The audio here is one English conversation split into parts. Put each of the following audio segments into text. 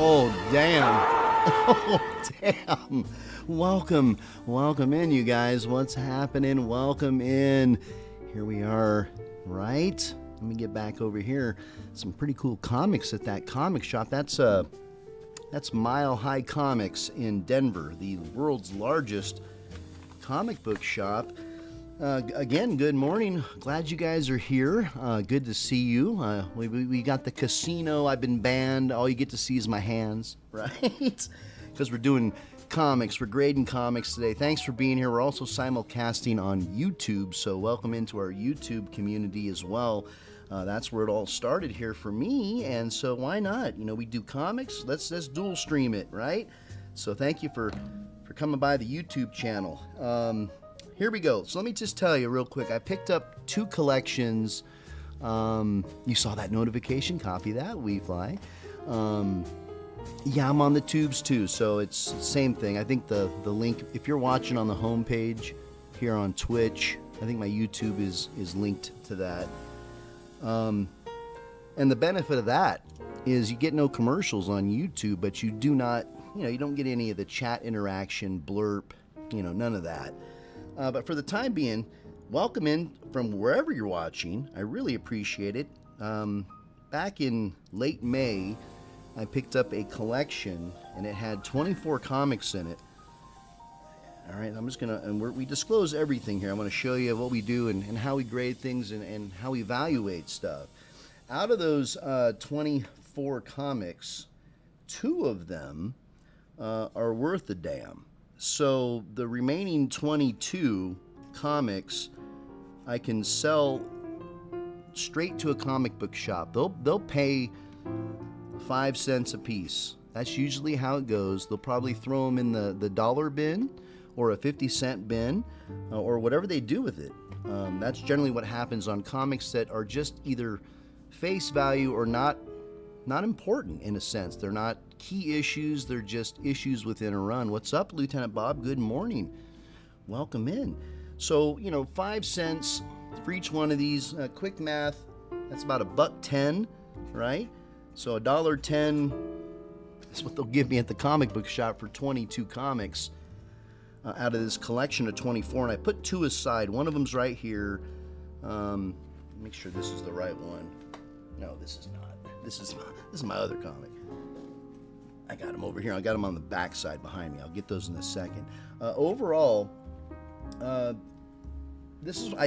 Oh, damn. Oh, damn. Welcome in, you guys. What's happening? Welcome in. Here we are, right? Let me get back over here. Some pretty cool comics at that comic shop. That's Mile High Comics in Denver, the world's largest comic book shop. Again, good morning. Glad you guys are here. Good to see you. We got the casino. I've been banned. All you get to see is my hands, right? Because we're doing comics. We're grading comics today. Thanks for being here. We're also simulcasting on YouTube, so welcome into our YouTube community as well. That's where it all started here for me, and so why not? You know, we do comics. Let's dual stream it, right? So thank you for coming by the YouTube channel. Here we go. So let me just tell you real quick. I picked up 2 collections. You saw that notification. Copy that, WeFly. Yeah, I'm on the tubes too, so it's the same thing. I think the link, if you're watching on the homepage here on Twitch, I think my YouTube is linked to that. And the benefit of that is you get no commercials on YouTube, but you do not, you don't get any of the chat interaction, blurb, none of that. But for the time being, welcome in from wherever you're watching. I really appreciate it. Back in late May, I picked up a collection, and it had 24 comics in it. All right, I'm just going to, and we disclose everything here. I'm going to show you what we do and how we grade things and how we evaluate stuff. Out of those 24 comics, 2 of them are worth a damn. So the remaining 22 comics I can sell straight to a comic book shop. They'll pay 5 cents a piece. That's usually how it goes. They'll probably throw them in the dollar bin or a 50-cent bin or whatever they do with it. That's generally what happens on comics that are just either face value or not important in a sense. They're not key issues, they're just issues within a run. What's up, Lieutenant Bob? Good morning. Welcome in. So, 5 cents for each one of these. Quick math, that's about $1.10, right? So $1.10 is what they'll give me at the comic book shop for 22 comics out of this collection of 24. And I put 2 aside. One of them's right here. Make sure this is the right one. No, this is not. This is my other comic. I got them over here. I got them on the back side behind me. I'll get those in a second. Overall, I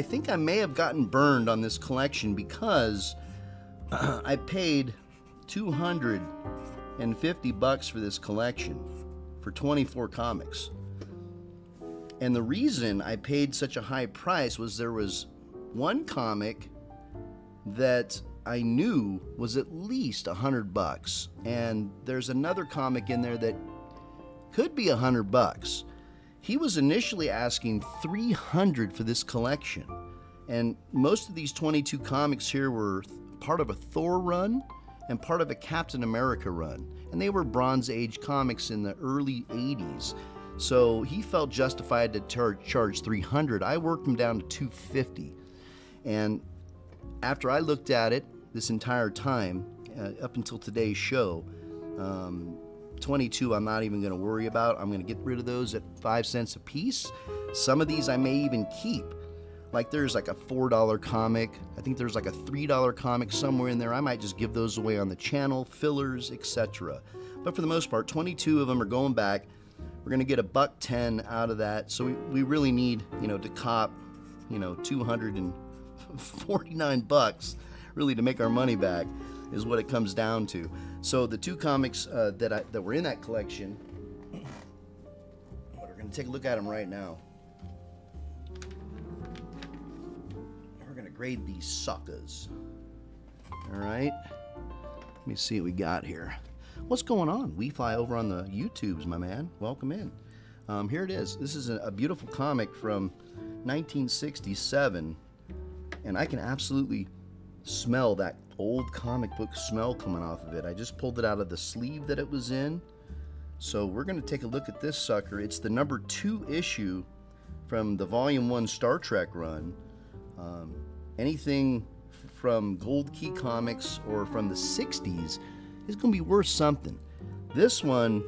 think I may have gotten burned on this collection because I paid $250 for this collection for 24 comics. And the reason I paid such a high price was there was one comic that I knew was at least $100, and there's another comic in there that could be $100. He was initially asking $300 for this collection, and most of these 22 comics here were part of a Thor run and part of a Captain America run, and they were Bronze Age comics in the early 80s. So he felt justified to charge $300. I worked him down to $250, and after I looked at it this entire time, up until today's show, 22 I'm not even going to worry about. I'm going to get rid of those at 5 cents a piece. Some of these I may even keep. Like there's like a $4 comic. I think there's like a $3 comic somewhere in there. I might just give those away on the channel, fillers, etc. But for the most part, 22 of them are going back. We're going to get $1.10 out of that. So we really need, to cop, $249 really to make our money back is what it comes down to. So the 2 comics that were in that collection, we're going to take a look at them right now. We're going to grade these suckers. All right. Let me see what we got here. What's going on? WeFly over on the YouTubes, my man. Welcome in. Here it is. This is a beautiful comic from 1967, and I can absolutely smell that old comic book smell coming off of it. I just pulled it out of the sleeve that it was in. So we're going to take a look at this sucker. It's the number 2 issue from the Volume 1 Star Trek run. Anything from Gold Key Comics or from the 60s is going to be worth something. This one,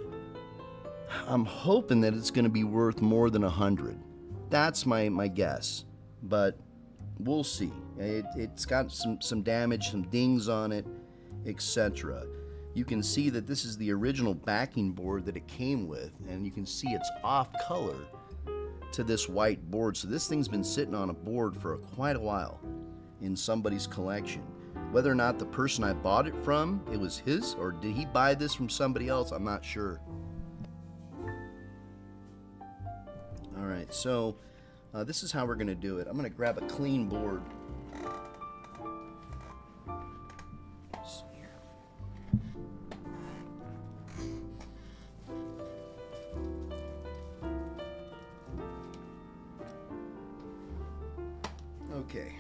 I'm hoping that it's going to be worth more than 100. That's my guess, but we'll see. It's got some damage, some dings on it, etc. You can see that this is the original backing board that it came with, and you can see it's off color to this white board. So this thing's been sitting on a board for quite a while in somebody's collection. Whether or not the person I bought it from, it was his, or did he buy this from somebody else, I'm not sure. All right, so this is how we're going to do it. I'm going to grab a clean board. Okay.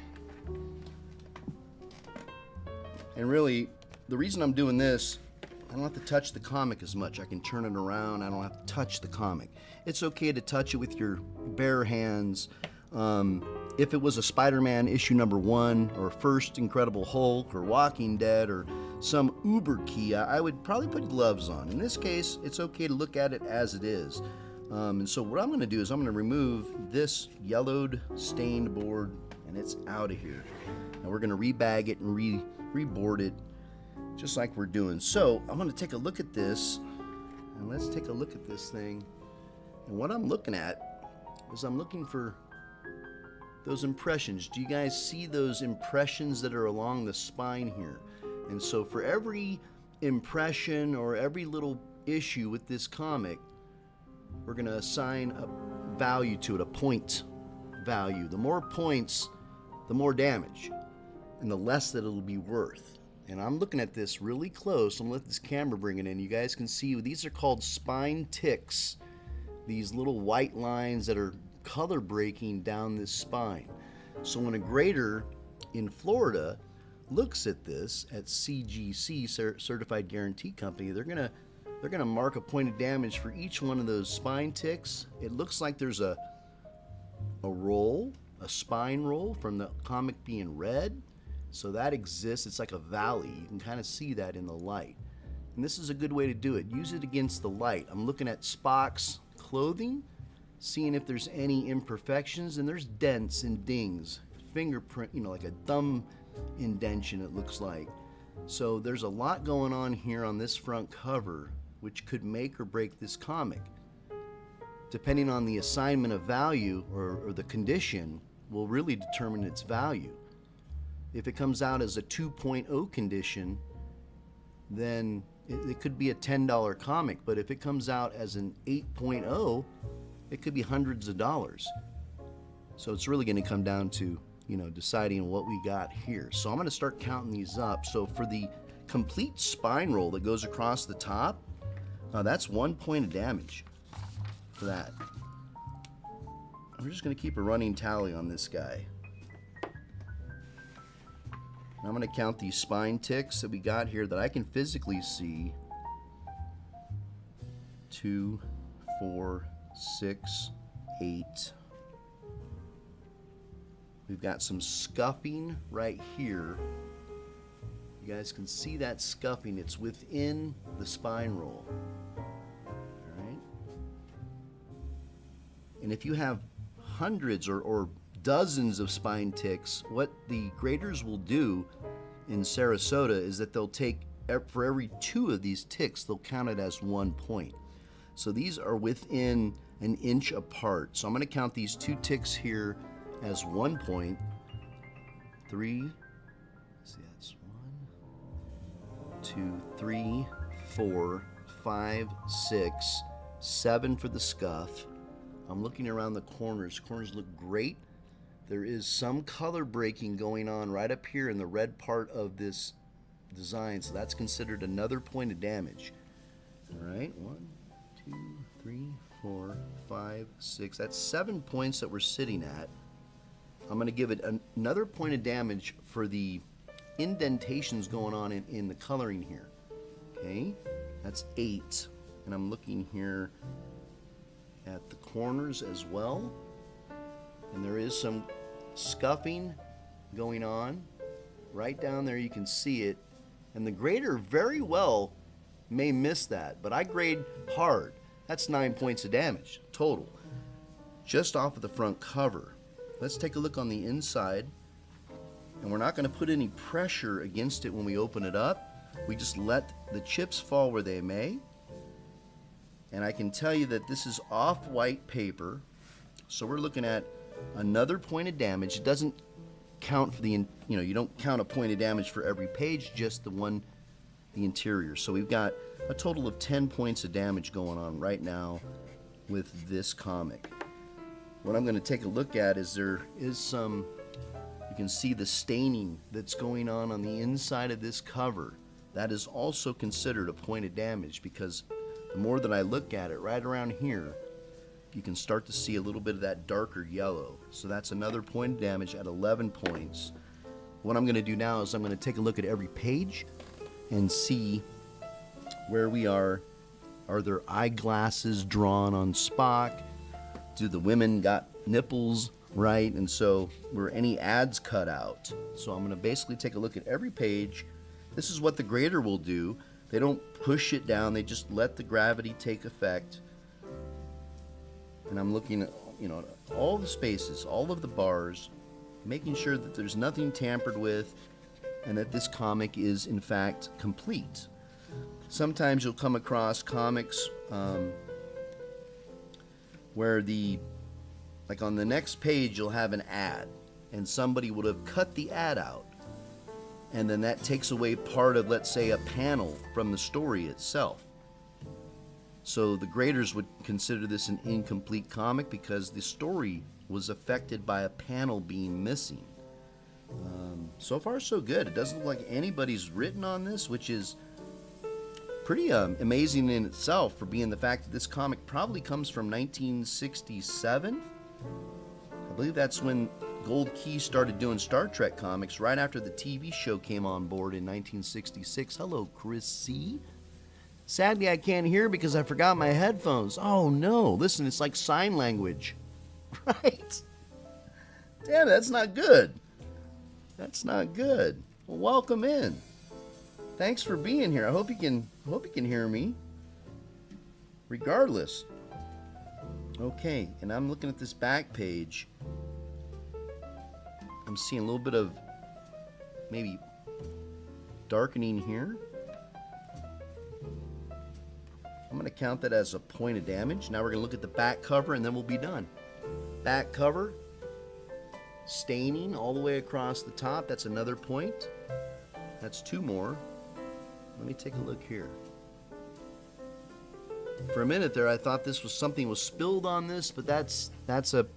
And really, the reason I'm doing this, I don't have to touch the comic as much. I can turn it around. I don't have to touch the comic. It's okay to touch it with your bare hands. If it was a Spider-Man issue #1 or first Incredible Hulk or Walking Dead or some uber key, I would probably put gloves on. In this case, it's okay to look at it as it is. And so what I'm going to do is I'm going to remove this yellowed stained board, and it's out of here. And we're going to rebag it and reboard it just like we're doing. So I'm going to take a look at this, and let's take a look at this thing. And what I'm looking at is I'm looking for those impressions. Do you guys see those impressions that are along the spine here? And so for every impression or every little issue with this comic, we're going to assign a value to it, a point value. The more points, the more damage, and the less that it'll be worth. And I'm looking at this really close. I'm going to let this camera bring it in. You guys can see these are called spine ticks. These little white lines that are color breaking down this spine. So when a grader in Florida looks at this at CGC, Certified Guarantee Company, they're gonna mark a point of damage for each one of those spine ticks. It looks like there's a roll, a spine roll from the comic being red. So that exists. It's like a valley. You can kind of see that in the light. And this is a good way to do it. Use it against the light. I'm looking at Spock's clothing, seeing if there's any imperfections, and there's dents and dings, fingerprint, like a thumb indentation it looks like. So there's a lot going on here on this front cover which could make or break this comic. Depending on the assignment of value or the condition will really determine its value. If it comes out as a 2.0 condition, then it could be a $10 comic, but if it comes out as an 8.0, it could be hundreds of dollars. So it's really going to come down to, deciding what we got here. So I'm going to start counting these up. So for the complete spine roll that goes across the top, that's 1 point of damage for that. I'm just going to keep a running tally on this guy. I'm going to count these spine ticks that we got here that I can physically see. 2, 4, 6, 8. We've got some scuffing right here. You guys can see that scuffing. It's within the spine roll. All right. And if you have hundreds or dozens of spine ticks, what the graders will do in Sarasota is that they'll take, for every 2 of these ticks, they'll count it as 1 point. So these are within an inch apart. So I'm going to count these 2 ticks here as 1 point. 3, see, that's 1, 2, 3, 4, 5, 6, 7 for the scuff. I'm looking around the corners. Corners look great. There is some color breaking going on right up here in the red part of this design, so that's considered another point of damage. All right, 1, 2, 3, 4, 5, 6. That's 7 points that we're sitting at. I'm going to give it another point of damage for the indentations going on in the coloring here. Okay, that's 8. And I'm looking here at the corners as well. And there is some scuffing going on. Right down there you can see it. And the grader very well may miss that, but I grade hard. That's 9 points of damage total, just off of the front cover. Let's take a look on the inside, and we're not going to put any pressure against it when we open it up. We just let the chips fall where they may. And I can tell you that this is off-white paper, so we're looking at another point of damage. It doesn't count for the, you don't count a point of damage for every page, just the interior. So we've got a total of 10 points of damage going on right now with this comic. What I'm going to take a look at is there is some, you can see the staining that's going on the inside of this cover. That is also considered a point of damage, because the more that I look at it, right around here, you can start to see a little bit of that darker yellow. So that's another point of damage at 11 points. What I'm going to do now is I'm going to take a look at every page and see where we are. Are there eyeglasses drawn on Spock? Do the women got nipples, right? And so were any ads cut out? So I'm going to basically take a look at every page. This is what the grader will do. They don't push it down, they just let the gravity take effect. And I'm looking at, all the spaces, all of the bars, making sure that there's nothing tampered with and that this comic is in fact complete. Sometimes you'll come across comics where like on the next page you'll have an ad and somebody would have cut the ad out, and then that takes away part of, let's say, a panel from the story itself. So the graders would consider this an incomplete comic because the story was affected by a panel being missing. So far so good. It doesn't look like anybody's written on this, which is pretty amazing in itself, for being the fact that this comic probably comes from 1967. I believe that's when Gold Key started doing Star Trek comics, right after the TV show came on board in 1966. Hello, Chris C. Sadly, I can't hear because I forgot my headphones. Oh no, listen, it's like sign language. Right? Damn, that's not good. That's not good. Well, welcome in. Thanks for being here. I hope you can hear me. Regardless. Okay, and I'm looking at this back page. I'm seeing a little bit of maybe darkening here. I'm going to count that as a point of damage. Now we're going to look at the back cover and then we'll be done. Back cover, staining all the way across the top. That's another point. That's 2 more. Let me take a look here. For a minute there, I thought something was spilled on this, but that's the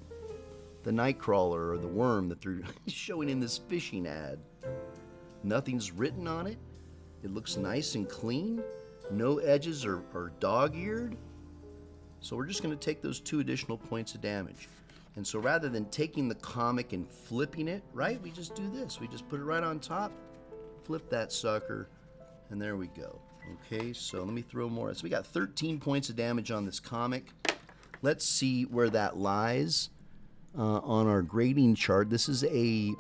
Nightcrawler or the worm that they're showing in this fishing ad. Nothing's written on it. It looks nice and clean. No edges are dog-eared. So we're just going to take those 2 additional points of damage. And so rather than taking the comic and flipping it, right, we just do this. We just put it right on top, flip that sucker, and there we go. Okay, so let me throw more. So we got 13 points of damage on this comic. Let's see where that lies on our grading chart. This is a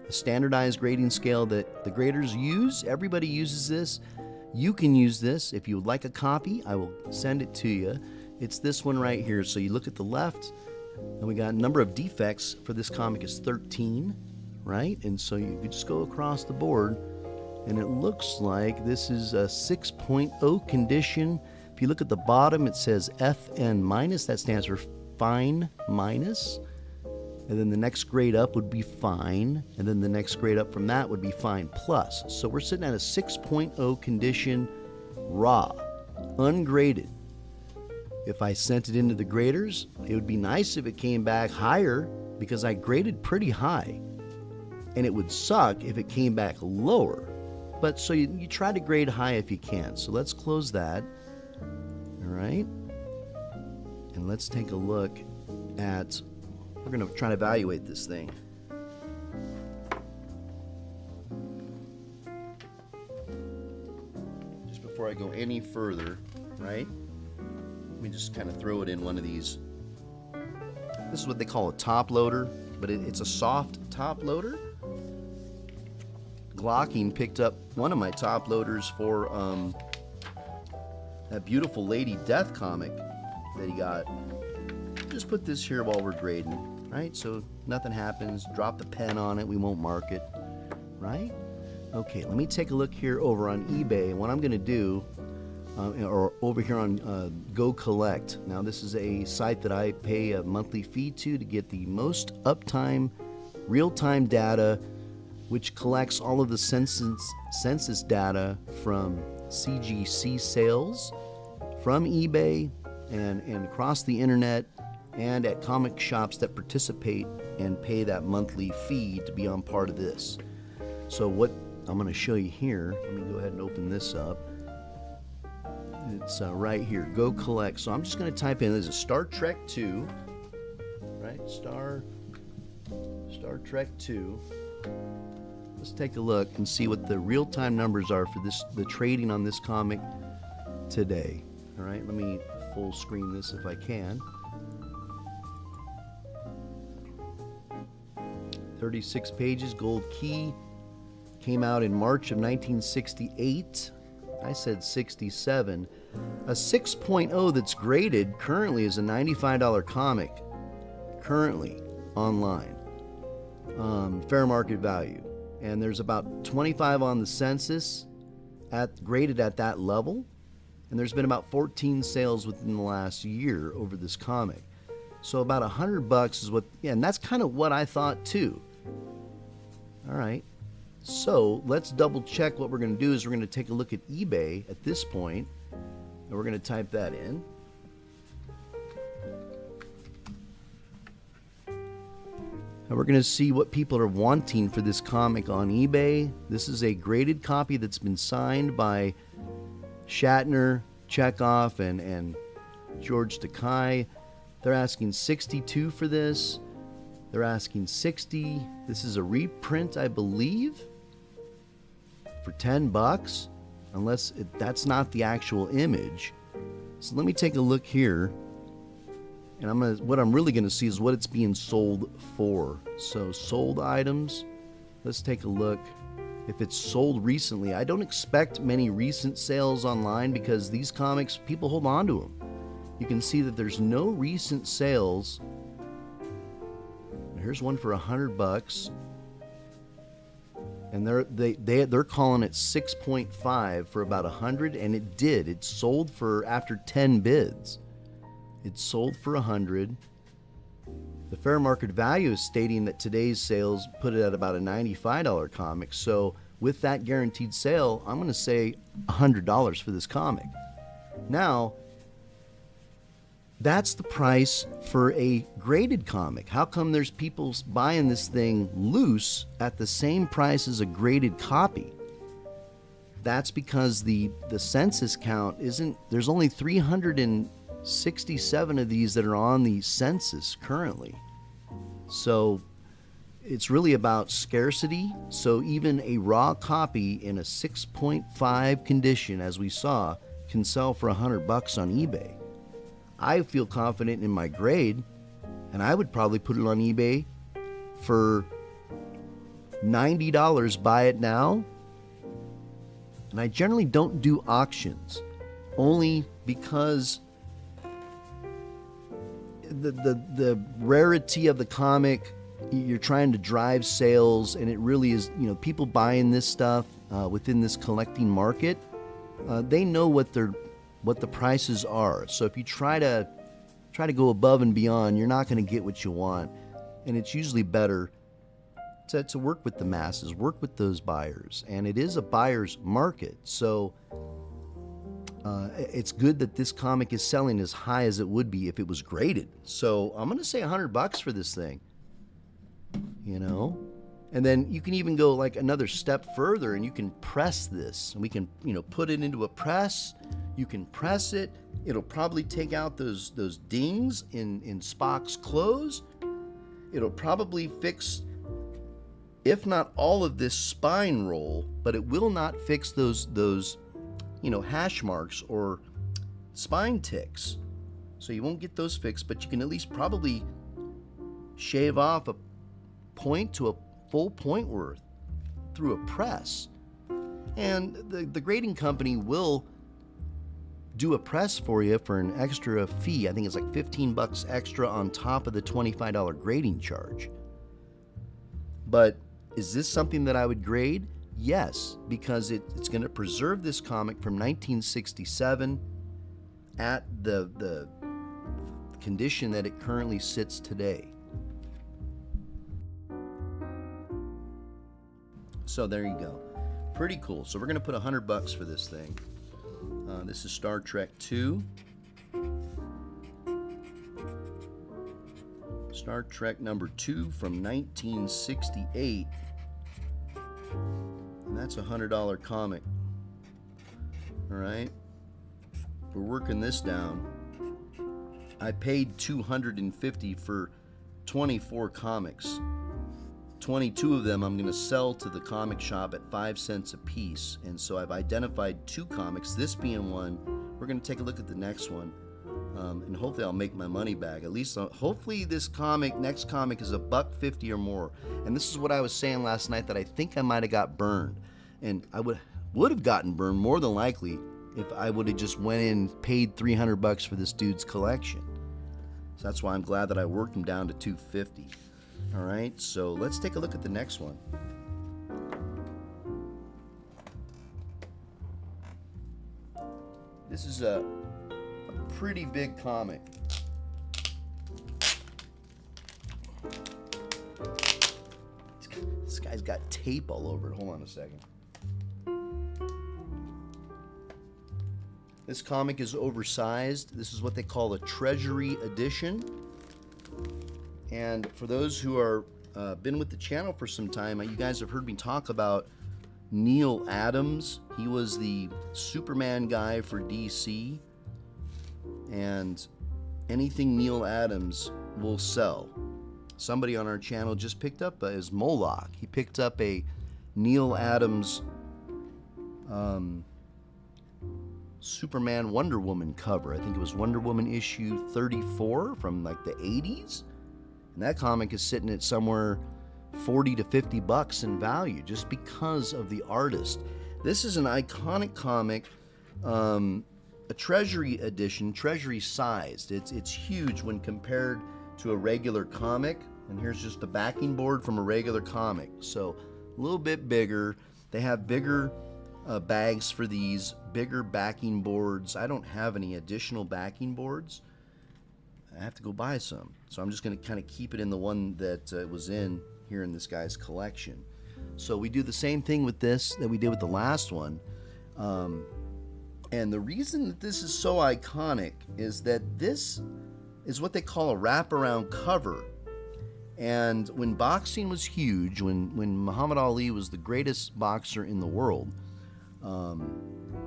standardized grading scale that the graders use. Everybody uses this. You can use this. If you would like a copy, I will send it to you. It's this one right here. So you look at the left, and we got a number of defects for this comic is 13, right? And so you could just go across the board, and it looks like this is a 6.0 condition. If you look at the bottom, it says FN minus. That stands for fine minus. And then the next grade up would be fine. And then the next grade up from that would be fine plus. So we're sitting at a 6.0 condition raw, ungraded. If I sent it into the graders, it would be nice if it came back higher because I graded pretty high. And it would suck if it came back lower. But so you try to grade high if you can. So let's close that. All right. And let's take a look at, we're going to try to evaluate this thing. Just before I go any further, right? Let me just kind of throw it in one of these. This is what they call a top loader, but it's a soft top loader. Glocking picked up one of my top loaders for that beautiful Lady Death comic that he got. Just put this here while we're grading, right? So nothing happens. Drop the pen on it. We won't mark it, right? Okay, let me take a look here over on eBay. What I'm going to do, or over here on Go Collect. Now, this is a site that I pay a monthly fee to get the most uptime, real-time data, which collects all of the census data from CGC sales, from eBay, and across the internet, and at comic shops that participate and pay that monthly fee to be on part of this. So what I'm going to show you here, let me go ahead and open this up. It's right here, Go Collect. So I'm just going to type in, there's a Star Trek 2, right? Star Trek 2. Let's take a look and see what the real-time numbers are for the trading on this comic today. All right, let me full screen this if I can. 36 pages, gold key. Came out in March of 1968. I said 67. A 6.0 that's graded currently is a $95 comic. Currently online. Fair market value. And there's about 25 on the census graded at that level. And there's been about 14 sales within the last year over this comic. So about $100 is what, yeah, and that's kind of what I thought too. All right. So let's double check. What we're going to do is we're going to take a look at eBay at this point, and we're going to type that in. And we're going to see what people are wanting for this comic on eBay. This is a graded copy that's been signed by Shatner, Chekhov, and George Takei. They're asking $62 for this. They're asking $60. This is a reprint, I believe, for $10, unless that's not the actual image. So let me take a look here. And what I'm really going to see is what it's being sold for. So sold items, let's take a look. If it's sold recently, I don't expect many recent sales online because these comics, people hold on to them. You can see that there's no recent sales. Here's one for $100, and they're calling it 6.5 for about 100, and it did. It sold for after 10 bids. It sold for 100. The fair market value is stating that today's sales put it at about a $95 comic. So with that guaranteed sale, I'm going to say $100 for this comic. Now, that's the price for a graded comic. How come there's people buying this thing loose at the same price as a graded copy? That's because the census count isn't, there's only 367 of these that are on the census currently. So it's really about scarcity. So even a raw copy in a 6.5 condition, as we saw, can sell for $100 on eBay. I feel confident in my grade, and I would probably put it on eBay for $90. Buy it now. And I generally don't do auctions, only because the rarity of the comic, you're trying to drive sales, and it really is, people buying this stuff within this collecting market, they know what the prices are. So if you try to go above and beyond, you're not going to get what you want. And it's usually better to work with the masses, work with those buyers. And it is a buyer's market. So it's good that this comic is selling as high as it would be if it was graded. So I'm going to say $100 for this thing, And then you can even go like another step further, and you can press this. And we can, put it into a press. You can press it. It'll probably take out those dings in Spock's clothes. It'll probably fix, if not all of this spine roll, but it will not fix those hash marks or spine ticks. So you won't get those fixed, but you can at least probably shave off a point to a full point worth. through a press. And the grading company will do a press for you for an extra fee. I think it's like $15 extra on top of the $25 grading charge. But is this something that I would grade? Yes, because it's going to preserve this comic from 1967 at the condition that it currently sits today. So there you go. Pretty cool. So we're going to put $100 for this thing. This is Star Trek II. Star Trek number 2 from 1968. And that's a $100 comic. All right. We're working this down. I paid $250 for 24 comics. 22 of them I'm going to sell to the comic shop at 5 cents a piece. And so I've identified 2 comics, this being one. We're going to take a look at the next one. And hopefully I'll make my money back. At least, hopefully this next comic is $1.50 or more. And this is what I was saying last night, that I think I might have got burned. And I would have gotten burned more than likely if I would have just went in and paid $300 for this dude's collection. So that's why I'm glad that I worked him down to $250. All right, so let's take a look at the next one. This is a pretty big comic. This guy's got tape all over it. Hold on a second. This comic is oversized. This is what they call a Treasury edition. And for those who are been with the channel for some time, you guys have heard me talk about Neal Adams. He was the Superman guy for DC. And anything Neal Adams will sell. Somebody on our channel just picked up his Moloch. He picked up a Neal Adams Superman Wonder Woman cover. I think it was Wonder Woman issue 34 from like the 80s. And that comic is sitting at somewhere $40 to $50 in value just because of the artist. This is an iconic comic, a Treasury edition, Treasury sized. It's huge when compared to a regular comic. And here's just the backing board from a regular comic. So a little bit bigger. They have bigger bags for these, bigger backing boards. I don't have any additional backing boards. I have to go buy some. So I'm just going to kind of keep it in the one that was in here in this guy's collection. So we do the same thing with this that we did with the last one. And the reason that this is so iconic is that this is what they call a wraparound cover. And when boxing was huge, when Muhammad Ali was the greatest boxer in the world,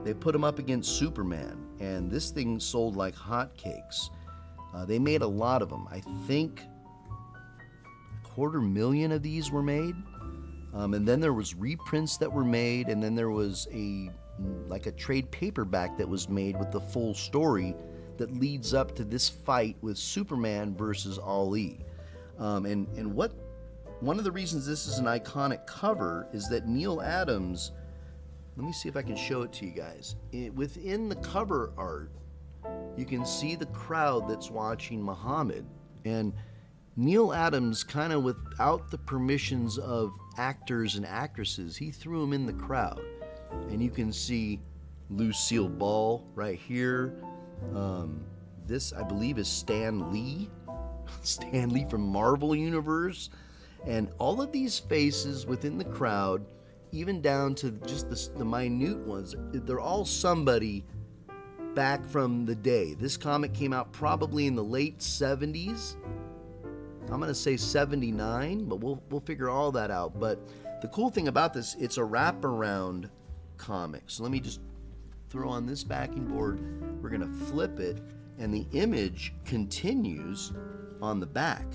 they put him up against Superman. And this thing sold like hotcakes. They made a lot of them. I think 250,000 of these were made. And then there was reprints that were made, and then there was like a trade paperback that was made with the full story that leads up to this fight with Superman versus Ali. And one of the reasons this is an iconic cover is that Neal Adams, let me see if I can show it to you guys. Within the cover art, you can see the crowd that's watching Muhammad. And Neal Adams, kind of without the permissions of actors and actresses, he threw them in the crowd. And you can see Lucille Ball right here. This, I believe, is Stan Lee. Stan Lee from Marvel Universe. And all of these faces within the crowd, even down to just the minute ones, they're all somebody back from the day. This comic came out probably in the late 70s. I'm going to say 79, but we'll figure all that out. But the cool thing about this, it's a wraparound comic. So let me just throw on this backing board. We're going to flip it, and the image continues on the back.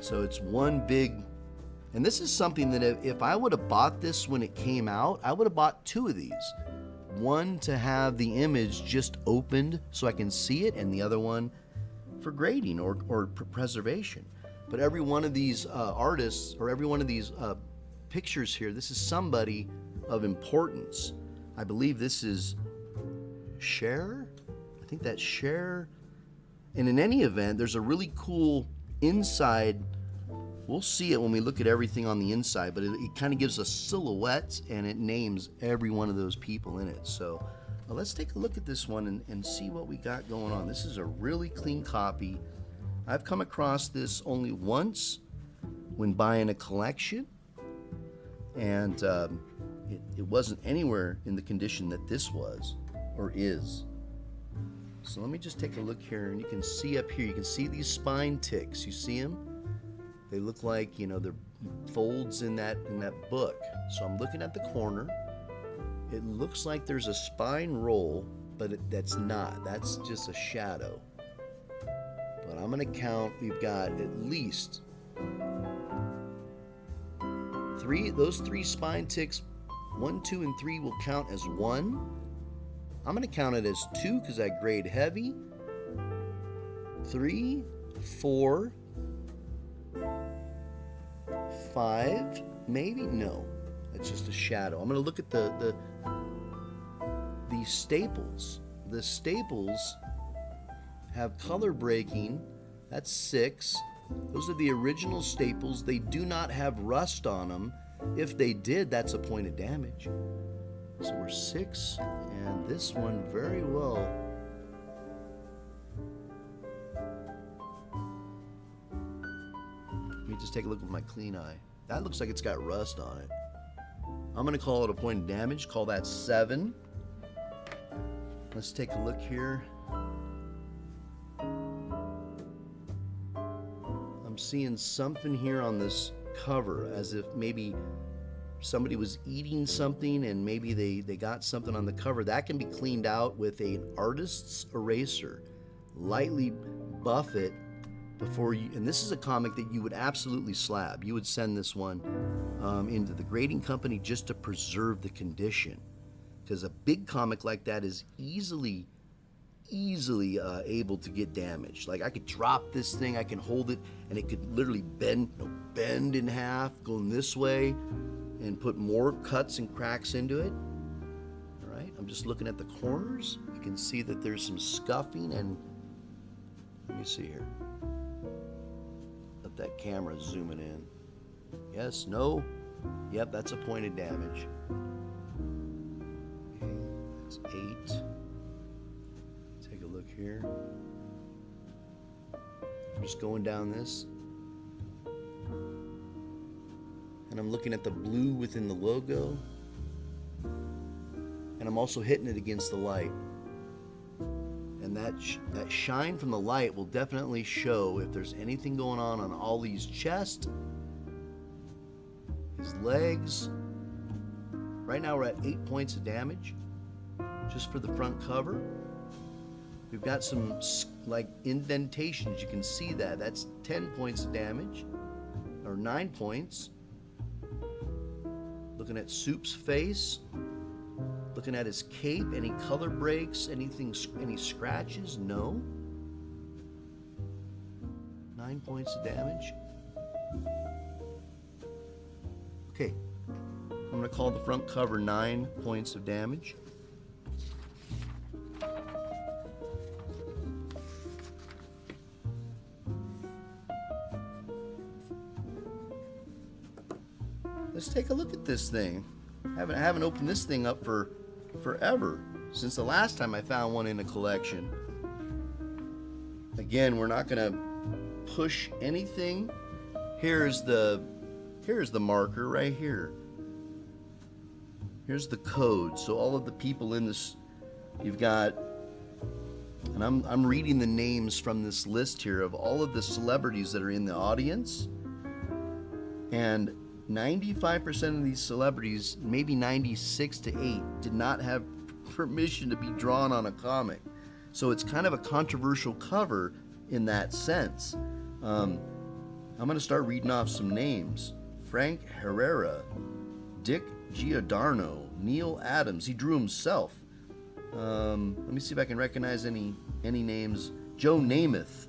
So it's one big, and this is something that if I would have bought this when it came out, I would have bought 2 of these. One to have the image just opened so I can see it, and the other one for grading or preservation. But every one of these artists, or every one of these pictures here. This is somebody of importance. I believe this is Cher. I think that's Cher. And in any event, there's a really cool inside. We'll see it when we look at everything on the inside, but it kind of gives us silhouettes and it names every one of those people in it. So let's take a look at this one and see what we got going on. This is a really clean copy. I've come across this only once when buying a collection, and it wasn't anywhere in the condition that this was or is. So let me just take a look here, and you can see up here, you can see these spine ticks. You see them? They look like, you know, they're folds in that book. So I'm looking at the corner. It looks like there's a spine roll, but that's not. That's just a shadow. But I'm going to count. We've got at least those three spine ticks, 1, 2, and 3 will count as 1. I'm going to count it as 2 because I grade heavy. 3, 4, 5, maybe? No, that's just a shadow. I'm going to look at the staples. The staples have color breaking. That's 6. Those are the original staples. They do not have rust on them. If they did, that's a point of damage. So we're 6, and this one very well. Let me just take a look with my clean eye. That looks like it's got rust on it. I'm going to call it a point of damage. Call that 7. Let's take a look here. I'm seeing something here on this cover as if maybe somebody was eating something and maybe they got something on the cover. That can be cleaned out with an artist's eraser. Lightly buff it before you, and this is a comic that you would absolutely slab. You would send this one into the grading company just to preserve the condition, because a big comic like that is easily able to get damaged. Like I could drop this thing, I can hold it, and it could literally bend in half, going this way, and put more cuts and cracks into it. All right, I'm just looking at the corners. You can see that there's some scuffing, and let me see here. Let that camera zooming in. Yes, no, yep, that's a point of damage. Okay, that's 8. Take a look here. I'm just going down this. And I'm looking at the blue within the logo. And I'm also hitting it against the light. And that shine from the light will definitely show if there's anything going on all these chests, his legs. Right now we're at 8 points of damage just for the front cover. We've got some like indentations. You can see that. That's 10 points of damage, or 9 points. Looking at Soup's face. Looking at his cape. Any color breaks? Anything? Any scratches? No. 9 points of damage. Okay. I'm going to call the front cover 9 points of damage. Let's take a look at this thing. I haven't opened this thing up for forever, since the last time I found one in a collection. Again, we're not going to push anything. Here's the marker right here. Here's the code. So all of the people in this, you've got, and I'm reading the names from this list here of all of the celebrities that are in the audience, and 95% of these celebrities, maybe 96 to 8, did not have permission to be drawn on a comic. So it's kind of a controversial cover in that sense. I'm going to start reading off some names. Frank Herrera, Dick Giordano, Neil Adams. He drew himself. Let me see if I can recognize any names. Joe Namath,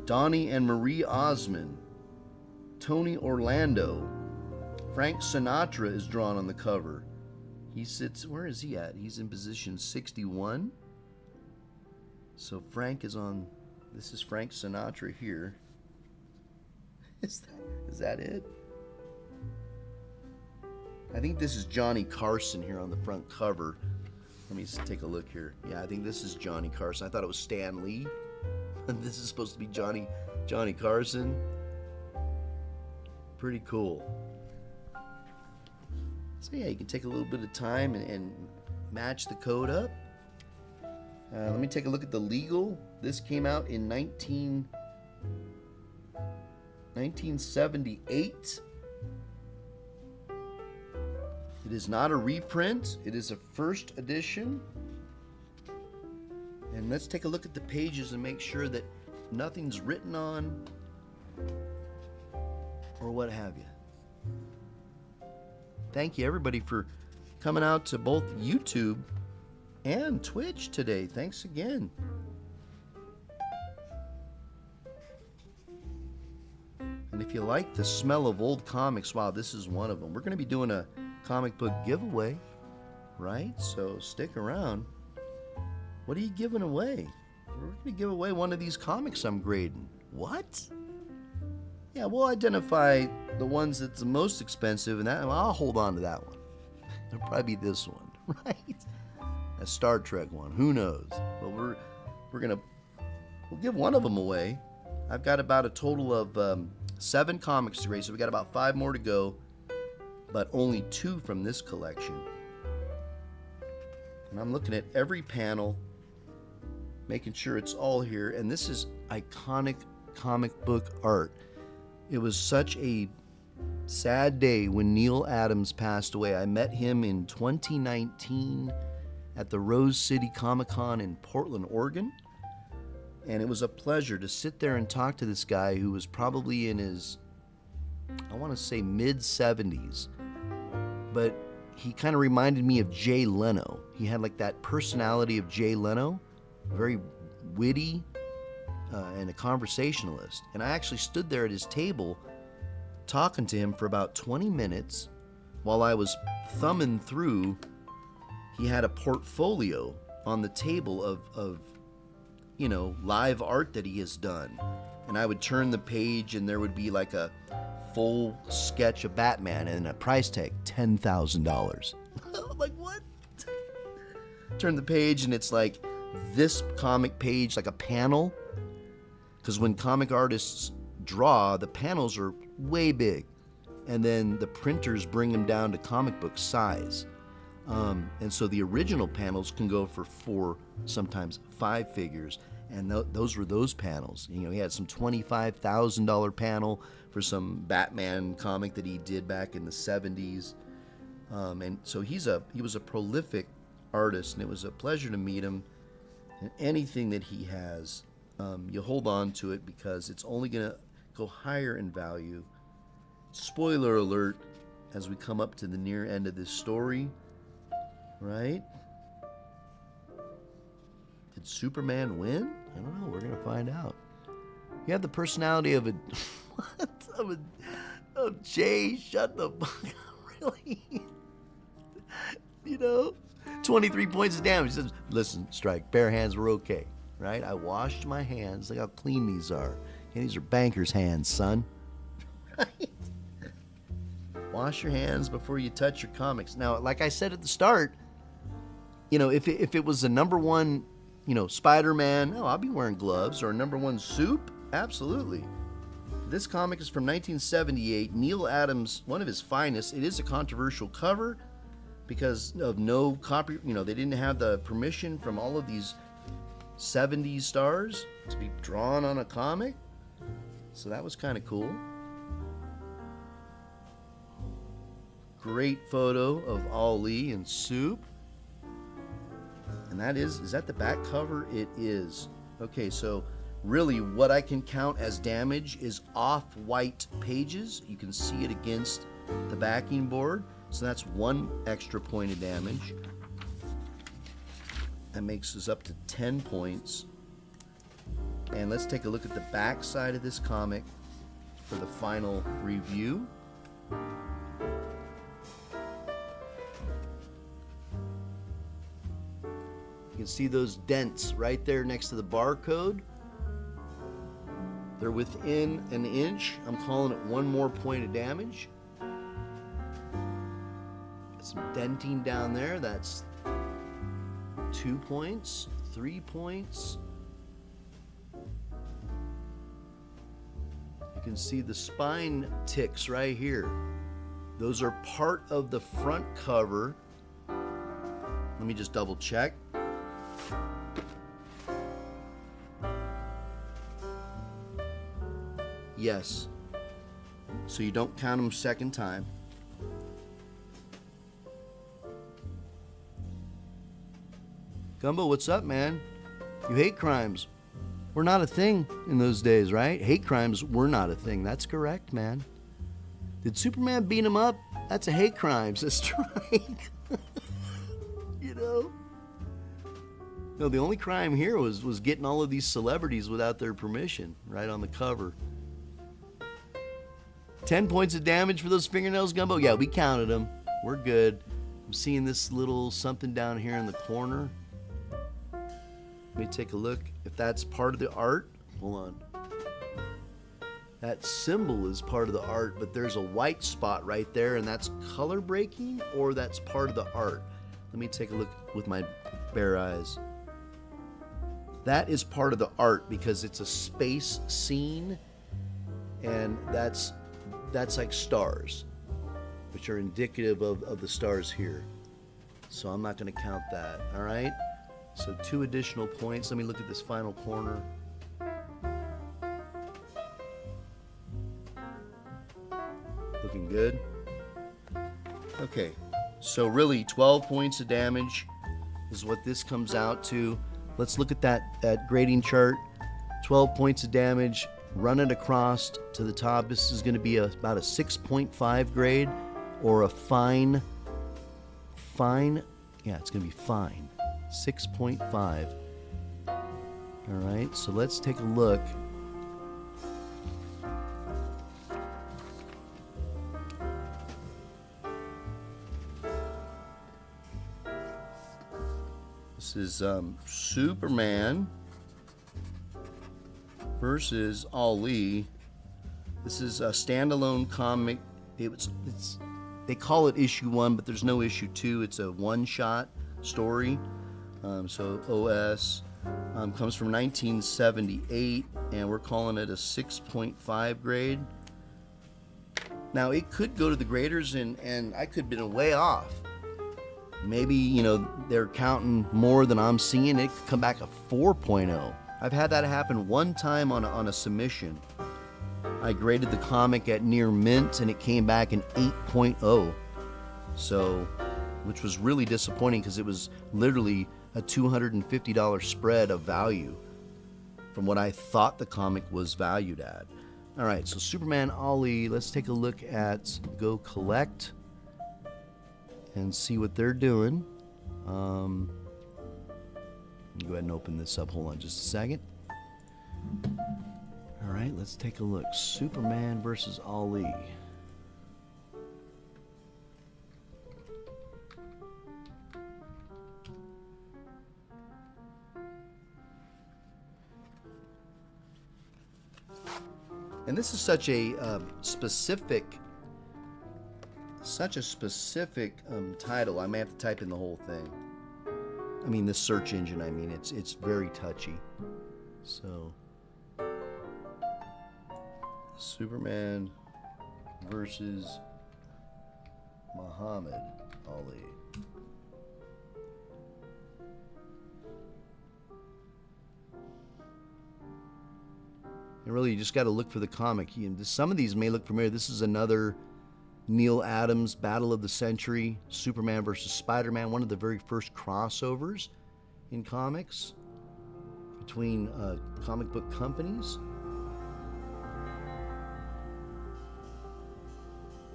Donnie and Marie Osmond, Tony Orlando, Frank Sinatra is drawn on the cover. He sits, where is he at? He's in position 61. So Frank is on, this is Frank Sinatra here. Is that it? I think this is Johnny Carson here on the front cover. Let me take a look here. Yeah, I think this is Johnny Carson. I thought it was Stan Lee. And this is supposed to be Johnny Carson. Pretty cool. So yeah, you can take a little bit of time and match the code up. Let me take a look at the legal. This came out in 1978. It is not a reprint. It is a first edition. And let's take a look at the pages and make sure that nothing's written on or what have you. Thank you, everybody, for coming out to both YouTube and Twitch today. Thanks again. And if you like the smell of old comics, wow, this is one of them. We're going to be doing a comic book giveaway, right? So stick around. What are you giving away? We're going to give away one of these comics I'm grading. What? Yeah, we'll identify the ones that's the most expensive, and I'll hold on to that one. It'll probably be this one, right? A Star Trek one. Who knows? But we'll give one of them away. I've got about a total of 7 comics to grade, so we got about 5 more to go, but only 2 from this collection. And I'm looking at every panel, making sure it's all here. And this is iconic comic book art. It was such a sad day when Neal Adams passed away. I met him in 2019 at the Rose City Comic Con in Portland, Oregon. And it was a pleasure to sit there and talk to this guy who was probably in his, I want to say, mid-70s. But he kind of reminded me of Jay Leno. He had like that personality of Jay Leno, very witty and a conversationalist. And I actually stood there at his table talking to him for about 20 minutes while I was thumbing through. He had a portfolio on the table of live art that he has done. And I would turn the page and there would be like a full sketch of Batman and a price tag, $10,000. I'm like, what? Turn the page and it's like this comic page, like a panel. Because when comic artists draw, the panels are way big. And then the printers bring them down to comic book size. And so the original panels can go for 4, sometimes 5 figures. And those were those panels. You know, he had some $25,000 panel for some Batman comic that he did back in the 70s. And so he was a prolific artist, and it was a pleasure to meet him. And anything that he has, you hold on to it because it's only going to go higher in value. Spoiler alert, as we come up to the near end of this story, right? Did Superman win? I don't know. We're going to find out. You have the personality of a... what? Oh, Jay, shut the fuck up. Really? 23 points of damage. He says, listen, Strike, bare hands were okay, right? I washed my hands. Look how clean these are. Okay, these are banker's hands, son. Right? Wash your hands before you touch your comics. Now, like I said at the start, if it was the number one, Spider-Man, I'll be wearing gloves. Or number one Soup, absolutely. This comic is from 1978. Neal Adams, one of his finest. It is a controversial cover because of no copy. They didn't have the permission from all of these 70s stars to be drawn on a comic. So that was kind of cool. Great photo of Ali and Soup. And is that the back cover? It is. Okay, so really what I can count as damage is off-white pages. You can see it against the backing board. So that's 1 extra point of damage. That makes us up to 10 points. And let's take a look at the back side of this comic for the final review. You can see those dents right there next to the barcode. They're within an inch. I'm calling it 1 more point of damage. Got some denting down there. That's 2 points, 3 points. You can see the spine ticks right here. Those are part of the front cover. Let me just double check. Yes. So you don't count them second time. Gumbo, what's up, man? You hate crimes. We're not a thing in those days, right? Hate crimes were not a thing. That's correct, man. Did Superman beat him up? That's a hate crime, Sister Ike. You know? No, the only crime here was getting all of these celebrities without their permission, right on the cover. 10 points of damage for those fingernails, Gumbo? Yeah, we counted them. We're good. I'm seeing this little something down here in the corner. Let me take a look. If that's part of the art, hold on. That symbol is part of the art, but there's a white spot right there, and that's color breaking, or that's part of the art. Let me take a look with my bare eyes. That is part of the art because it's a space scene, and that's like stars, which are indicative of the stars here. So I'm not going to count that, all right? So 2 additional points. Let me look at this final corner. Looking good. Okay, so really 12 points of damage is what this comes out to. Let's look at that grading chart. 12 points of damage. Run it across to the top. This is going to be about a 6.5 grade or a fine. Yeah, it's going to be fine. 6.5. All right, so let's take a look. This is Superman versus Ali. This is a standalone comic. They call it issue 1, but there's no issue 2. It's a one-shot story. So OS comes from 1978, and we're calling it a 6.5 grade. Now it could go to the graders, and I could have been way off. Maybe, you know, they're counting more than I'm seeing. It could come back a 4.0. I've had that happen one time on a submission. I graded the comic at near mint, and it came back an 8.0. So, which was really disappointing because it was literally a $250 spread of value from what I thought the comic was valued at. All right, so Superman Ali, let's take a look at Go Collect and see what they're doing. Let me go ahead and open this up. Hold on just a second. All right, let's take a look. Superman versus Ali. And this is such a specific title. I may have to type in the whole thing. I mean, this search engine, I mean, it's very touchy. So, Superman versus Muhammad Ali. And really, you just got to look for the comic. Some of these may look familiar. This is another Neil Adams Battle of the Century, Superman versus Spider-Man, one of the very first crossovers in comics between comic book companies.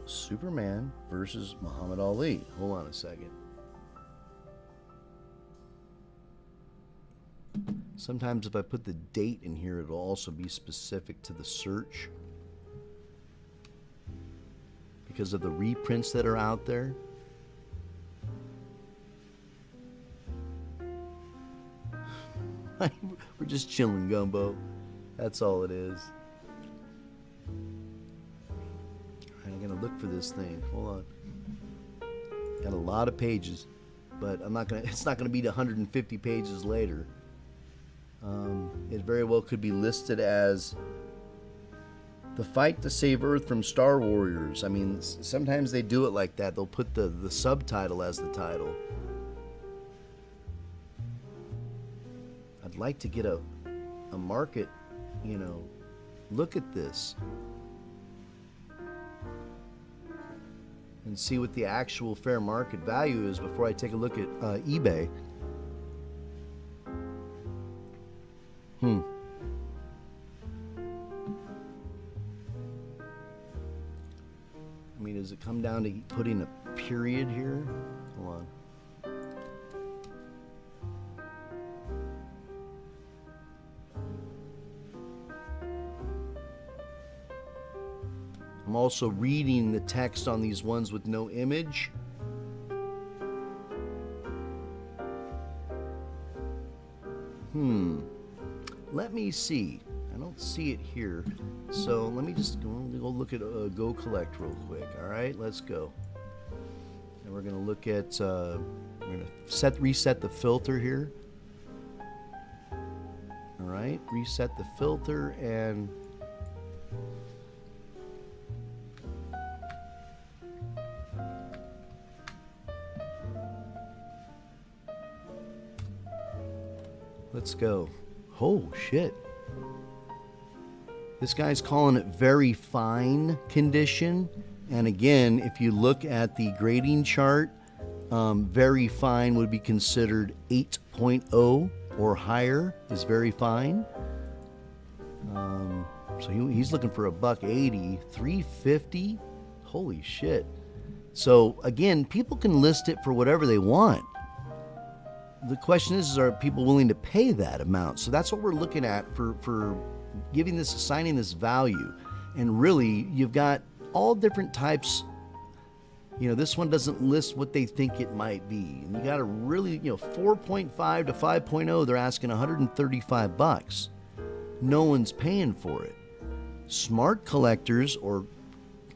Superman versus Muhammad Ali. Hold on a second. Sometimes if I put the date in here, it'll also be specific to the search because of the reprints that are out there. We're just chilling, Gumbo. That's all it is. I'm gonna look for this thing. Hold on. Got a lot of pages, but I'm not gonna. It's not gonna be 150 pages later. It very well could be listed as the fight to save Earth from Star Warriors. I mean, sometimes they do it like that. They'll put the subtitle as the title. I'd like to get a market, look at this and see what the actual fair market value is before I take a look at eBay. I mean, does it come down to putting a period here? Hold on. I'm also reading the text on these ones with no image. Let me see. I don't see it here. So let me just go look at Go Collect real quick. All right, let's go. And we're going to look at, we're going to reset the filter here. All right, reset the filter and let's go. Oh, shit. This guy's calling it very fine condition. And again, if you look at the grading chart, very fine would be considered 8.0 or higher is very fine. So he's looking for $180, $350. Holy shit. So again, people can list it for whatever they want. The question is are people willing to pay that amount? So that's what we're looking at for assigning this value. And really, you've got all different types. This one doesn't list what they think it might be. And you got to really, 4.5 to 5.0, they're asking $135. No one's paying for it. Smart collectors, or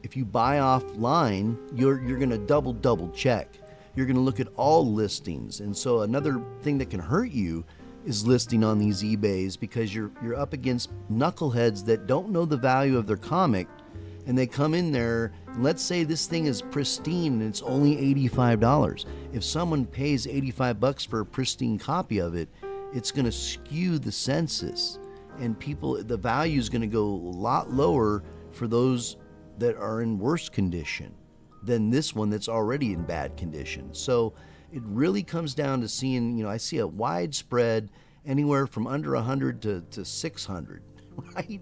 if you buy offline, you're going to double check. You're going to look at all listings. And so another thing that can hurt you is listing on these eBays, because you're up against knuckleheads that don't know the value of their comic, and they come in there, and let's say this thing is pristine and it's only $85. If someone pays $85 for a pristine copy of it, it's going to skew the census, and the value is going to go a lot lower for those that are in worse condition than this one that's already in bad condition. So it really comes down to seeing, I see a widespread anywhere from under 100 to 600, right?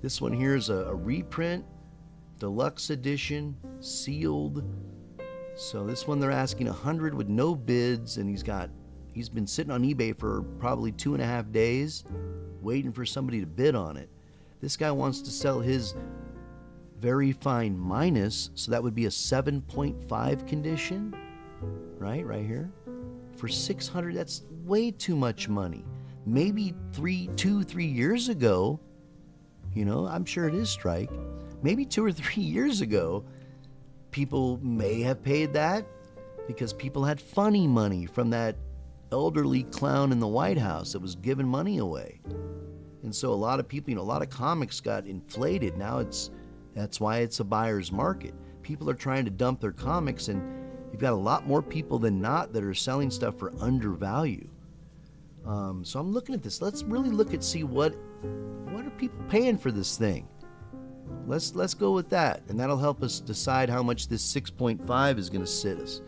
This one here is a reprint, deluxe edition, sealed. So this one they're asking 100 with no bids, and he's been sitting on eBay for probably 2.5 days waiting for somebody to bid on it. This guy wants to sell his very fine minus, so that would be a 7.5 condition, right here, for 600. That's way too much money. Maybe 3 years ago, I'm sure it is, Strike, maybe 2 or 3 years ago, people may have paid that because people had funny money from that elderly clown in the White House that was giving money away. And so a lot of people, a lot of comics got inflated. Now that's why it's a buyer's market. People are trying to dump their comics, and you've got a lot more people than not that are selling stuff for undervalue. So I'm looking at this. Let's really look at see what are people paying for this thing. Let's go with that, and that'll help us decide how much this 6.5 is going to sit us.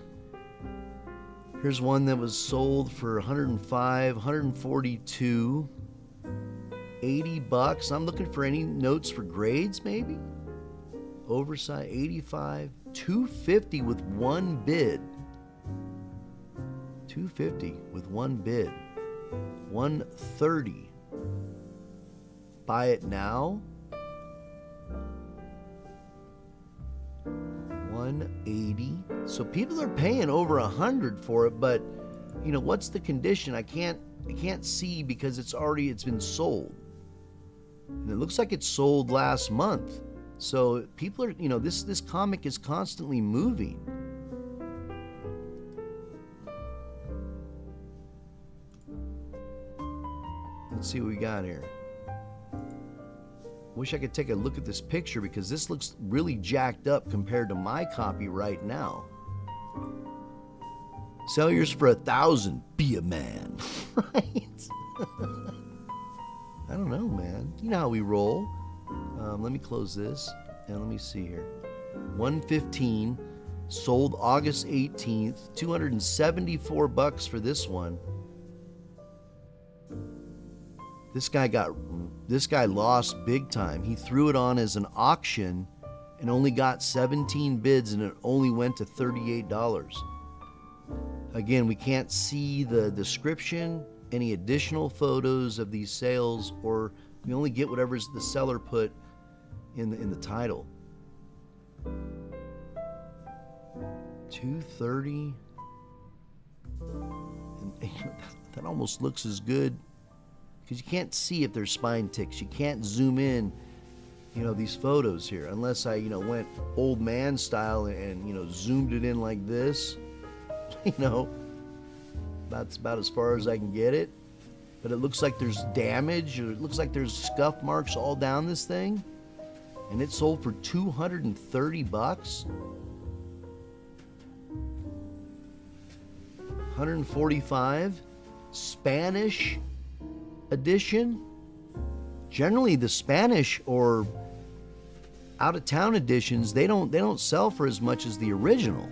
Here's one that was sold for 105, 142, $80. I'm looking for any notes for grades, maybe. Oversized, 85, 250 with one bid. 250 with one bid. 130. Buy it now. 180. So people are paying over 100 for it, but what's the condition? I can't can't see because it's been sold. And it looks like it sold last month. So people are, this comic is constantly moving. Let's see what we got here. Wish I could take a look at this picture because this looks really jacked up compared to my copy right now. Sell yours for 1,000. Be a man. Right? I don't know, man. You know how we roll. Let me close this and let me see here. 115 sold August 18th. $274 for this one. This guy lost big time. He threw it on as an auction and only got 17 bids, and it only went to $38. Again, we can't see the description, any additional photos of these sales, or we only get whatever's the seller put in the title. $230. And that almost looks as good. Because you can't see if there's spine ticks. You can't zoom in, these photos here. Unless I, went old man style and zoomed it in like this. That's about as far as I can get it. But it looks like there's damage, or it looks like there's scuff marks all down this thing. And it sold for $230. 145. Spanish edition. Generally the Spanish or out of town editions, they don't sell for as much as the original.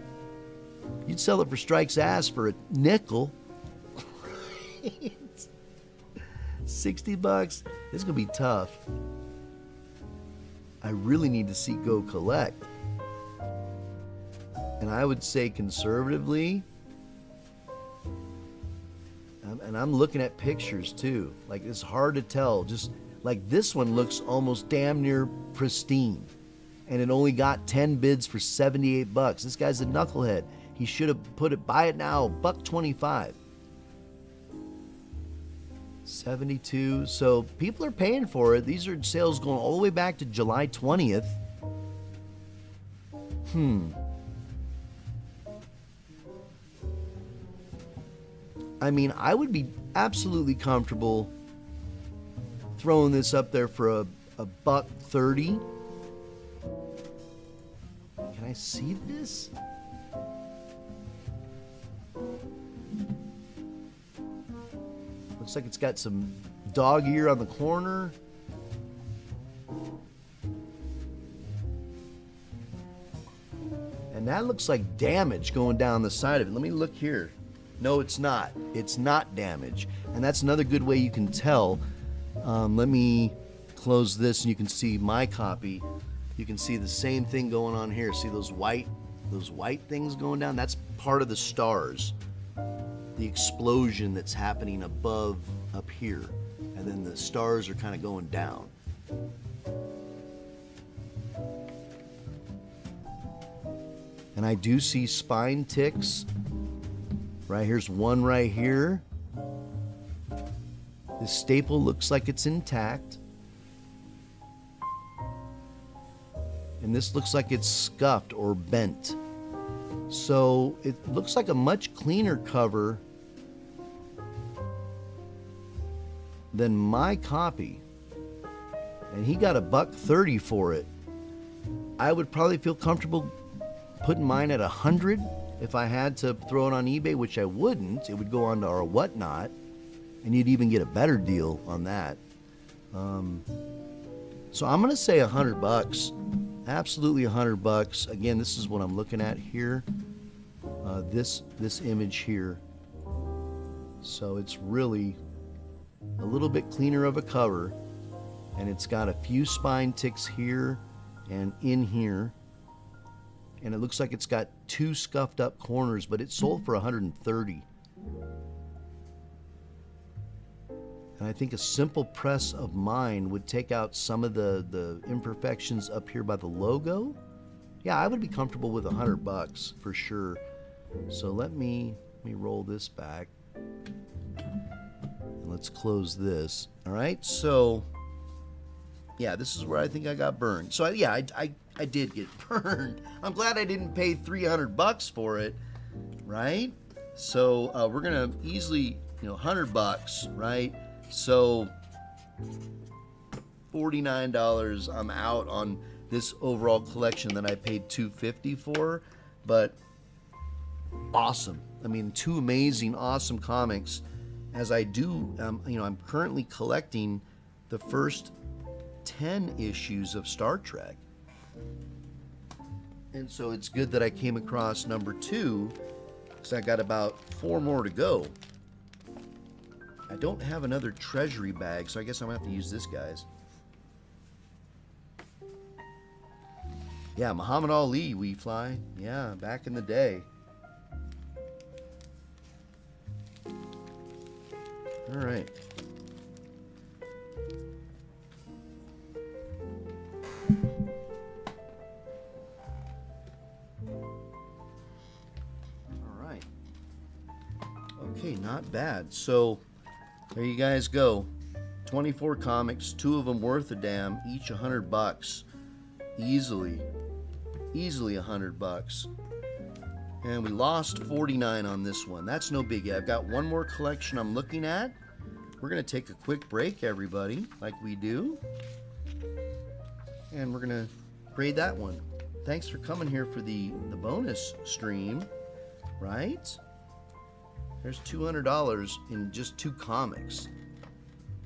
You'd sell it for Strike's ass for a nickel. Right? $60. This is gonna be tough. I really need to see Go Collect. And I would say conservatively, and I'm looking at pictures too. Like, it's hard to tell. Just like this one looks almost damn near pristine. And it only got 10 bids for $78. This guy's a knucklehead. He should have put it, buy it now, $125. 72. So people are paying for it. These are sales going all the way back to July 20th. I mean, I would be absolutely comfortable throwing this up there for a $130. Can I see this? Looks like it's got some dog ear on the corner. And that looks like damage going down the side of it. Let me look here. No, it's not. It's not damage. And that's another good way you can tell. Let me close this and you can see my copy. You can see the same thing going on here. See those white things going down? That's part of the stars. The explosion that's happening above up here. And then the stars are kind of going down. And I do see spine ticks. Right, here's one right here. This staple looks like it's intact. And this looks like it's scuffed or bent. So it looks like a much cleaner cover than my copy. And he got $130 for it. I would probably feel comfortable putting mine at 100. If I had to throw it on eBay, which I wouldn't, it would go onto our Whatnot, and you'd even get a better deal on that. So I'm gonna say $100, absolutely $100. Again, this is what I'm looking at here. This image here. So it's really a little bit cleaner of a cover, and it's got a few spine ticks here and in here. And it looks like it's got 2 scuffed up corners, but it sold for $130. And I think a simple press of mine would take out some of the imperfections up here by the logo. Yeah, I would be comfortable with $100 for sure. So let me roll this back. let's close this. All right, so yeah, this is where I think I got burned. So I did get burned. I'm glad I didn't pay $300 for it, right? So we're gonna easily, $100, right? So $49. I'm out on this overall collection that I paid $250 for, but awesome. I mean, two amazing, awesome comics. As I do, I'm currently collecting the first 10 issues of Star Trek. And so it's good that I came across number 2, because I got about 4 more to go. I don't have another treasury bag, so I guess I'm going to have to use this, guys. Yeah, Muhammad Ali, we fly. Yeah, back in the day. All right. All right. Okay, not bad. So there you guys go. 24 comics, 2 of them worth a damn, each $100. Easily $100. And we lost 49 on this one. That's no biggie. I've got one more collection I'm looking at. We're going to take a quick break, everybody, like we do. And we're going to grade that one. Thanks for coming here for the bonus stream, right? There's $200 in just 2 comics.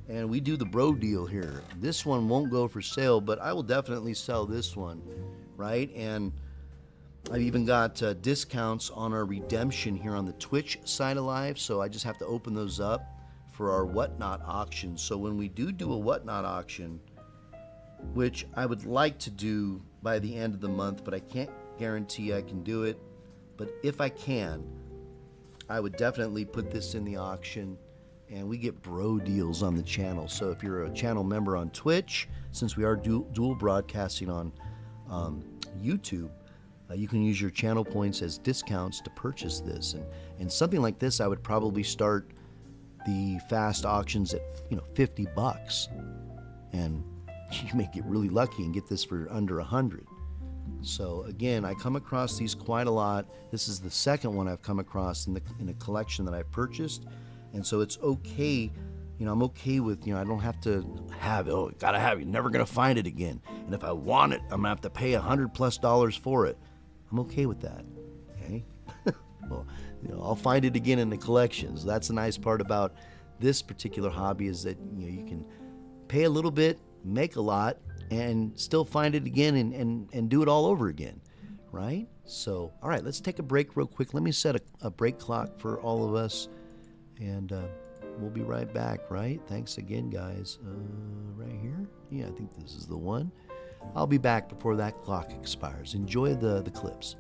And we do the bro deal here. This one won't go for sale, but I will definitely sell this one, right? And I've even got discounts on our redemption here on the Twitch side of live, so I just have to open those up for our Whatnot auction. So when we do a Whatnot auction, which I would like to do by the end of the month, but I can't guarantee I can do it. But if I can, I would definitely put this in the auction, and we get bro deals on the channel. So if you're a channel member on Twitch, since we are dual broadcasting on YouTube, you can use your channel points as discounts to purchase this. And something like this, I would probably start the fast auctions at $50, and you may get really lucky and get this for under 100. So again, I come across these quite a lot. This is the second one I've come across in a collection that I purchased, and so it's okay. I'm okay with, I don't have to have, gotta have it, you're never gonna find it again. And if I want it, I'm gonna have to pay $100+ for it. I'm okay with that, okay? Well, I'll find it again in the collections. That's the nice part about this particular hobby, is that, you can pay a little bit, make a lot, and still find it again and do it all over again, right? So, all right, let's take a break real quick. Let me set a break clock for all of us, and we'll be right back, right? Thanks again, guys. Right here? Yeah, I think this is the one. I'll be back before that clock expires. Enjoy the clips.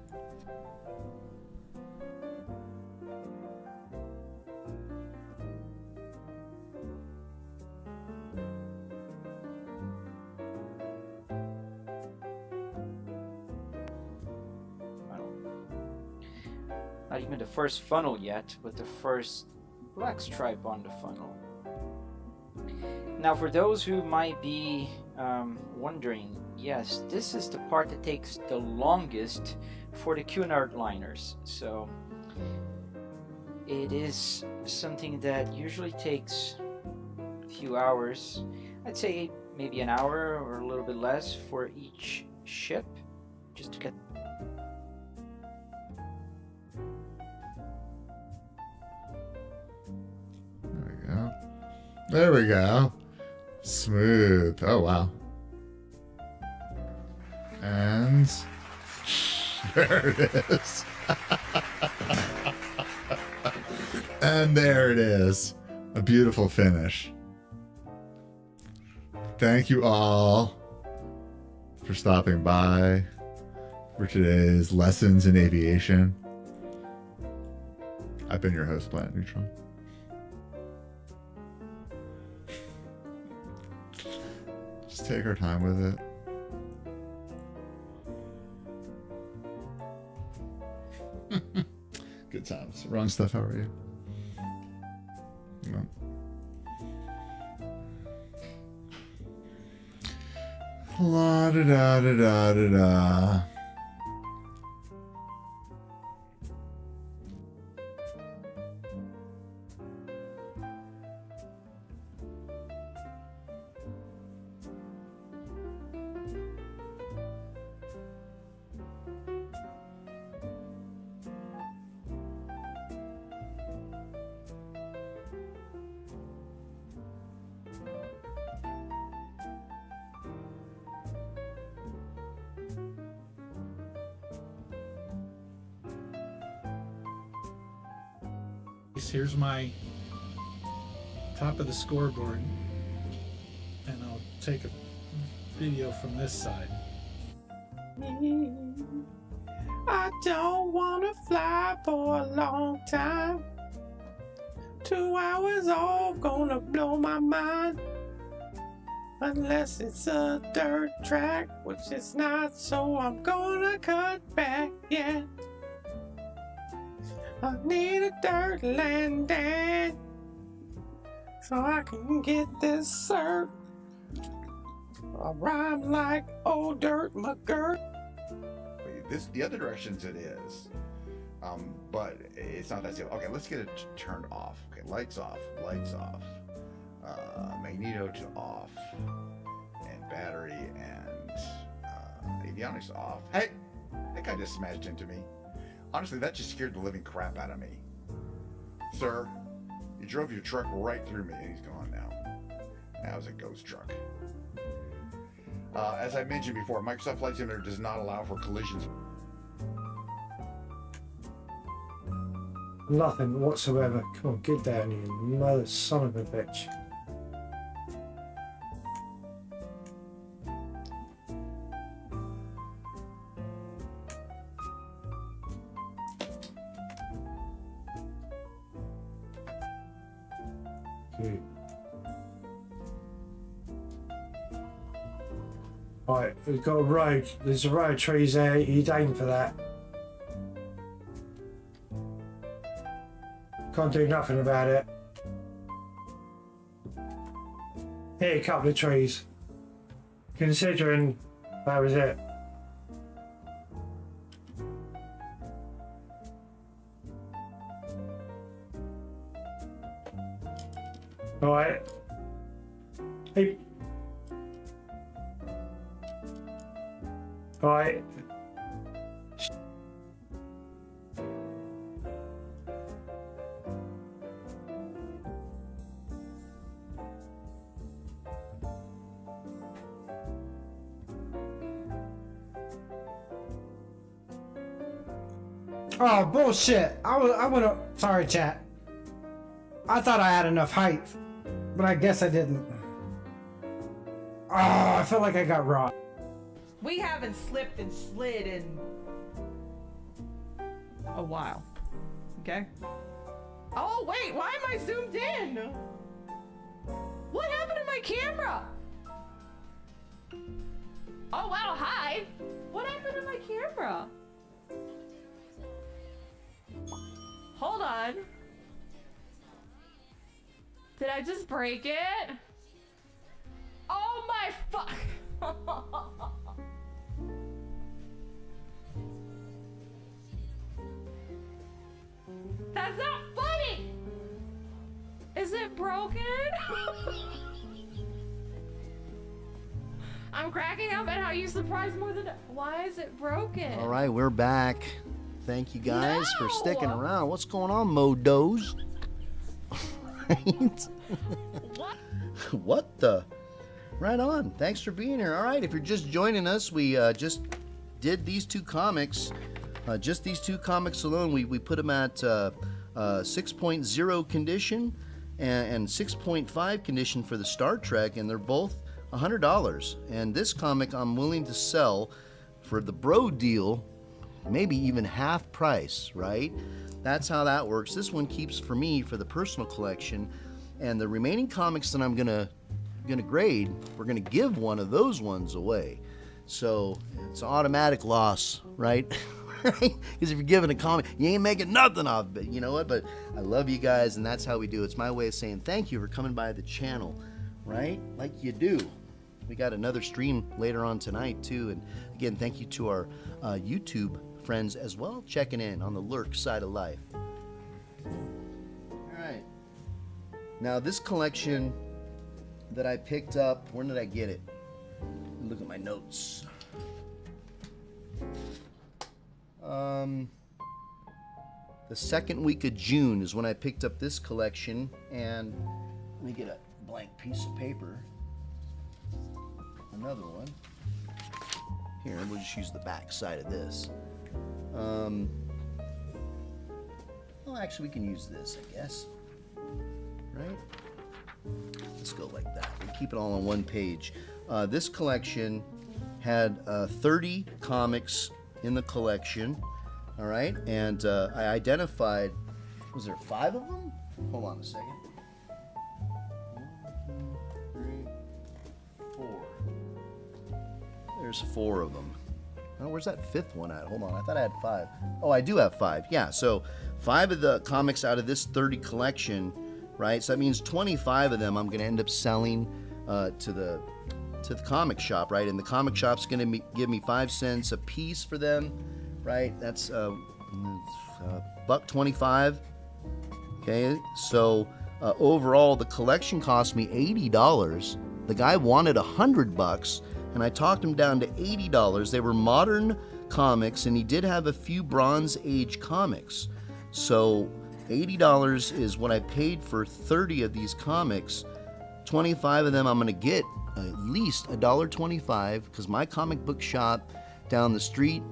Not even the first funnel yet, but the first black stripe on the funnel. Now, for those who might be wondering, yes, this is the part that takes the longest for the Cunard liners. So it is something that usually takes a few hours. I'd say maybe an hour or a little bit less for each ship, just to get. There we go. Smooth. Oh, wow. And there it is. And there it is. A beautiful finish. Thank you all for stopping by for today's Lessons in Aviation. I've been your host, Planet Neutron. Just take our time with it. Good times. Wrong stuff, how are you? No. La da da da da da da. Here's my top of the scoreboard, and I'll take a video from this side. I don't wanna fly for a long time. 2 hours off gonna blow my mind. Unless it's a dirt track, which it's not, so I'm gonna cut back, yeah. I need a dirt landing so I can get this cert. I rhyme like old dirt McGirt. This the other directions it is, but it's not that simple. Okay, let's get it turned off. Okay, lights off, magneto to off, and battery and avionics off. Hey, that guy just smashed into me. Honestly, that just scared the living crap out of me. Sir, you drove your truck right through me, and he's gone now. Now it's a ghost truck. As I mentioned before, Microsoft Flight Simulator does not allow for collisions. Nothing whatsoever. Come on, get down, you mother son of a bitch. Okay. Right, we've got a road. There's a row of trees there. You'd aim for that. Can't do nothing about it. Hit a couple of trees. Considering that was it. Alright. Hey. Alright. Oh, bullshit. I would have. Sorry, chat. I thought I had enough height, but I guess I didn't. Oh, I feel like I got robbed. We haven't slipped and slid in a while. Okay? Oh, wait, why am I zoomed in? What happened to my camera? Oh, wow, hi. What happened to my camera? Hold on. Did I just break it? Oh my fuck. That's not funny! Is it broken? I'm cracking up at how you surprised more than. Why is it broken? All right, we're back. Thank you guys for sticking No! around. What's going on, Modos? Right? What? What the? Right on. Thanks for being here. All right, if you're just joining us, we just did these two comics. Just these two comics alone, we put them at 6.0 condition and 6.5 condition for the Star Trek, and they're both $100. And this comic I'm willing to sell for the bro deal, maybe even half price, right? That's how that works. This one keeps for me for the personal collection, and the remaining comics that I'm gonna grade, we're gonna give one of those ones away. So it's an automatic loss, right? Because if you're giving a comic, you ain't making nothing off it. You know what? But I love you guys, and that's how we do it. It's my way of saying thank you for coming by the channel, right? Like you do. we got another stream later on tonight too. And again, thank you to our YouTube friends as well, checking in on the Lurk side of life. All right. Now this collection that I picked up, when did I get it? Look at my notes. The second week of June is when I picked up this collection, and let me get a blank piece of paper. Another one. Here, we'll just use the back side of this. Well, actually, we can use this, I guess. Right? Let's go like that. We'll keep it all on one page. This collection had 30 comics in the collection. All right, and I identified, was there 5 of them? Hold on a second. 1, 2, 3, 4. There's 4 of them. Oh, where's that 5th one at? Hold on, I thought I had 5. Oh, I do have 5. Yeah, so 5 of the comics out of this 30 collection, right? So that means 25 of them I'm going to end up selling to the comic shop, right? And the comic shop's going to give me 5 cents a piece for them. Right, that's $1.25. Okay, so overall the collection cost me $80. The guy wanted $100, and I talked him down to $80. They were modern comics, and he did have a few Bronze Age comics. So $80 is what I paid for 30 of these comics. 25 of them I'm going to get at least $1.25, because my comic book shop down the street,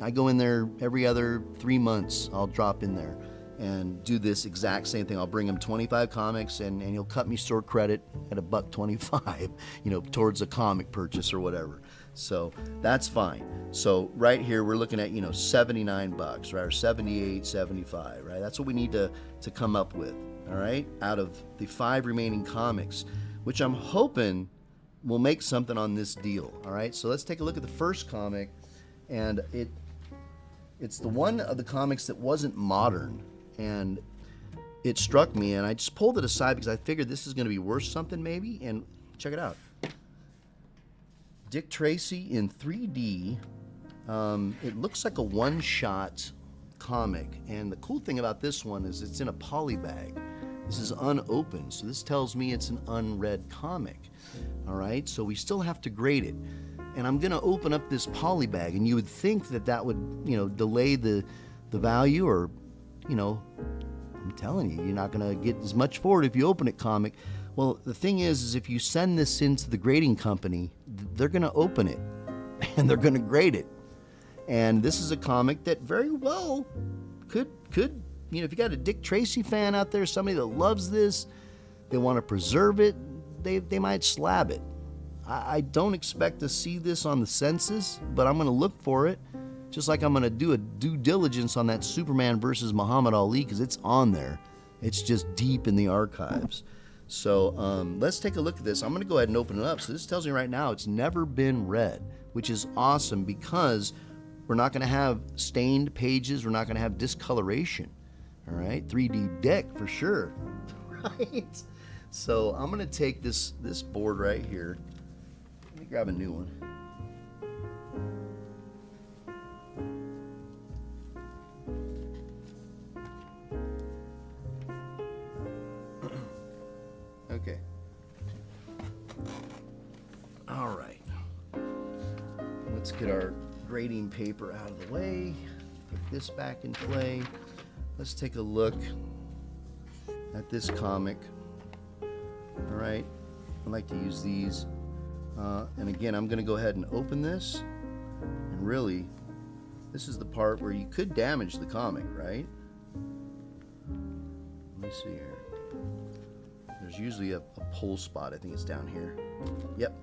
I go in there every other 3 months. I'll drop in there and do this exact same thing. I'll bring him 25 comics, and he'll cut me store credit at $1.25, towards a comic purchase or whatever. So that's fine. So right here we're looking at $79, right, or 78, 75, right? That's what we need to come up with. All right, out of the 5 remaining comics, which I'm hoping will make something on this deal. All right, so let's take a look at the first comic, and it's the one of the comics that wasn't modern, and it struck me, and I just pulled it aside because I figured this is going to be worth something maybe, and check it out. Dick Tracy in 3D. It looks like a one-shot comic, and the cool thing about this one is it's in a poly bag. This is unopened, so this tells me it's an unread comic. All right, so we still have to grade it. And I'm going to open up this poly bag, and you would think that would, delay the value, or, I'm telling you, you're not going to get as much for it if you open it, comic. Well, the thing is if you send this into the grading company, they're going to open it, and they're going to grade it. And this is a comic that very well could, if you got a Dick Tracy fan out there, somebody that loves this, they want to preserve it, they might slab it. I don't expect to see this on the census, but I'm going to look for it, just like I'm going to do a due diligence on that Superman versus Muhammad Ali, because it's on there. It's just deep in the archives. So let's take a look at this. I'm going to go ahead and open it up. So this tells me right now it's never been read, which is awesome, because we're not going to have stained pages. We're not going to have discoloration. All right, 3D Dick for sure. Right? So I'm going to take this board right here. Let me grab a new one. Okay. All right. Let's get our grading paper out of the way. Put this back in play. Let's take a look at this comic. All right. I like to use these. And again, I'm going to go ahead and open this. And really, this is the part where you could damage the comic, right? Let me see here. There's usually a pull spot. I think it's down here. Yep.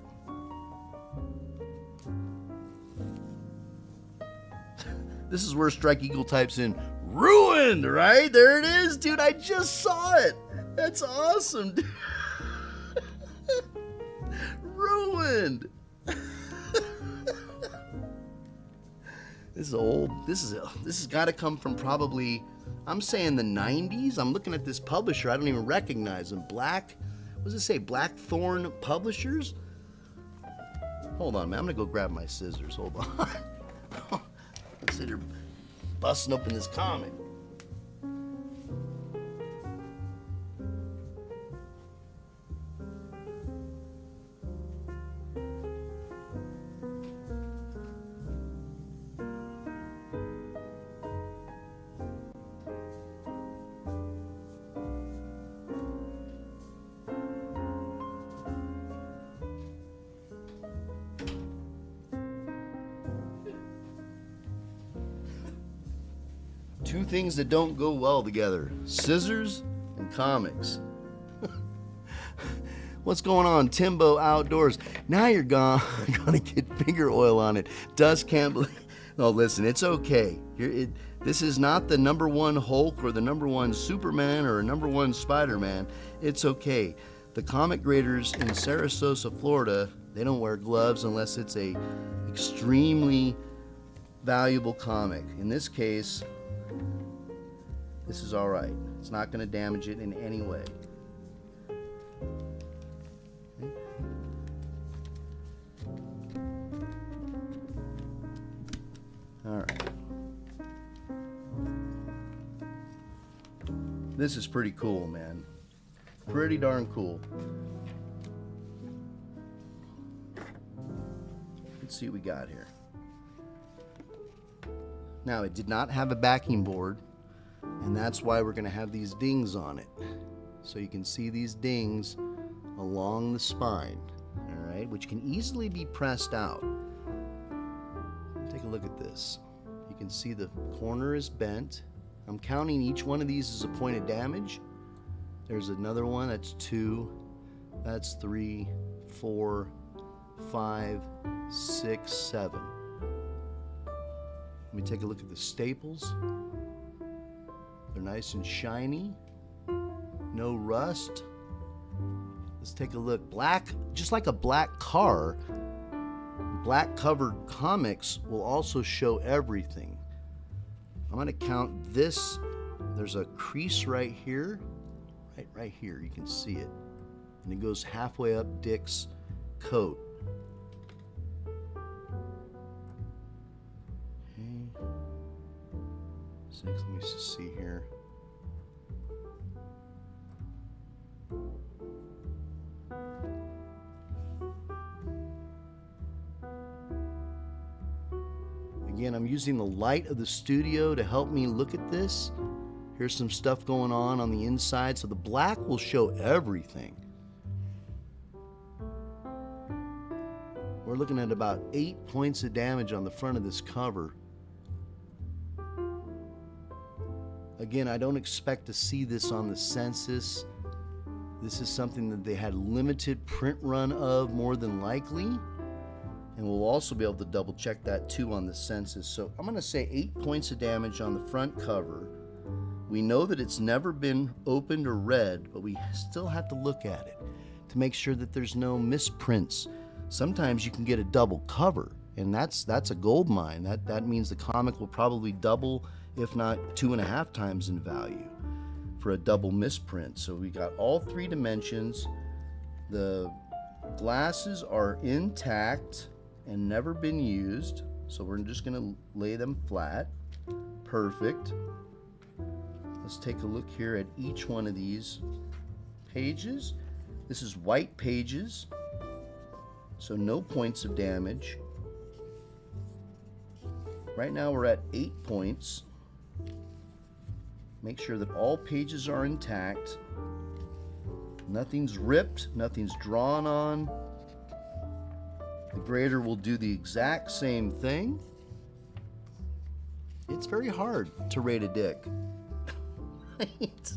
This is where Strike Eagle types in ruined, right? There it is, dude. I just saw it. That's awesome, dude. Ruined. This is old. This has got to come from probably, I'm saying the 90s. I'm looking at this publisher. I don't even recognize them. What does it say? Blackthorn Publishers? Hold on, man. I'm gonna go grab my scissors. Hold on. Sit here busting open this comic. Two things that don't go well together: scissors and comics. What's going on, Timbo Outdoors? Now you're gonna get finger oil on it. Dust can't believe. No, listen, it's okay. This is not the #1 Hulk or the #1 Superman or #1 Spider-Man. It's okay. The comic graders in Sarasota, Florida, they don't wear gloves unless it's a extremely valuable comic. In this case, this is all right. It's not going to damage it in any way. All right. This is pretty cool, man. Pretty darn cool. Let's see what we got here. Now, it did not have a backing board, and that's why we're going to have these dings on it. So you can see these dings along the spine, all right, which can easily be pressed out. Take a look at this. You can see the corner is bent. I'm counting each one of these as a point of damage. There's another one, that's 2, that's 3, 4, 5, 6, 7. Let me take a look at the staples. They're nice and shiny. No rust. Let's take a look. Black, just like a black car, black covered comics will also show everything. I'm going to count this. There's a crease right here. Right here. You can see it. And it goes halfway up Dick's coat. Okay. 6, let me just see here. Again, I'm using the light of the studio to help me look at this. Here's some stuff going on the inside, so the black will show everything. We're looking at about 8 points of damage on the front of this cover. Again, I don't expect to see this on the census. This is something that they had limited print run of, more than likely. And we'll also be able to double check that too on the census. So I'm going to say 8 points of damage on the front cover. We know that it's never been opened or read, but we still have to look at it to make sure that there's no misprints. Sometimes you can get a double cover, and that's a gold mine. That means the comic will probably double, if not 2.5 times in value for a double misprint. So we got all 3 dimensions. The glasses are intact and never been used, so we're just going to lay them flat. Perfect. Let's take a look here at each one of these pages. This is white pages, so no points of damage. Right now we're at 8 points. Make sure that all pages are intact. Nothing's ripped, nothing's drawn on. The grader will do the exact same thing. It's very hard to rate a Dick. Right?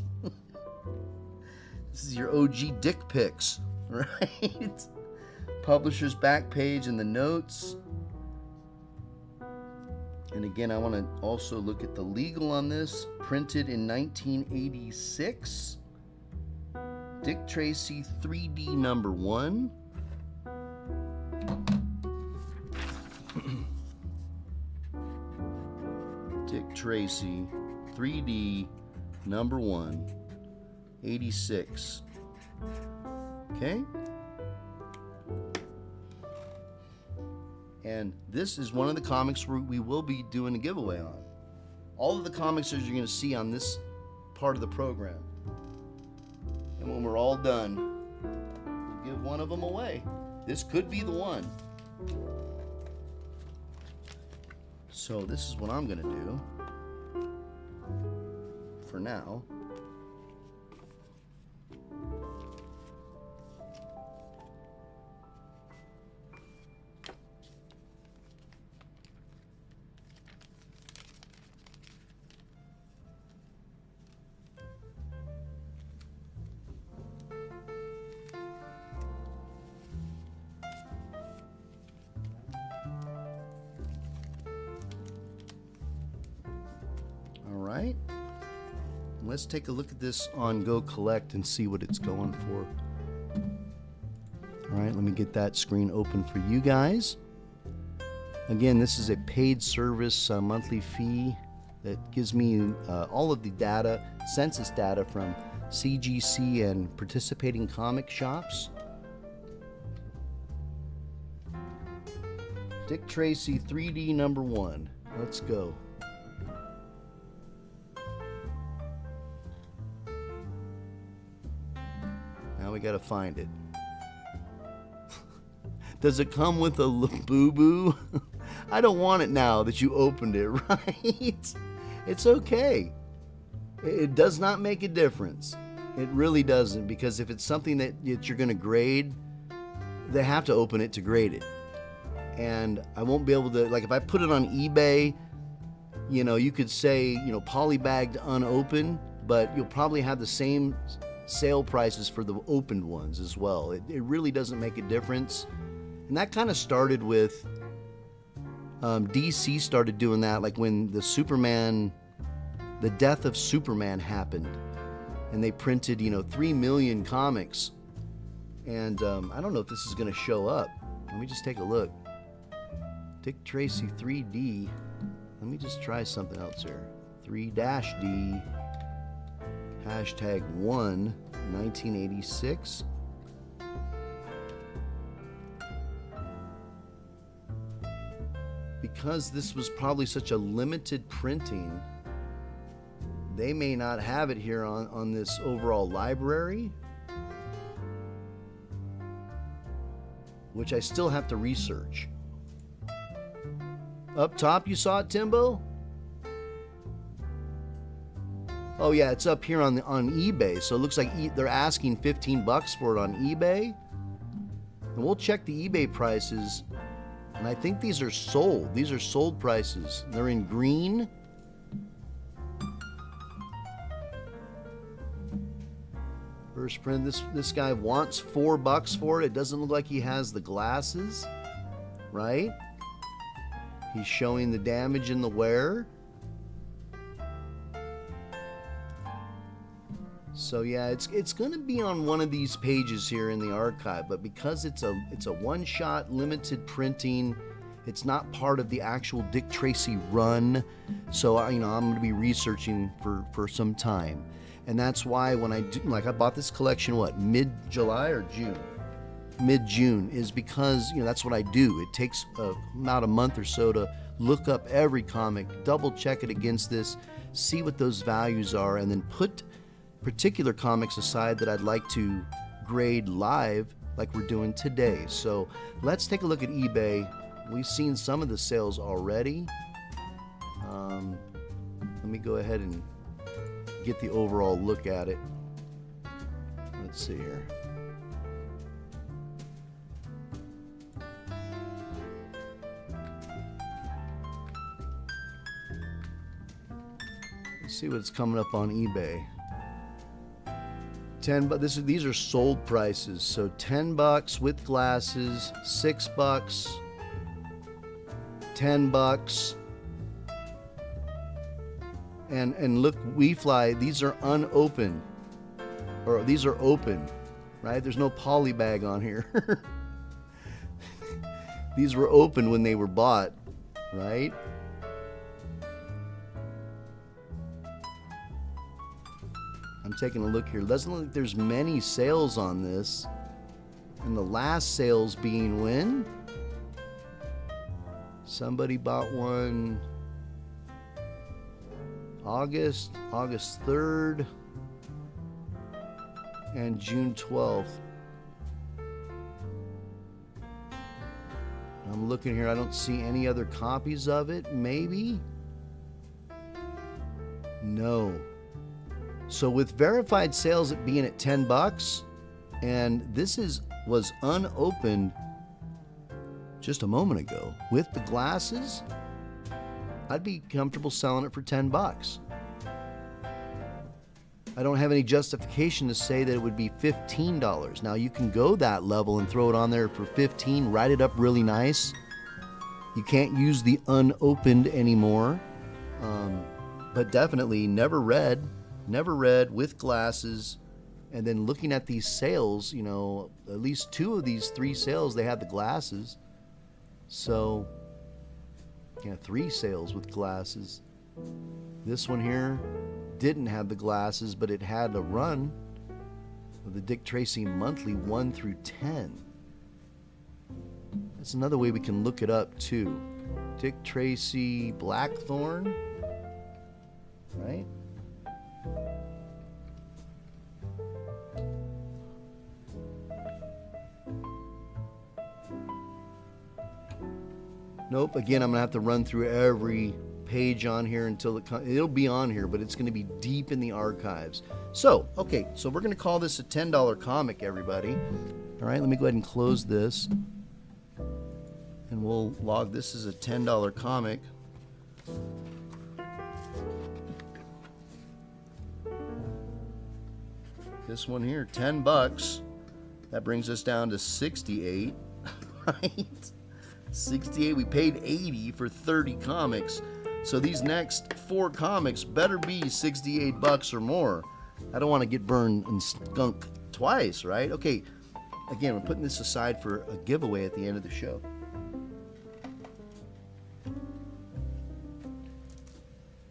This is your OG Dick pics, right? Publisher's back page and the notes. And again, I want to also look at the legal on this. Printed in 1986. Dick Tracy 3D #1. Dick Tracy 3D #1, 86. Okay. And this is one of the comics we will be doing a giveaway on. All of the comics that you're going to see on this part of the program. And when we're all done, we'll give one of them away. This could be the one. So this is what I'm going to do for now. Alright, let's take a look at this on Go Collect and see what it's going for. Alright, let me get that screen open for you guys. Again, this is a paid service monthly fee that gives me all of the data, census data from CGC and participating comic shops. Dick Tracy 3D #1. Let's go. Now we gotta find it. Does it come with a boo-boo? I don't want it now that you opened it, right? It's okay. It does not make a difference. It really doesn't, because if it's something that you're gonna grade, they have to open it to grade it. And I won't be able to, like if I put it on eBay, you know, you could say, you know, polybagged unopened, but you'll probably have the same sale prices for the opened ones as well. It really doesn't make a difference. And that kind of started with DC started doing that, like when the death of Superman happened, and they printed, you know, 3 million comics. And I don't know if this is going to show up. Let me just take a look. Dick Tracy 3D. Let me just try something else here. 3-D. Hashtag 1, 1986. Because this was probably such a limited printing, they may not have it here on this overall library, which I still have to research. Up top, you saw it, Timbo? Oh yeah, it's up here on eBay. So it looks like they're asking $15 for it on eBay. And we'll check the eBay prices. And I think these are sold. These are sold prices. They're in green. First print. This guy wants $4 for it. It doesn't look like he has the glasses, right? He's showing the damage in the wear. So yeah, it's going to be on one of these pages here in the archive, but because it's a one-shot limited printing, it's not part of the actual Dick Tracy run. So I'm going to be researching for some time, and that's why when I do, like I bought this collection mid-July or June, mid-June, is because that's what I do. It takes about a month or so to look up every comic, double check it against this, see what those values are, and then put particular comics aside that I'd like to grade live like we're doing today. So let's take a look at eBay. We've seen some of the sales already. Let me go ahead and get the overall look at it. Let's see here. Let's see what's coming up on eBay. But these are sold prices. So $10 with glasses, $6, $10, and look, WeFly, these are unopened, or these are open, right? There's no poly bag on here. These were open when they were bought, right? I'm taking a look here. It doesn't look like there's many sales on this. And the last sales being when? Somebody bought one August 3rd, and June 12th. I'm looking here, I don't see any other copies of it. Maybe? No. So with verified sales at being at $10, and this was unopened just a moment ago with the glasses, I'd be comfortable selling it for $10. I don't have any justification to say that it would be $15. Now you can go that level and throw it on there for $15, write it up really nice. You can't use the unopened anymore. But definitely never read with glasses. And then looking at these sales, you know, at least 2 of these 3 sales, they had the glasses. So, yeah, 3 sales with glasses. This one here didn't have the glasses, but it had a run of the Dick Tracy monthly 1 through 10. That's another way we can look it up too. Dick Tracy Blackthorn, right? Nope, again, I'm gonna have to run through every page on here until it'll be on here, but it's going to be deep in the archives. So, okay, so we're going to call this a $10 comic, everybody. All right, let me go ahead and close this. And we'll log this as a $10 comic. This one here, $10. That brings us down to 68, right? 68, we paid 80 for 30 comics. So these next 4 comics better be $68 or more. I don't want to get burned and skunked twice, right? Okay, again, we're putting this aside for a giveaway at the end of the show.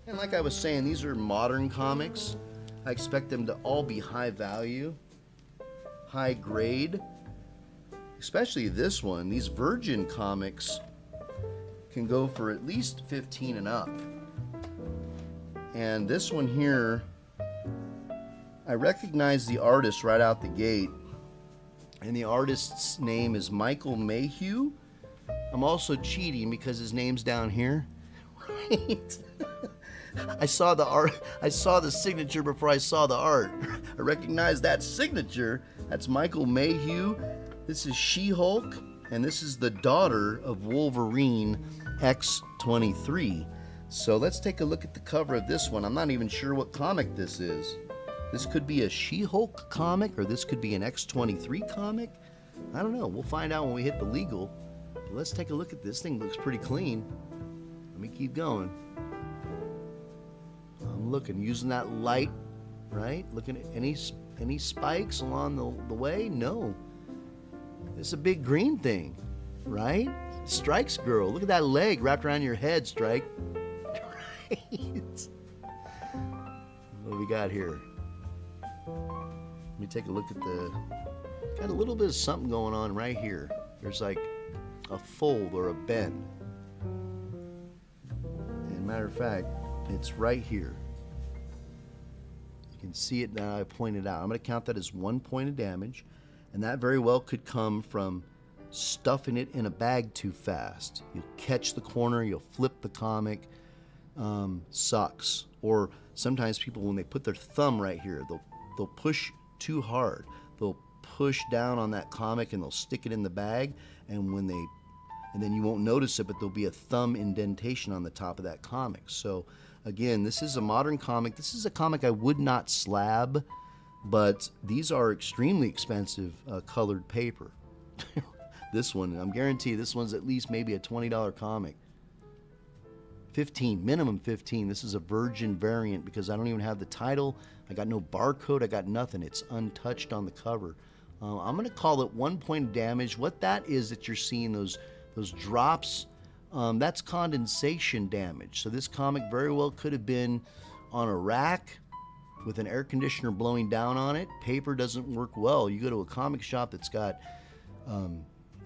And like I was saying, these are modern comics. I expect them to all be high value, high grade. Especially this one. These Virgin comics can go for at least 15 and up. And this one here, I recognize the artist right out the gate. And the artist's name is Michael Mayhew. I'm also cheating because his name's down here. Right? I saw the art, I saw the signature before I saw the art. I recognize that signature. That's Michael Mayhew. This is She-Hulk, and this is the daughter of Wolverine X-23. So let's take a look at the cover of this one. I'm not even sure what comic this is. This could be a She-Hulk comic, or this could be an X-23 comic. I don't know. We'll find out when we hit the legal. But let's take a look at this thing. Looks pretty clean. Let me keep going. I'm looking, using that light, right? Looking at any spikes along the way? No. It's a big green thing, right? Strike's girl. Look at that leg wrapped around your head, Strike. Right. What do we got here? Let me take a look at got a little bit of something going on right here. There's like a fold or a bend. And matter of fact, it's right here. You can see it now. I pointed out. I'm going to count that as 1 point of damage. And that very well could come from stuffing it in a bag too fast. You'll catch the corner, you'll flip the comic. Sucks. Or sometimes people, when they put their thumb right here, they'll push too hard. They'll push down on that comic and they'll stick it in the bag. And then you won't notice it, but there'll be a thumb indentation on the top of that comic. So again, this is a modern comic. This is a comic I would not slab. But these are extremely expensive colored paper. This one, I'm guaranteed this one's at least maybe a $20 comic. 15, minimum 15. This is a Virgin variant because I don't even have the title. I got no barcode. I got nothing. It's untouched on the cover. I'm going to call it 1 point of damage. What that is that you're seeing, those drops, that's condensation damage. So this comic very well could have been on a rack with an air conditioner blowing down on it. Paper doesn't work well. You go to a comic shop that's got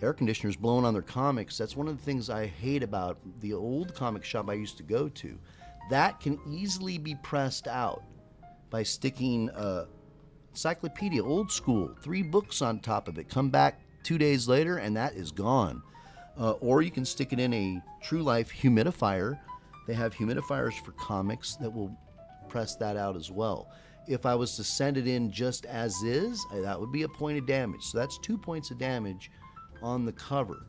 air conditioners blowing on their comics. That's one of the things I hate about the old comic shop I used to go to. That can easily be pressed out by sticking a encyclopedia, old school, 3 books on top of it. Come back 2 days later and that is gone. Or you can stick it in a True Life humidifier. They have humidifiers for comics that will press that out as well. If I was to send it in just as is, that would be a point of damage. So that's 2 points of damage on the cover.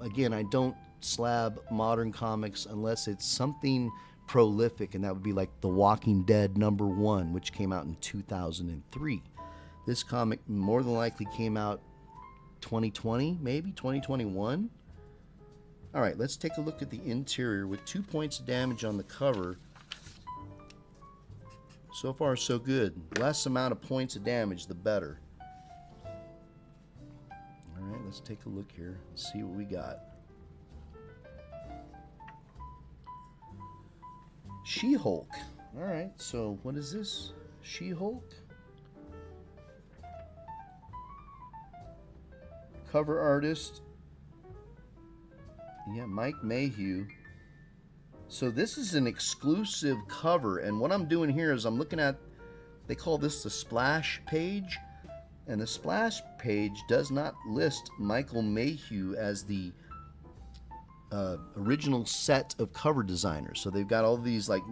Again, I don't slab modern comics unless it's something prolific, and that would be like The Walking Dead #1, which came out in 2003. This comic more than likely came out 2020, maybe 2021. All right, let's take a look at the interior with 2 points of damage on the cover. So far, so good. Less amount of points of damage, the better. All right, let's take a look here and see what we got. She-Hulk. All right, so what is this? She-Hulk? Cover artist. Yeah, Mike Mayhew. So this is an exclusive cover, and what I'm doing here is I'm looking at, they call this the splash page, and the splash page does not list Michael Mayhew as the original set of cover designers. So they've got all these, like,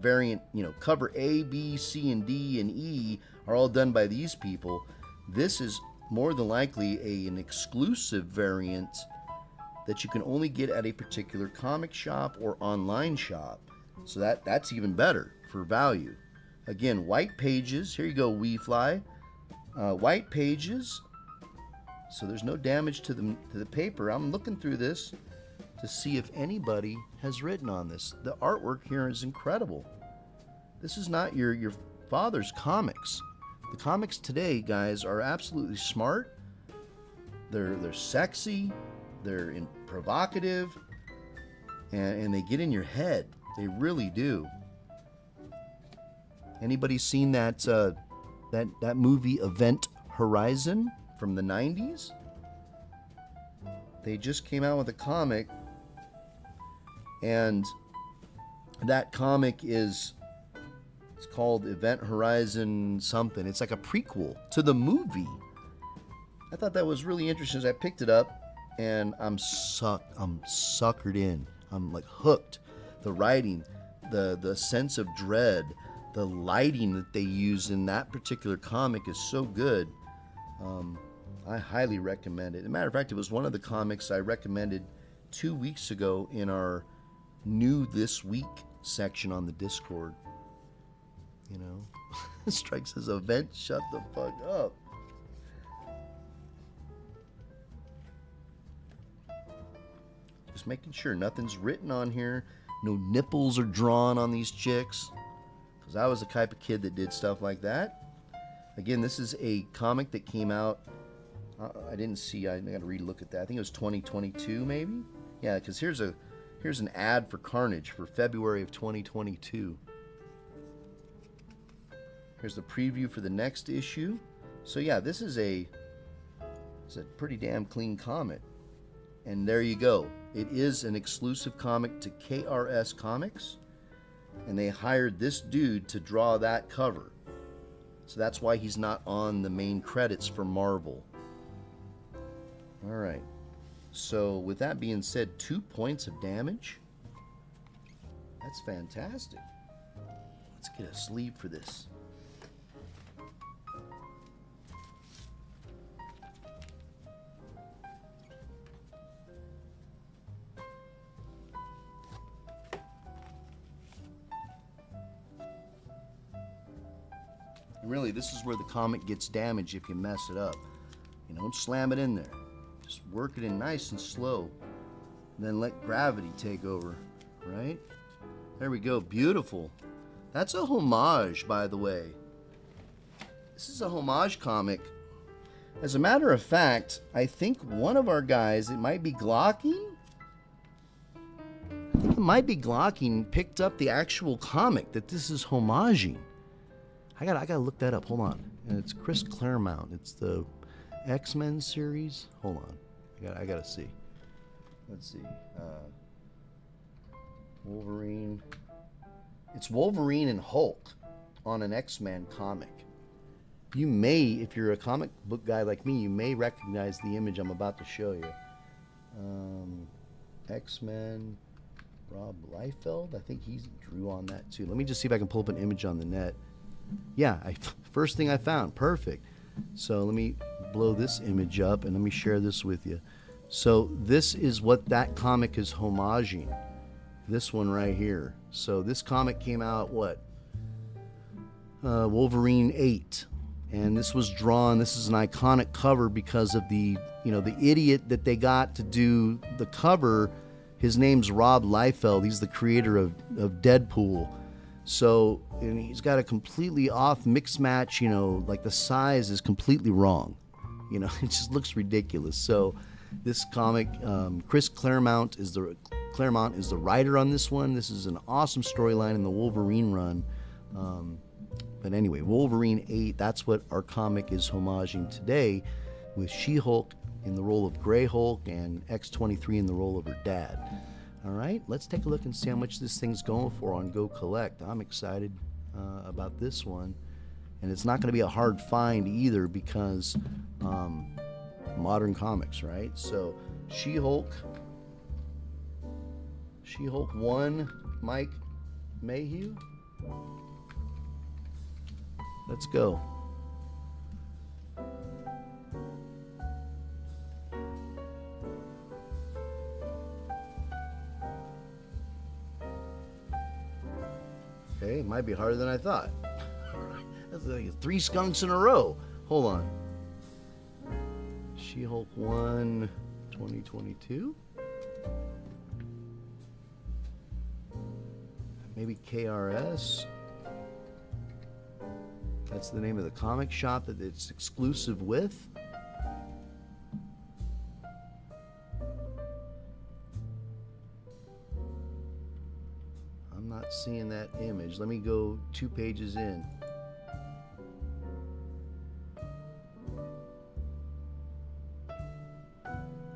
variant, cover A, B, C, and D, and E are all done by these people. This is more than likely an exclusive variant that you can only get at a particular comic shop or online shop. So that's even better for value. Again, white pages. Here you go, WeFly. White pages. So there's no damage to the paper. I'm looking through this to see if anybody has written on this. The artwork here is incredible. This is not your father's comics. The comics today, guys, are absolutely smart. They're sexy. They're provocative, and they get in your head. They really do. Anybody seen that movie Event Horizon from the 90s? They just came out with a comic, and that comic it's called Event Horizon something. It's like a prequel to the movie. I thought that was really interesting as I picked it up. And I'm suckered in. I'm like hooked. The writing, the sense of dread, the lighting that they use in that particular comic is so good. I highly recommend it. As a matter of fact, it was one of the comics I recommended 2 weeks ago in our new This Week section on the Discord. Strike says, "Event, shut the fuck up." Just making sure nothing's written on here. No nipples are drawn on these chicks. Because I was the type of kid that did stuff like that. Again, this is a comic that came out. I didn't see. I got to relook at that. I think it was 2022, maybe. Yeah, because here's an ad for Carnage for February of 2022. Here's the preview for the next issue. So yeah, it's a pretty damn clean comic. And there you go. It is an exclusive comic to KRS Comics, and they hired this dude to draw that cover. So that's why he's not on the main credits for Marvel. All right. So with that being said, 2 points of damage. That's fantastic. Let's get a sleeve for this. And really, this is where the comic gets damaged if you mess it up. You don't slam it in there. Just work it in nice and slow. And then let gravity take over, right? There we go. Beautiful. That's a homage, by the way. This is a homage comic. As a matter of fact, I think one of our guys, it might be Glocky? I think it might be Glocky, picked up the actual comic that this is homaging. I gotta look that up. Hold on. And it's Chris Claremont. It's the X-Men series. Hold on. I gotta see. Let's see. Wolverine. It's Wolverine and Hulk on an X-Men comic. You may, if you're a comic book guy like me, you may recognize the image I'm about to show you. X-Men, Rob Liefeld. I think he drew on that too. Let me just see if I can pull up an image on the net. Yeah, first thing I found. Perfect. So let me blow this image up and let me share this with you. So this is what that comic is homaging. This one right here. So this comic came out, what? Wolverine 8. And this was drawn, this is an iconic cover because of the idiot that they got to do the cover. His name's Rob Liefeld. He's the creator of Deadpool. So, and he's got a completely off mix match, like the size is completely wrong. It just looks ridiculous. So this comic, Chris Claremont is the writer on this one. This is an awesome storyline in the Wolverine run. But anyway, Wolverine 8, that's what our comic is homaging today, with She-Hulk in the role of Grey Hulk and X-23 in the role of her dad. All right, let's take a look and see how much this thing's going for on Go Collect. I'm excited about this one. And it's not going to be a hard find either because modern comics, right? So She-Hulk 1, Mike Mayhew. Let's go. Okay, it might be harder than I thought. That's like 3 skunks in a row. Hold on. She-Hulk 1, 2022. Maybe KRS. That's the name of the comic shop that it's exclusive with. I'm not seeing that image. Let me go 2 pages in.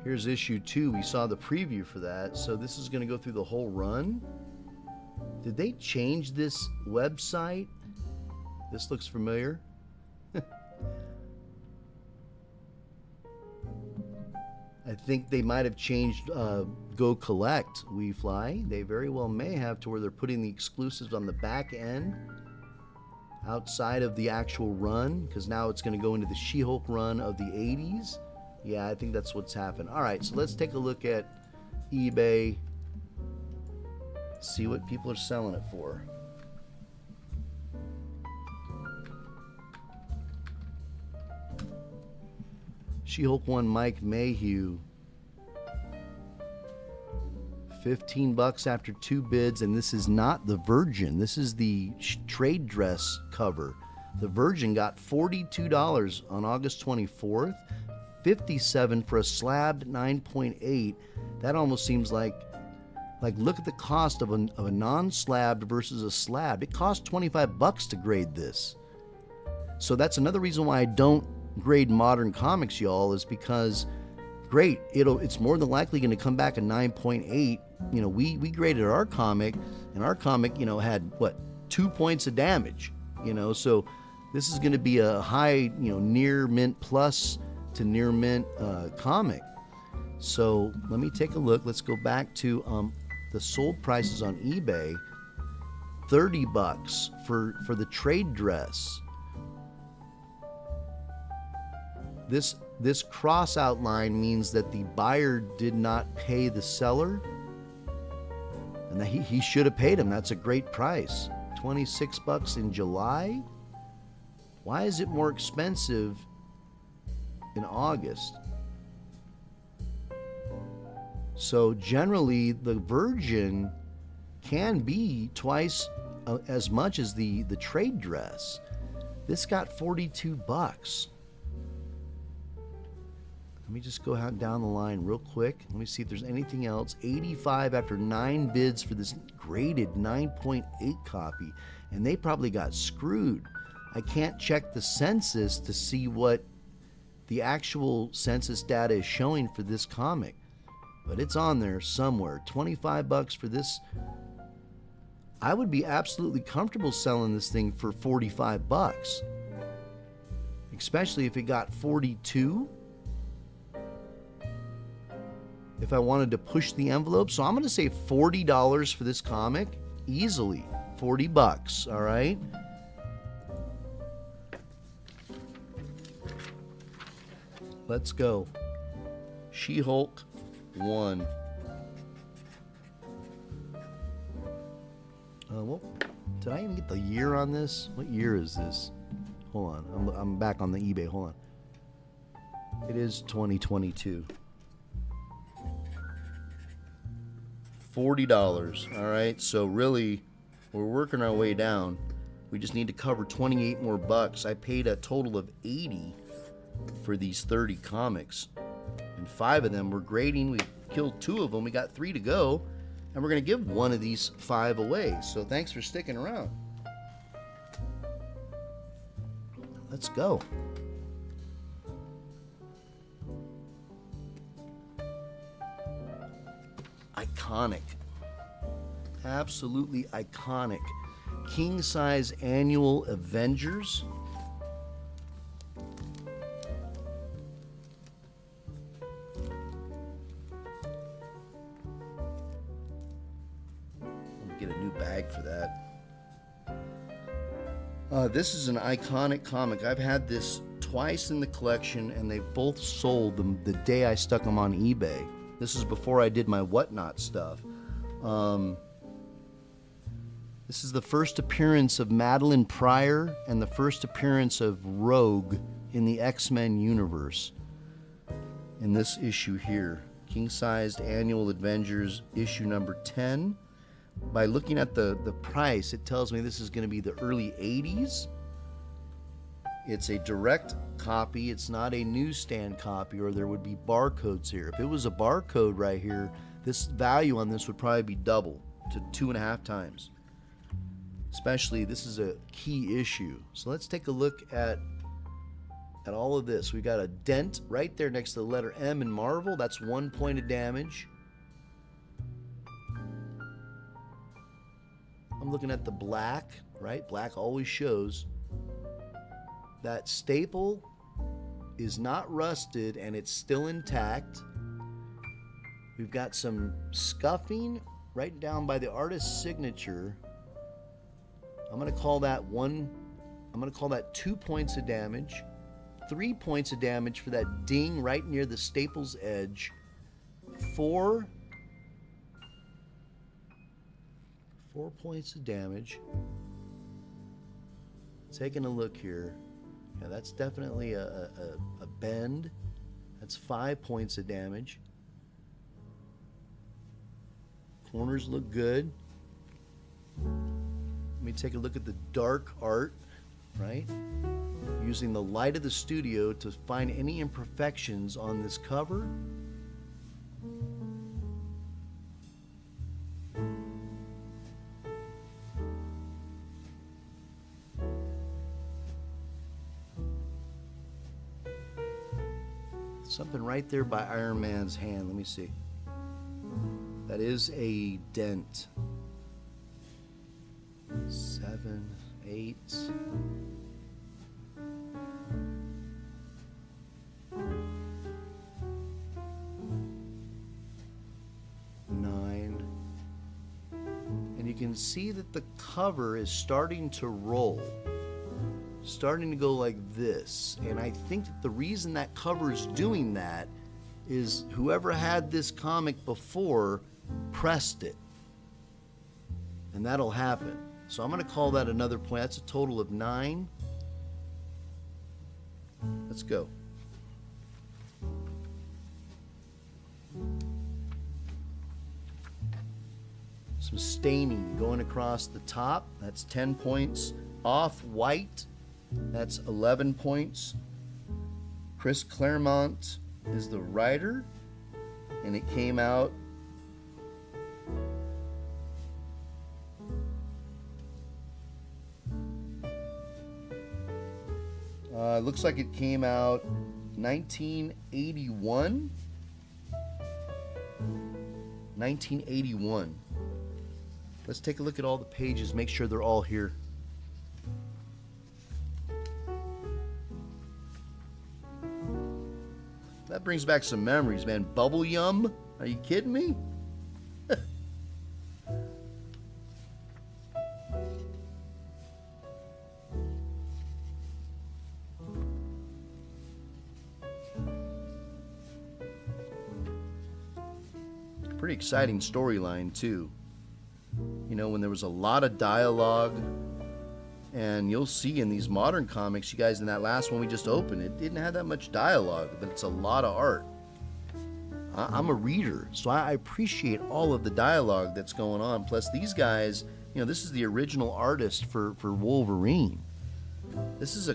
Here's issue 2. We saw the preview for that. So this is going to go through the whole run. Did they change this website? This looks familiar. I think they might have changed Go Collect, We Fly. They very well may have, to where they're putting the exclusives on the back end outside of the actual run, because now it's going to go into the She-Hulk run of the 80s. Yeah, I think that's what's happened. All right, so let's take a look at eBay, see what people are selling it for. She-Hulk 1, Mike Mayhew, $15 after 2 bids, and this is not the Virgin. This is the trade dress cover. The Virgin got $42 on August 24th, $57 for a slabbed 9.8. That almost seems like look at the cost of a non-slabbed versus a slabbed. It costs $25 to grade this. So that's another reason why I don't grade modern comics, y'all, is because great, it's more than likely going to come back a 9.8. We graded our comic, and our comic, had 2 points of damage. So this is going to be a high, near mint plus to near mint comic. So let me take a look. Let's go back to the sold prices on eBay. $30 for the trade dress. This cross outline means that the buyer did not pay the seller, and that he should have paid him. That's a great price. $26 in July. Why is it more expensive in August? So generally, the Virgin can be twice as much as the trade dress. This got $42. Let me just go down the line real quick. Let me see if there's anything else. $85 after 9 bids for this graded 9.8 copy. And they probably got screwed. I can't check the census to see what the actual census data is showing for this comic, but it's on there somewhere. $25 for this. I would be absolutely comfortable selling this thing for $45, especially if it got 42. If I wanted to push the envelope, so I'm going to say $40 for this comic, easily. $40, all right? Let's go. She-Hulk 1. Well, did I even get the year on this? What year is this? Hold on. I'm back on the eBay. Hold on. It is 2022. $40. All right. So really, we're working our way down. We just need to cover 28 more bucks. I paid a total of 80 for these 30 comics, and 5 of them we're grading. We killed 2 of them. We got 3 to go, and we're going to give 1 of these 5 away. So thanks for sticking around. Let's go. Iconic. Absolutely iconic. King size annual Avengers. Get a new bag for that. This is an iconic comic. I've had this twice in the collection, and they both sold them the day I stuck them on eBay. This is before I did my whatnot stuff. This is the first appearance of Madeline Pryor and the first appearance of Rogue in the X-Men universe. In this issue here, king-sized annual Avengers issue number 10. By looking at the price, it tells me this is going to be the early 80s. It's a direct copy. It's not a newsstand copy, or there would be barcodes here. If it was a barcode right here, this value on this would probably be double to 2.5 times. Especially, this is a key issue. So let's take a look at all of this. We've got a dent right there next to the letter M in Marvel. That's 1 point of damage. I'm looking at the black, right? Black always shows. That staple is not rusted and it's still intact. We've got some scuffing right down by the artist's signature. I'm going to call that 2 points of damage. 3 points of damage for that ding right near the staple's edge. 4 points of damage. Taking a look here. Yeah, that's definitely a bend. That's 5 points of damage. Corners look good. Let me take a look at the dark art, right? Using the light of the studio to find any imperfections on this cover. Something right there by Iron Man's hand. Let me see. That is a dent. 7, 8. And you can see that the cover is starting to roll. Starting to go like this. And I think that the reason that cover is doing that is whoever had this comic before pressed it. And that'll happen. So I'm going to call that another point. That's a total of 9. Let's go. Some staining going across the top. That's 10 points. Off-white. That's 11 points. Chris Claremont is the writer. And it came out looks like it came out 1981. 1981. Let's take a look at all the pages, make sure they're all here. That brings back some memories, man. Bubble Yum? Are you kidding me? Pretty exciting storyline, too. You know, when there was a lot of dialogue, and you'll see in these modern comics, you guys, in that last one we just opened, it didn't have that much dialogue, but it's a lot of art. I'm a reader, so I appreciate all of the dialogue that's going on. Plus, these guys, you know, this is the original artist for Wolverine. This is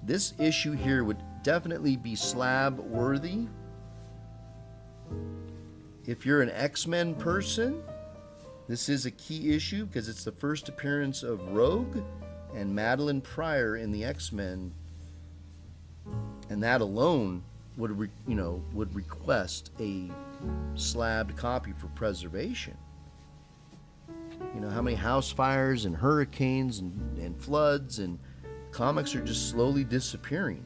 this issue here would definitely be slab worthy. If you're an X-Men person, this is a key issue because it's the first appearance of Rogue and Madeline Pryor in the X-Men, and that alone would request a slabbed copy for preservation. You know how many house fires and hurricanes and floods and comics are just slowly disappearing,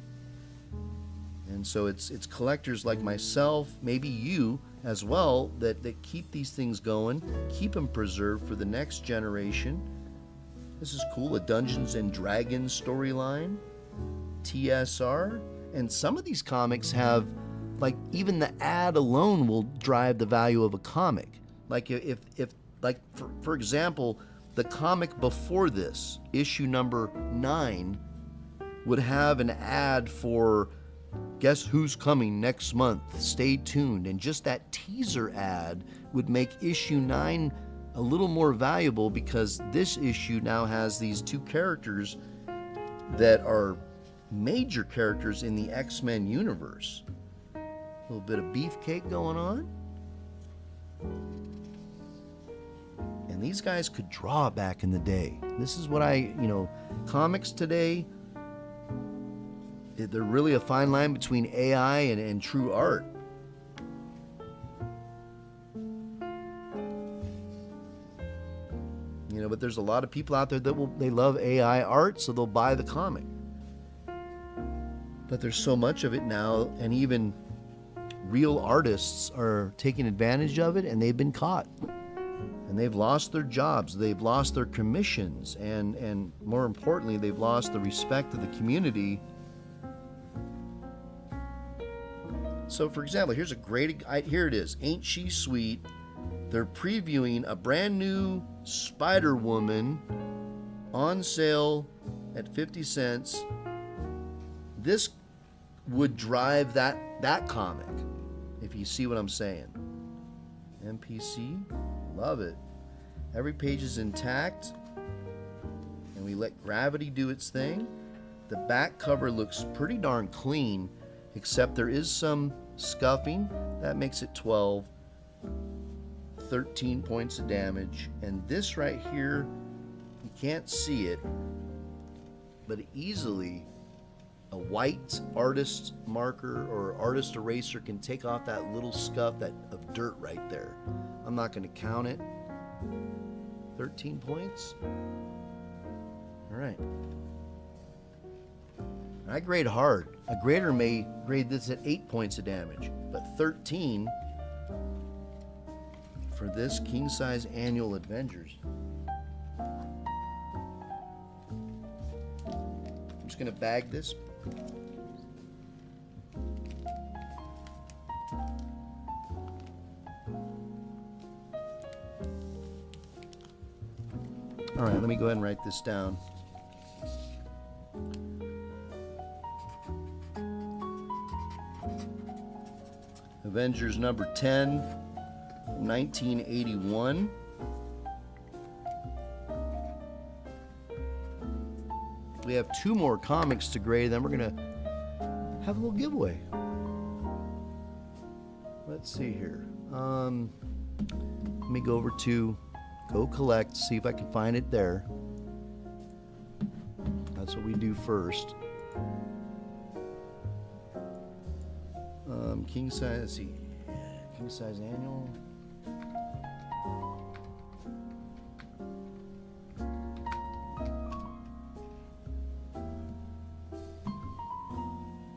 and so it's collectors like myself, maybe you as well, that keep these things going, keep them preserved for the next generation. This is cool, a Dungeons and Dragons storyline, TSR, and some of these comics have, like, even the ad alone will drive the value of a comic. Like if for example, the comic before this, issue number 9, would have an ad for guess who's coming next month, stay tuned, and just that teaser ad would make issue 9 a little more valuable because this issue now has these two characters that are major characters in the X-Men universe. A little bit of beefcake going on. And these guys could draw back in the day. This is what comics today, they're really a fine line between AI and true art. You know, but there's a lot of people out there that they love AI art, so they'll buy the comic. But there's so much of it now, and even real artists are taking advantage of it, and they've been caught. And they've lost their jobs, they've lost their commissions, and more importantly, they've lost the respect of the community. So, for example, here it is, Ain't She Sweet? They're previewing a brand new Spider-Woman on sale at 50 cents. This would drive that comic, if you see what I'm saying. MPC, love it. Every page is intact, and we let gravity do its thing. The back cover looks pretty darn clean, except there is some scuffing. That makes it 12. 13 points of damage. And this right here, you can't see it, but easily a white artist marker or artist eraser can take off that little scuff of dirt right there. I'm not going to count it. 13 points. All right. I grade hard. A grader may grade this at 8 points of damage, but 13 for this King Size Annual Avengers. I'm just going to bag this. All right, let me go ahead and write this down. Avengers number 10, 1981. We have 2 more comics to grade, then we're going to have a little giveaway. Let's see here. Let me go over to Go Collect, see if I can find it there. That's what we do first. King size, let's see. King size annual.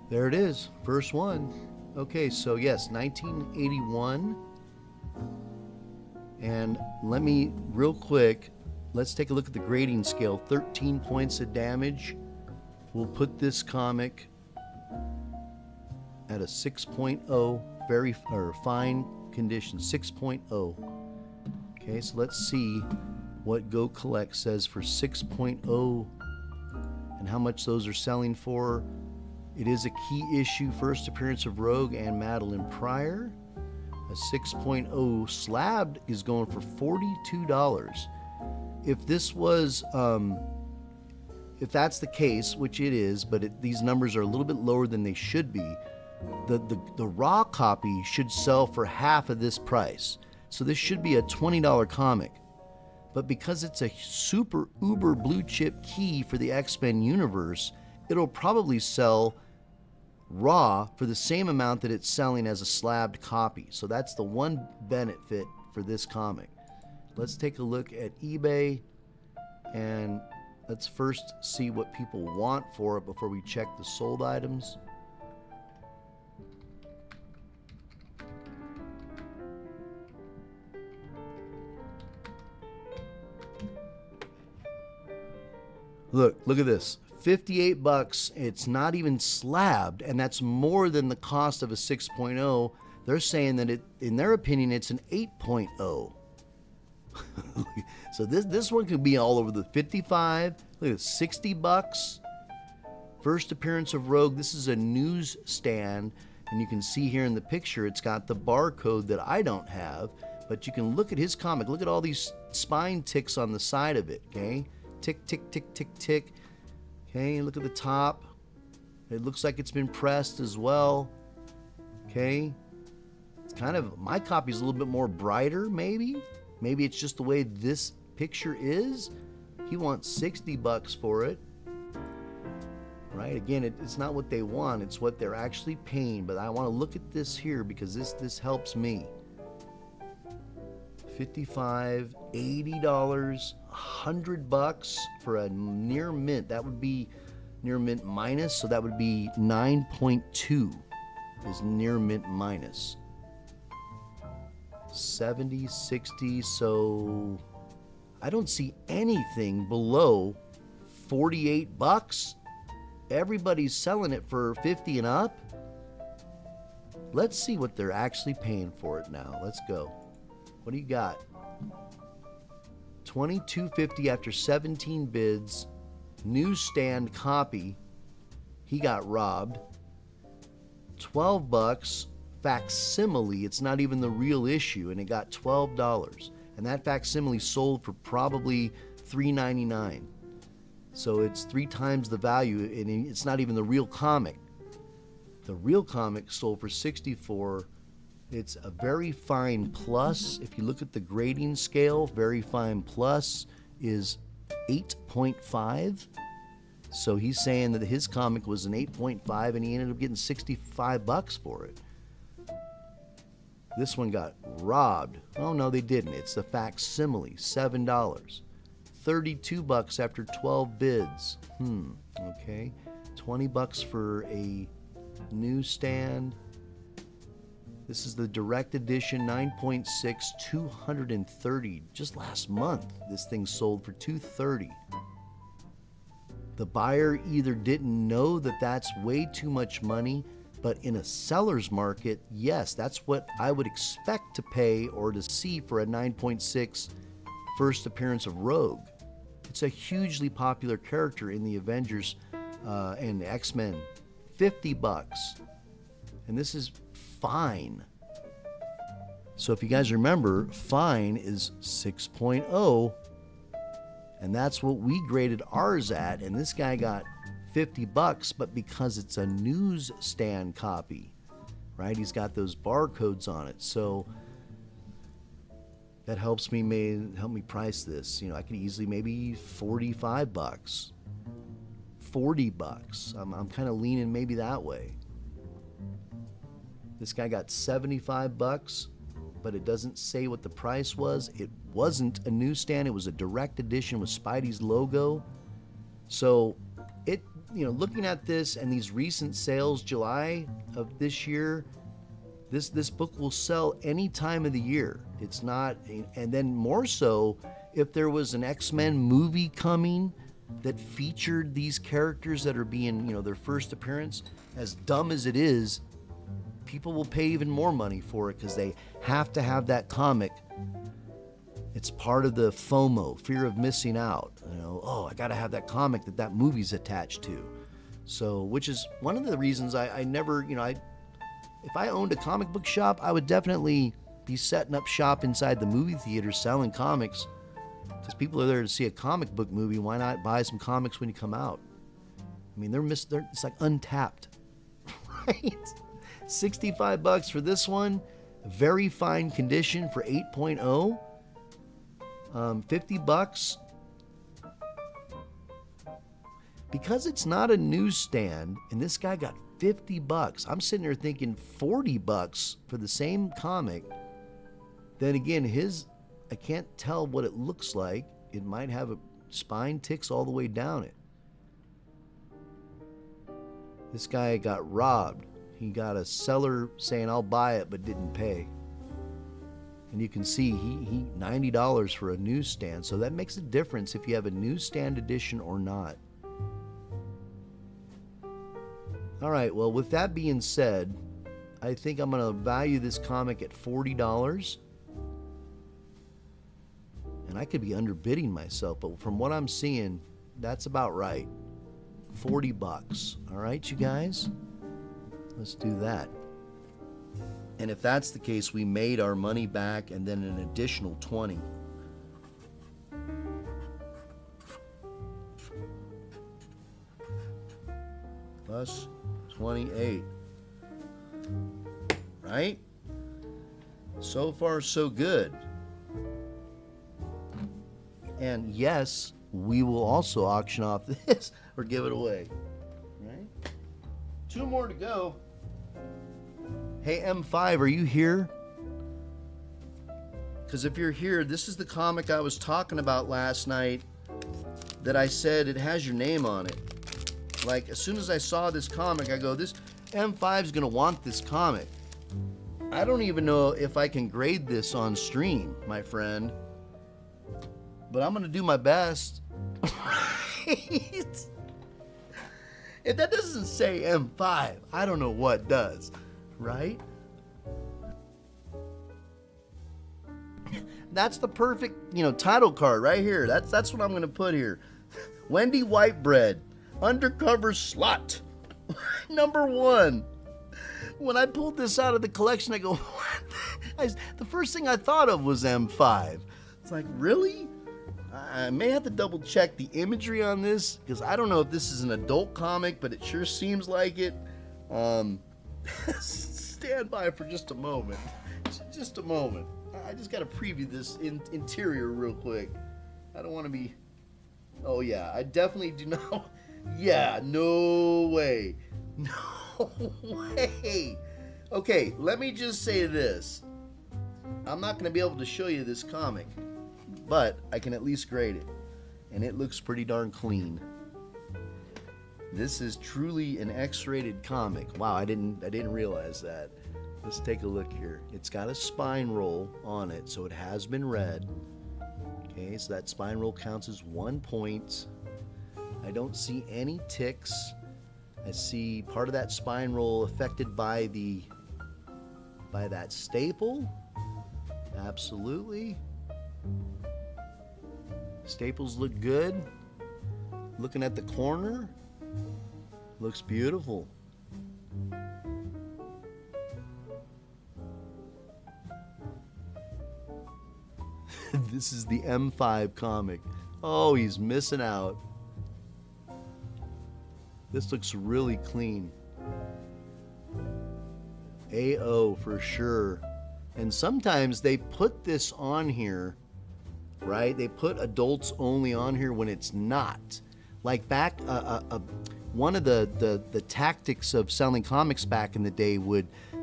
There it is, first one. Okay, so yes, 1981. And let me, real quick, let's take a look at the grading scale. 13 points of damage. We'll put this comic at a 6.0, very fine condition, 6.0. Okay, so let's see what Go Collect says for 6.0 and how much those are selling for. It is a key issue, first appearance of Rogue and Madeline Pryor. A 6.0 slabbed is going for $42. If this was, if that's the case, which it is, but these numbers are a little bit lower than they should be, the raw copy should sell for half of this price. So this should be a $20 comic. But because it's a super uber blue chip key for the X-Men universe, it'll probably sell raw for the same amount that it's selling as a slabbed copy. So that's the one benefit for this comic. Let's take a look at eBay and let's first see what people want for it before we check the sold items. Look at this. 58 bucks. It's not even slabbed, and that's more than the cost of a 6.0. They're saying that in their opinion, it's an 8.0. So this one could be all over the 55. Look at 60 bucks. First appearance of Rogue. This is a newsstand, and you can see here in the picture, it's got the barcode that I don't have, but you can look at his comic. Look at all these spine ticks on the side of it, okay? Tick, tick, tick, tick, tick. Okay, look at the top. It looks like it's been pressed as well. Okay. It's kind of, my copy's a little bit more brighter, maybe. Maybe it's just the way this picture is. He wants 60 bucks for it. Right? Again, it's not what they want, it's what they're actually paying. But I want to look at this here because this helps me. $55, $80, $100 for a near mint. That would be near mint minus, so that would be 9.2 is near mint minus. 70, 60, so I don't see anything below 48 bucks. Everybody's selling it for 50 and up. Let's see what they're actually paying for it now. Let's go. What do you got? $22.50 after 17 bids. Newsstand copy. He got robbed. 12 bucks. Facsimile. It's not even the real issue, and it got $12. And that facsimile sold for probably $3.99. So it's 3 times the value, and it's not even the real comic. The real comic sold for $64. It's a very fine plus. If you look at the grading scale, very fine plus is 8.5. So he's saying that his comic was an 8.5 and he ended up getting 65 bucks for it. This one got robbed. Oh no, they didn't. It's the facsimile, $7. 32 bucks after 12 bids. Okay. 20 bucks for a newsstand. This is the direct edition 9.6, 230. Just last month, this thing sold for $230. The buyer either didn't know that that's way too much money, but in a seller's market, yes, that's what I would expect to pay or to see for a 9.6 first appearance of Rogue. It's a hugely popular character in the Avengers and the X-Men. 50 bucks. And this is fine. So if you guys remember, fine is 6.0, and that's what we graded ours at, and this guy got 50 bucks, but because it's a newsstand copy, right? He's got those barcodes on it, so that helps me help me price this. You know, I could easily maybe 45 bucks, 40 bucks. I'm kind of leaning maybe that way. This guy got $75, but it doesn't say what the price was. It wasn't a newsstand. It was a direct edition with Spidey's logo. So it, looking at this and these recent sales, July of this year, this book will sell any time of the year. It's not, and then more so if there was an X-Men movie coming that featured these characters that are being, their first appearance. As dumb as it is, people will pay even more money for it because they have to have that comic. It's part of the FOMO, fear of missing out. I got to have that comic that movie's attached to. So, which is one of the reasons I never, if I owned a comic book shop, I would definitely be setting up shop inside the movie theater selling comics, because people are there to see a comic book movie. Why not buy some comics when you come out? I mean, it's like untapped, right? $65 for this one, very fine condition for 8.0. $50. Because it's not a newsstand, and this guy got $50. I'm sitting there thinking $40 for the same comic. Then again, I can't tell what it looks like. It might have a spine ticks all the way down it. This guy got robbed. He got a seller saying, I'll buy it, but didn't pay. And you can see he $90 for a newsstand. So that makes a difference if you have a newsstand edition or not. All right, well, with that being said, I think I'm going to value this comic at $40. And I could be underbidding myself, but from what I'm seeing, that's about right. $40. All right, you guys? Let's do that. And if that's the case, we made our money back and then an additional 20. Plus 28. Right? So far, so good. And yes, we will also auction off this or give it away. Right? 2 more to go. Hey, M5, are you here? Because if you're here, this is the comic I was talking about last night that I said it has your name on it. Like, as soon as I saw this comic, I go, this M5's going to want this comic. I don't even know if I can grade this on stream, my friend. But I'm going to do my best. If that doesn't say M5, I don't know what does. Right? That's the perfect, title card right here. That's what I'm going to put here. Wendy Whitebread, Undercover Slut, #1. When I pulled this out of the collection, I go, what? The first thing I thought of was M5. It's like, really? I may have to double check the imagery on this, because I don't know if this is an adult comic, but it sure seems like it. Stand by for just a moment. Just a moment. I just got to preview this interior real quick. I don't want to be... Oh, yeah. I definitely do not... Yeah, no way. No way. Okay, let me just say this. I'm not going to be able to show you this comic, but I can at least grade it. And it looks pretty darn clean. This is truly an X-rated comic. Wow, I didn't realize that. Let's take a look here. It's got a spine roll on it, so it has been read. Okay, so that spine roll counts as 1 point. I don't see any ticks. I see part of that spine roll affected by that staple. Absolutely. Staples look good. Looking at the corner, looks beautiful. This is the M5 comic. Oh, he's missing out. This looks really clean. AO for sure. And sometimes they put this on here, right? They put adults only on here when it's not. Like back one of the tactics of selling comics back in the day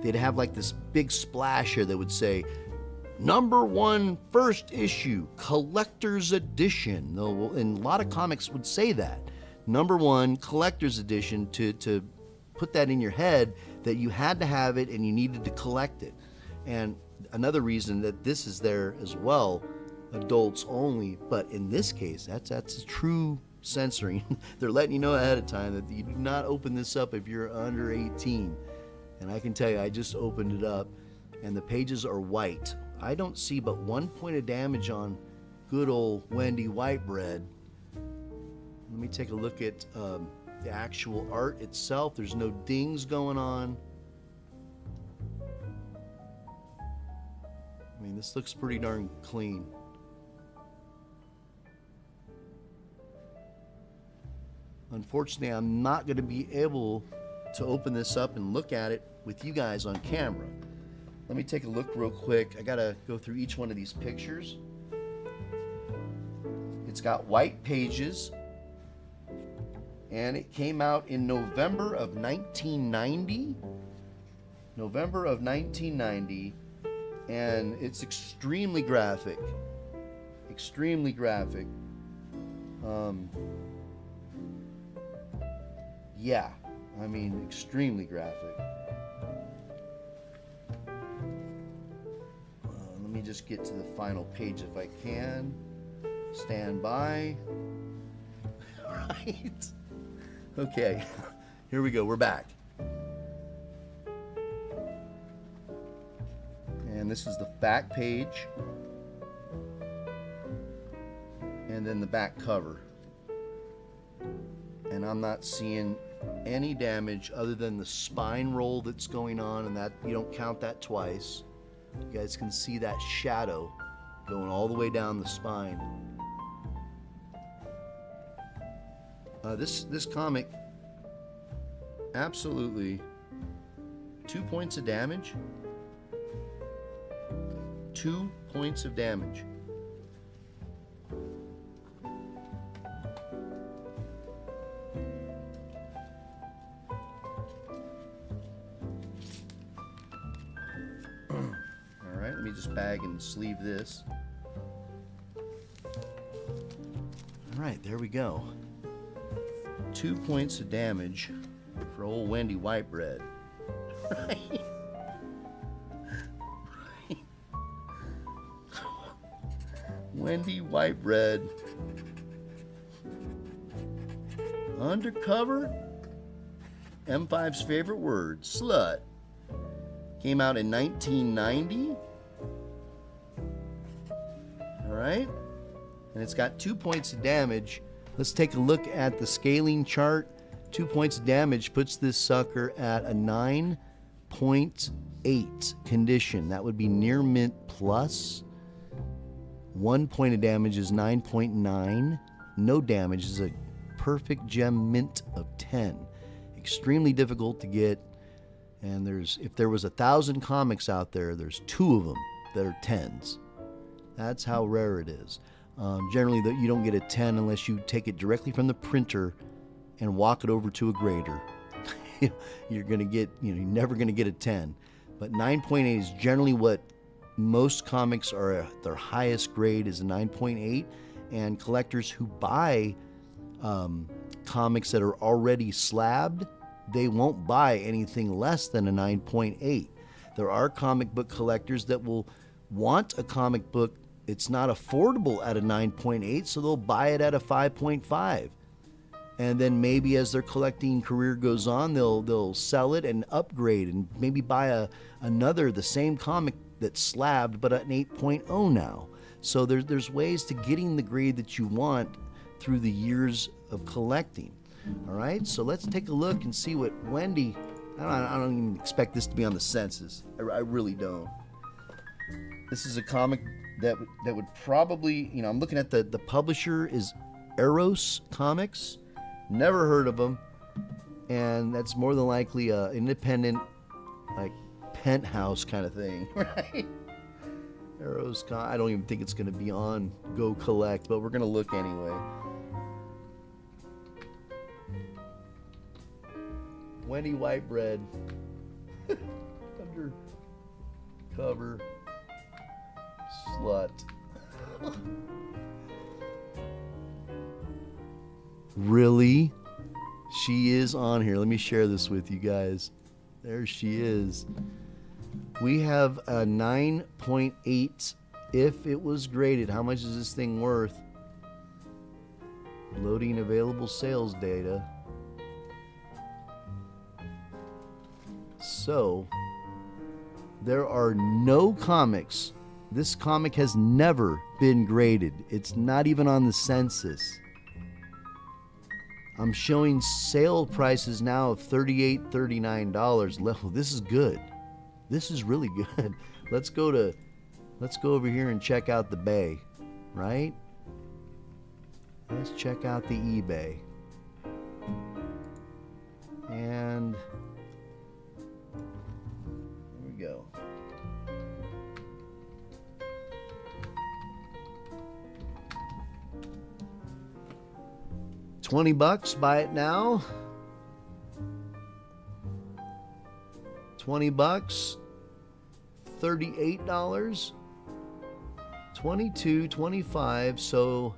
they'd have like this big splasher that would say, #1 first issue, collector's edition. And a lot of comics would say that. #1 collector's edition to put that in your head that you had to have it and you needed to collect it. And another reason that this is there as well, adults only, but in this case, that's a true censoring. They're letting you know ahead of time that you do not open this up if you're under 18. And I can tell you, I just opened it up and the pages are white. I don't see but 1 point of damage on good old Wendy Whitebread. Let me take a look at the actual art itself. There's no dings going on. I mean, this looks pretty darn clean. Unfortunately, I'm not going to be able to open this up and look at it with you guys on camera. Let me take a look real quick. I got to go through each one of these pictures. It's got white pages, and it came out in November of 1990. November of 1990, and it's extremely graphic. Extremely graphic. Yeah, I mean, extremely graphic. Let me just get to the final page if I can. Stand by. Right. Okay, here we go. We're back. And this is the back page. And then the back cover. And I'm not seeing any damage other than the spine roll that's going on, and that you don't count that twice. You guys can see that shadow going all the way down the spine. This comic, absolutely 2 points of damage. 2 points of damage. Alright, let me just bag and sleeve this. Alright, there we go. 2 points of damage for old Wendy Whitebread. Right? Wendy Whitebread. Undercover. M5's favorite word, slut. Came out in 1990. Alright. And it's got 2 points of damage. Let's take a look at the scaling chart. 2 points of damage puts this sucker at a 9.8 condition. That would be near mint plus. 1 point of damage is 9.9. No damage is a perfect gem mint of 10. Extremely difficult to get. And if there was 1,000 comics out there, there's 2 of them that are 10s. That's how rare it is. Generally, you don't get a 10 unless you take it directly from the printer and walk it over to a grader. You're never going to get a 10. But 9.8 is generally what most comics are. Their highest grade is a 9.8, and collectors who buy comics that are already slabbed, they won't buy anything less than a 9.8. There are comic book collectors that will want a comic book. It's not affordable at a 9.8, so they'll buy it at a 5.5. And then maybe as their collecting career goes on, they'll sell it and upgrade and maybe buy the same comic that's slabbed but at an 8.0 now. So there's ways to getting the grade that you want through the years of collecting. All right, so let's take a look and see what Wendy. I don't even expect this to be on the census. I really don't. This is a comic that would probably, I'm looking at the publisher is Eros Comics. Never heard of them, and that's more than likely a independent, like Penthouse kind of thing, right? Eros. I don't even think it's going to be on Go Collect, but we're going to look anyway. Wendy Whitebread. Undercover slut. Really? She is on here. Let me share this with you guys. There she is. We have a 9.8 if it was graded. How much is this thing worth? Loading available sales data. So, there are no comics. This comic has never been graded. It's not even on the census. I'm showing sale prices now of $38, $39 level. This is good. This is really good. Let's go over here and check out the Bay, right? Let's check out the eBay. And here we go. $20, buy it now. $20, $38, $22, $25, so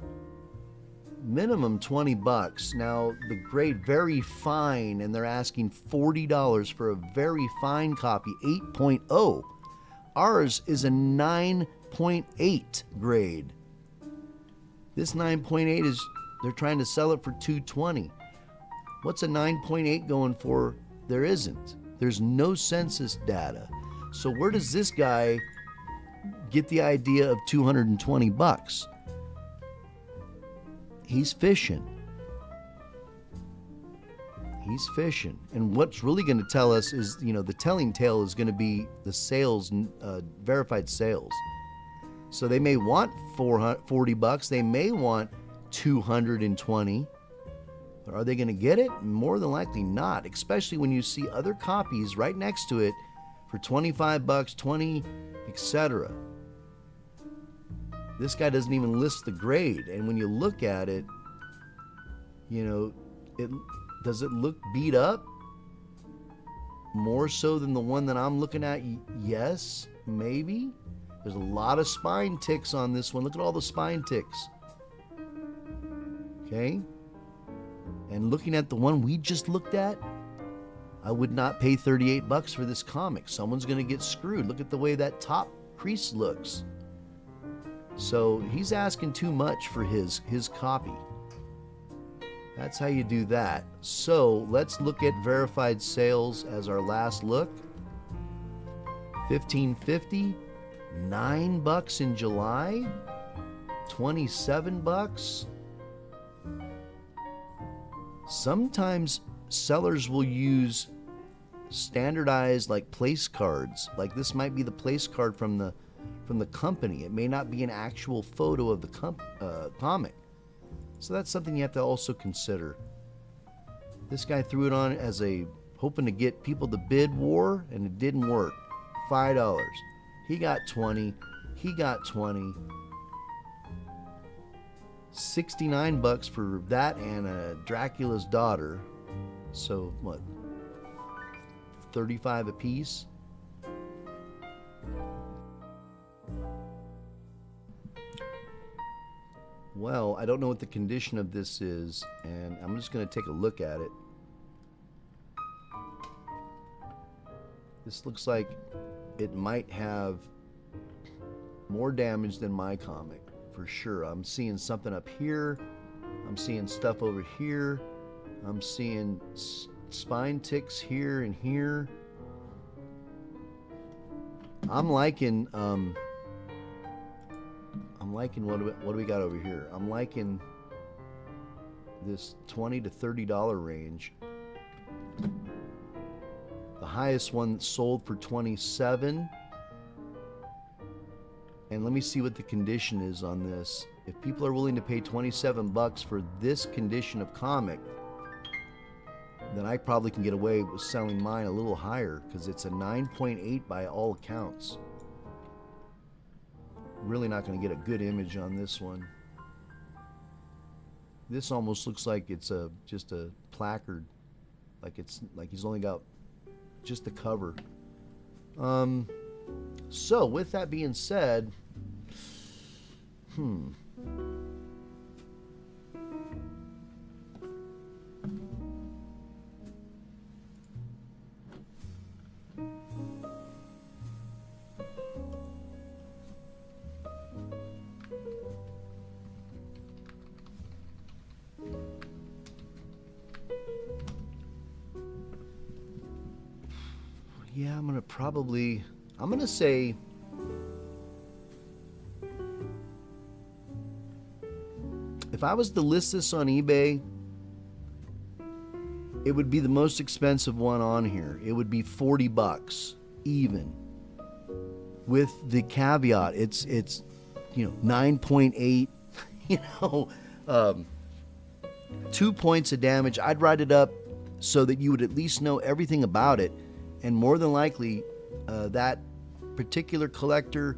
minimum $20. Now the grade very fine, and they're asking $40 for a very fine copy, 8.0. Ours is a 9.8 grade. This 9.8 is, they're trying to sell it for $220. What's a 9.8 going for? There isn't. There's no census data. So where does this guy get the idea of $220? He's fishing. He's fishing. And what's really going to tell us is, you know, the telling tale is going to be the sales, verified sales. So they may want $40. They may want 220. But are they going to get it? More than likely not, especially when you see other copies right next to it for $25, 20, etc. This guy doesn't even list the grade, and when you look at it, you know, does it look beat up? More so than the one that I'm looking at? Yes, maybe. There's a lot of spine ticks on this one. Look at all the spine ticks. Okay? And looking at the one we just looked at, I would not pay $38 for this comic. Someone's going to get screwed. Look at the way that top crease looks. So he's asking too much for his copy. That's how you do that. So let's look at verified sales as our last look. $15.50, $9 in July, $27. Sometimes sellers will use standardized like place cards. Like this might be the place card from the company. It may not be an actual photo of the comic. So that's something you have to also consider. This guy threw it on as hoping to get people to bid war, and it didn't work. $5. He got 20. He got 20. $69 for that and a Dracula's daughter. So what? 35 a piece. Well, I don't know what the condition of this is, and I'm just going to take a look at it. This looks like it might have more damage than my comic, for sure. I'm seeing something up here. I'm seeing stuff over here. I'm seeing spine ticks here and here. I'm liking what do we got over here? I'm liking this $20 to $30 range. The highest one sold for $27. And let me see what the condition is on this. If people are willing to pay $27 for this condition of comic, then I probably can get away with selling mine a little higher, because it's a 9.8 by all accounts. Really not going to get a good image on this one. This almost looks like it's just a placard, Like it's like he's only got just the cover. So with that being said, yeah, I'm gonna say if I was to list this on eBay, it would be the most expensive one on here. It would be $40 even. With the caveat, it's 9.8, 2 points of damage. I'd write it up so that you would at least know everything about it, and more than likely that particular collector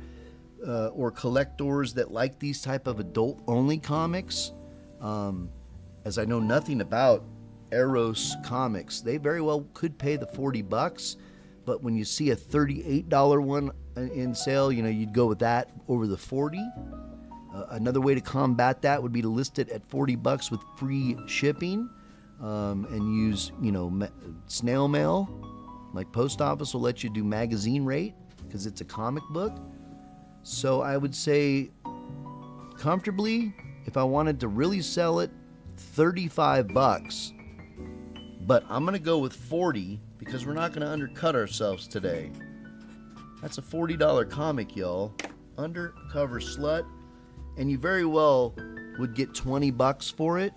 or collectors that like these type of adult only comics, as I know nothing about Eros comics, they very well could pay the $40, but when you see a $38 one in sale, you'd go with that over the 40. Another way to combat that would be to list it at $40 with free shipping, and use snail mail. Like post office will let you do magazine rate because it's a comic book. So I would say comfortably, if I wanted to really sell it, $35. But I'm going to go with 40 because we're not going to undercut ourselves today. That's a $40 comic, y'all. Undercover Slut. And you very well would get $20 for it.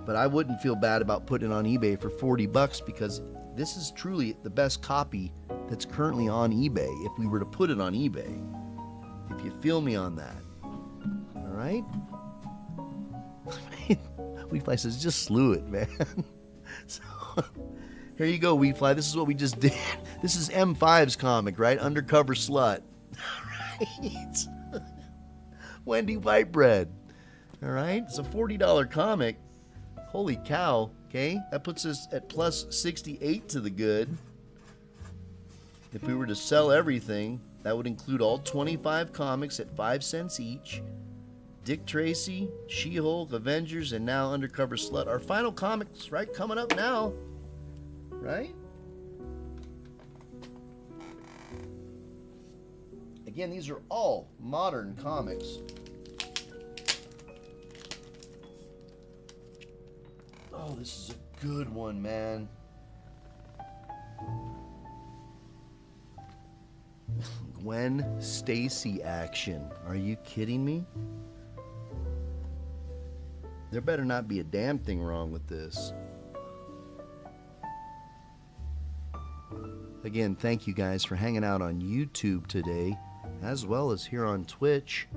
But I wouldn't feel bad about putting it on eBay for $40 because this is truly the best copy that's currently on eBay if we were to put it on eBay. If you feel me on that. All right? Weefly says, just slew it, man. So, here you go, Weefly. This is what we just did. This is M5's comic, right? Undercover Slut. Right? Wendy Whitebread. All right? It's a $40 comic. Holy cow. Okay? That puts us at plus 68 to the good. If we were to sell everything, that would include all 25 comics at 5 cents each. Dick Tracy, She-Hulk, Avengers, and now Undercover Slut. Our final comics, right? Coming up now. Right? Again, these are all modern comics. Oh, this is a good one, man. Gwen Stacy action. Are you kidding me? There better not be a damn thing wrong with this. Again, thank you guys for hanging out on YouTube today, as well as here on Twitch.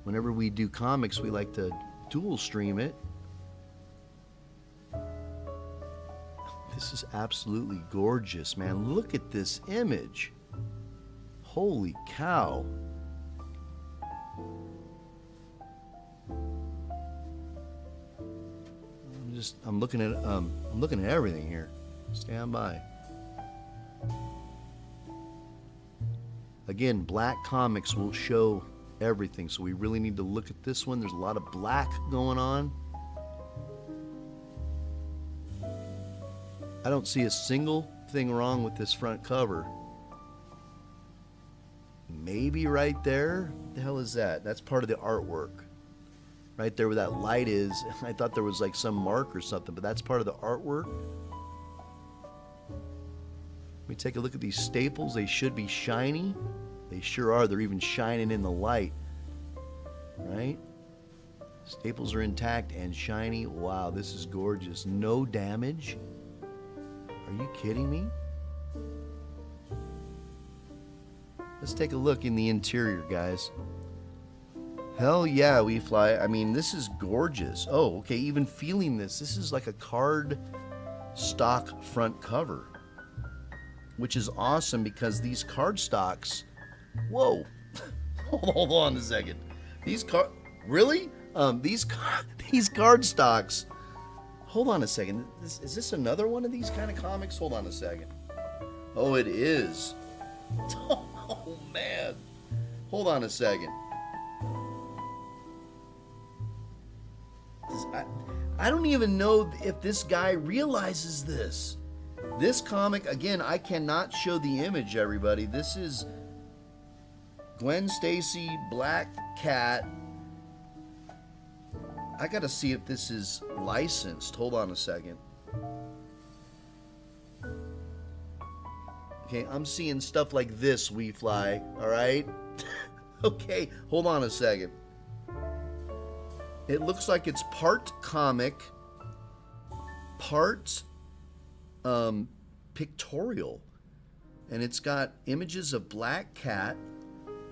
Whenever we do comics, we like to dual stream it. This is absolutely gorgeous, man. Look at this image. Holy cow. I'm looking at everything here. Stand by. Again, Black Comics will show everything, so we really need to look at this one. There's a lot of black going on. I don't see a single thing wrong with this front cover. Maybe right there. What the hell is that? That's part of the artwork. Right there where that light is. I thought there was like some mark or something, but that's part of the artwork. Let me take a look at these staples. They should be shiny. They sure are. They're even shining in the light. Right? Staples are intact and shiny. Wow, this is gorgeous. No damage. Are you kidding me? Let's take a look in the interior, guys. Hell yeah, Weefly. I mean, this is gorgeous. Oh, okay, even feeling this. This is like a card stock front cover, which is awesome because these card stocks... Whoa. Hold on a second. These card stocks Hold on a second. Is this another one of these kind of comics? Hold on a second. Oh, it is. Oh, man. Hold on a second. I don't even know if this guy realizes this. This comic, again, I cannot show the image, everybody. This is Gwen Stacy, Black Cat. I gotta see if this is licensed. Hold on a second. Okay, I'm seeing stuff like this, WeFly, alright? Okay, hold on a second. It looks like it's part comic, part pictorial. And it's got images of Black Cat,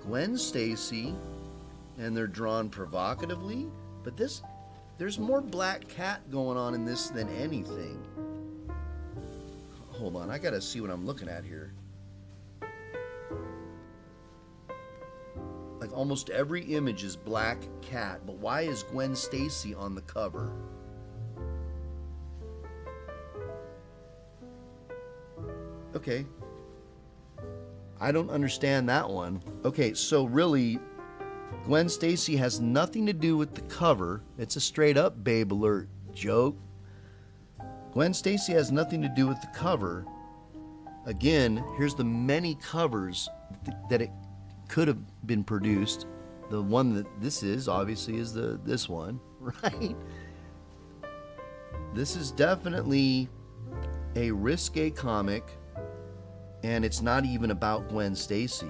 Gwen Stacy, and they're drawn provocatively. But there's more Black Cat going on in this than anything. Hold on, I gotta see what I'm looking at here. Like almost every image is Black Cat, but why is Gwen Stacy on the cover? Okay. I don't understand that one. Okay, so really, Gwen Stacy has nothing to do with the cover. It's a straight up Babe Alert joke. Gwen Stacy has nothing to do with the cover. Again, here's the many covers that it could have been produced. The one that this is, obviously, is this one, right? This is definitely a risque comic, and it's not even about Gwen Stacy.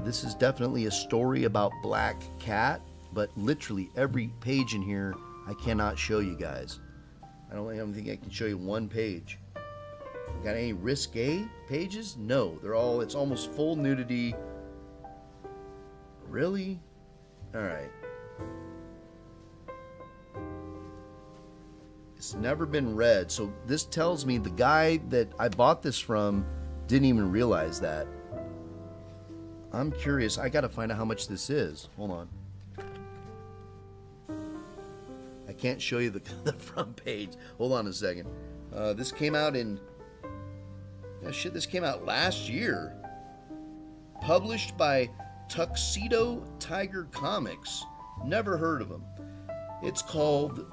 This is definitely a story about Black Cat, but literally every page in here I cannot show you guys. I don't even think I can show you one page. Got any risque pages? No, it's almost full nudity. Really? Alright. It's never been read, so this tells me the guy that I bought this from didn't even realize that. I'm curious. I gotta find out how much this is. Hold on. I can't show you the front page. Hold on a second. This came out in... this came out last year. Published by Tuxedo Tiger Comics. Never heard of them. It's called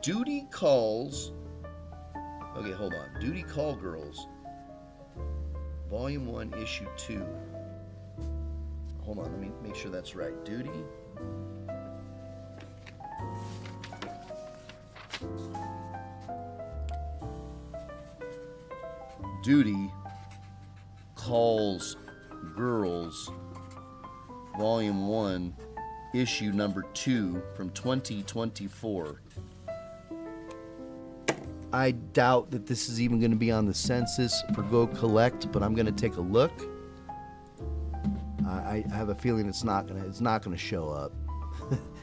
Duty Calls. Okay, hold on. Duty Call Girls. Volume 1, Issue 2. Hold on, let me make sure that's right. Duty. Duty Calls Girls, Volume 1, Issue number 2 from 2024. I doubt that this is even going to be on the census for Go Collect, but I'm going to take a look. I have a feeling it's not going to show up.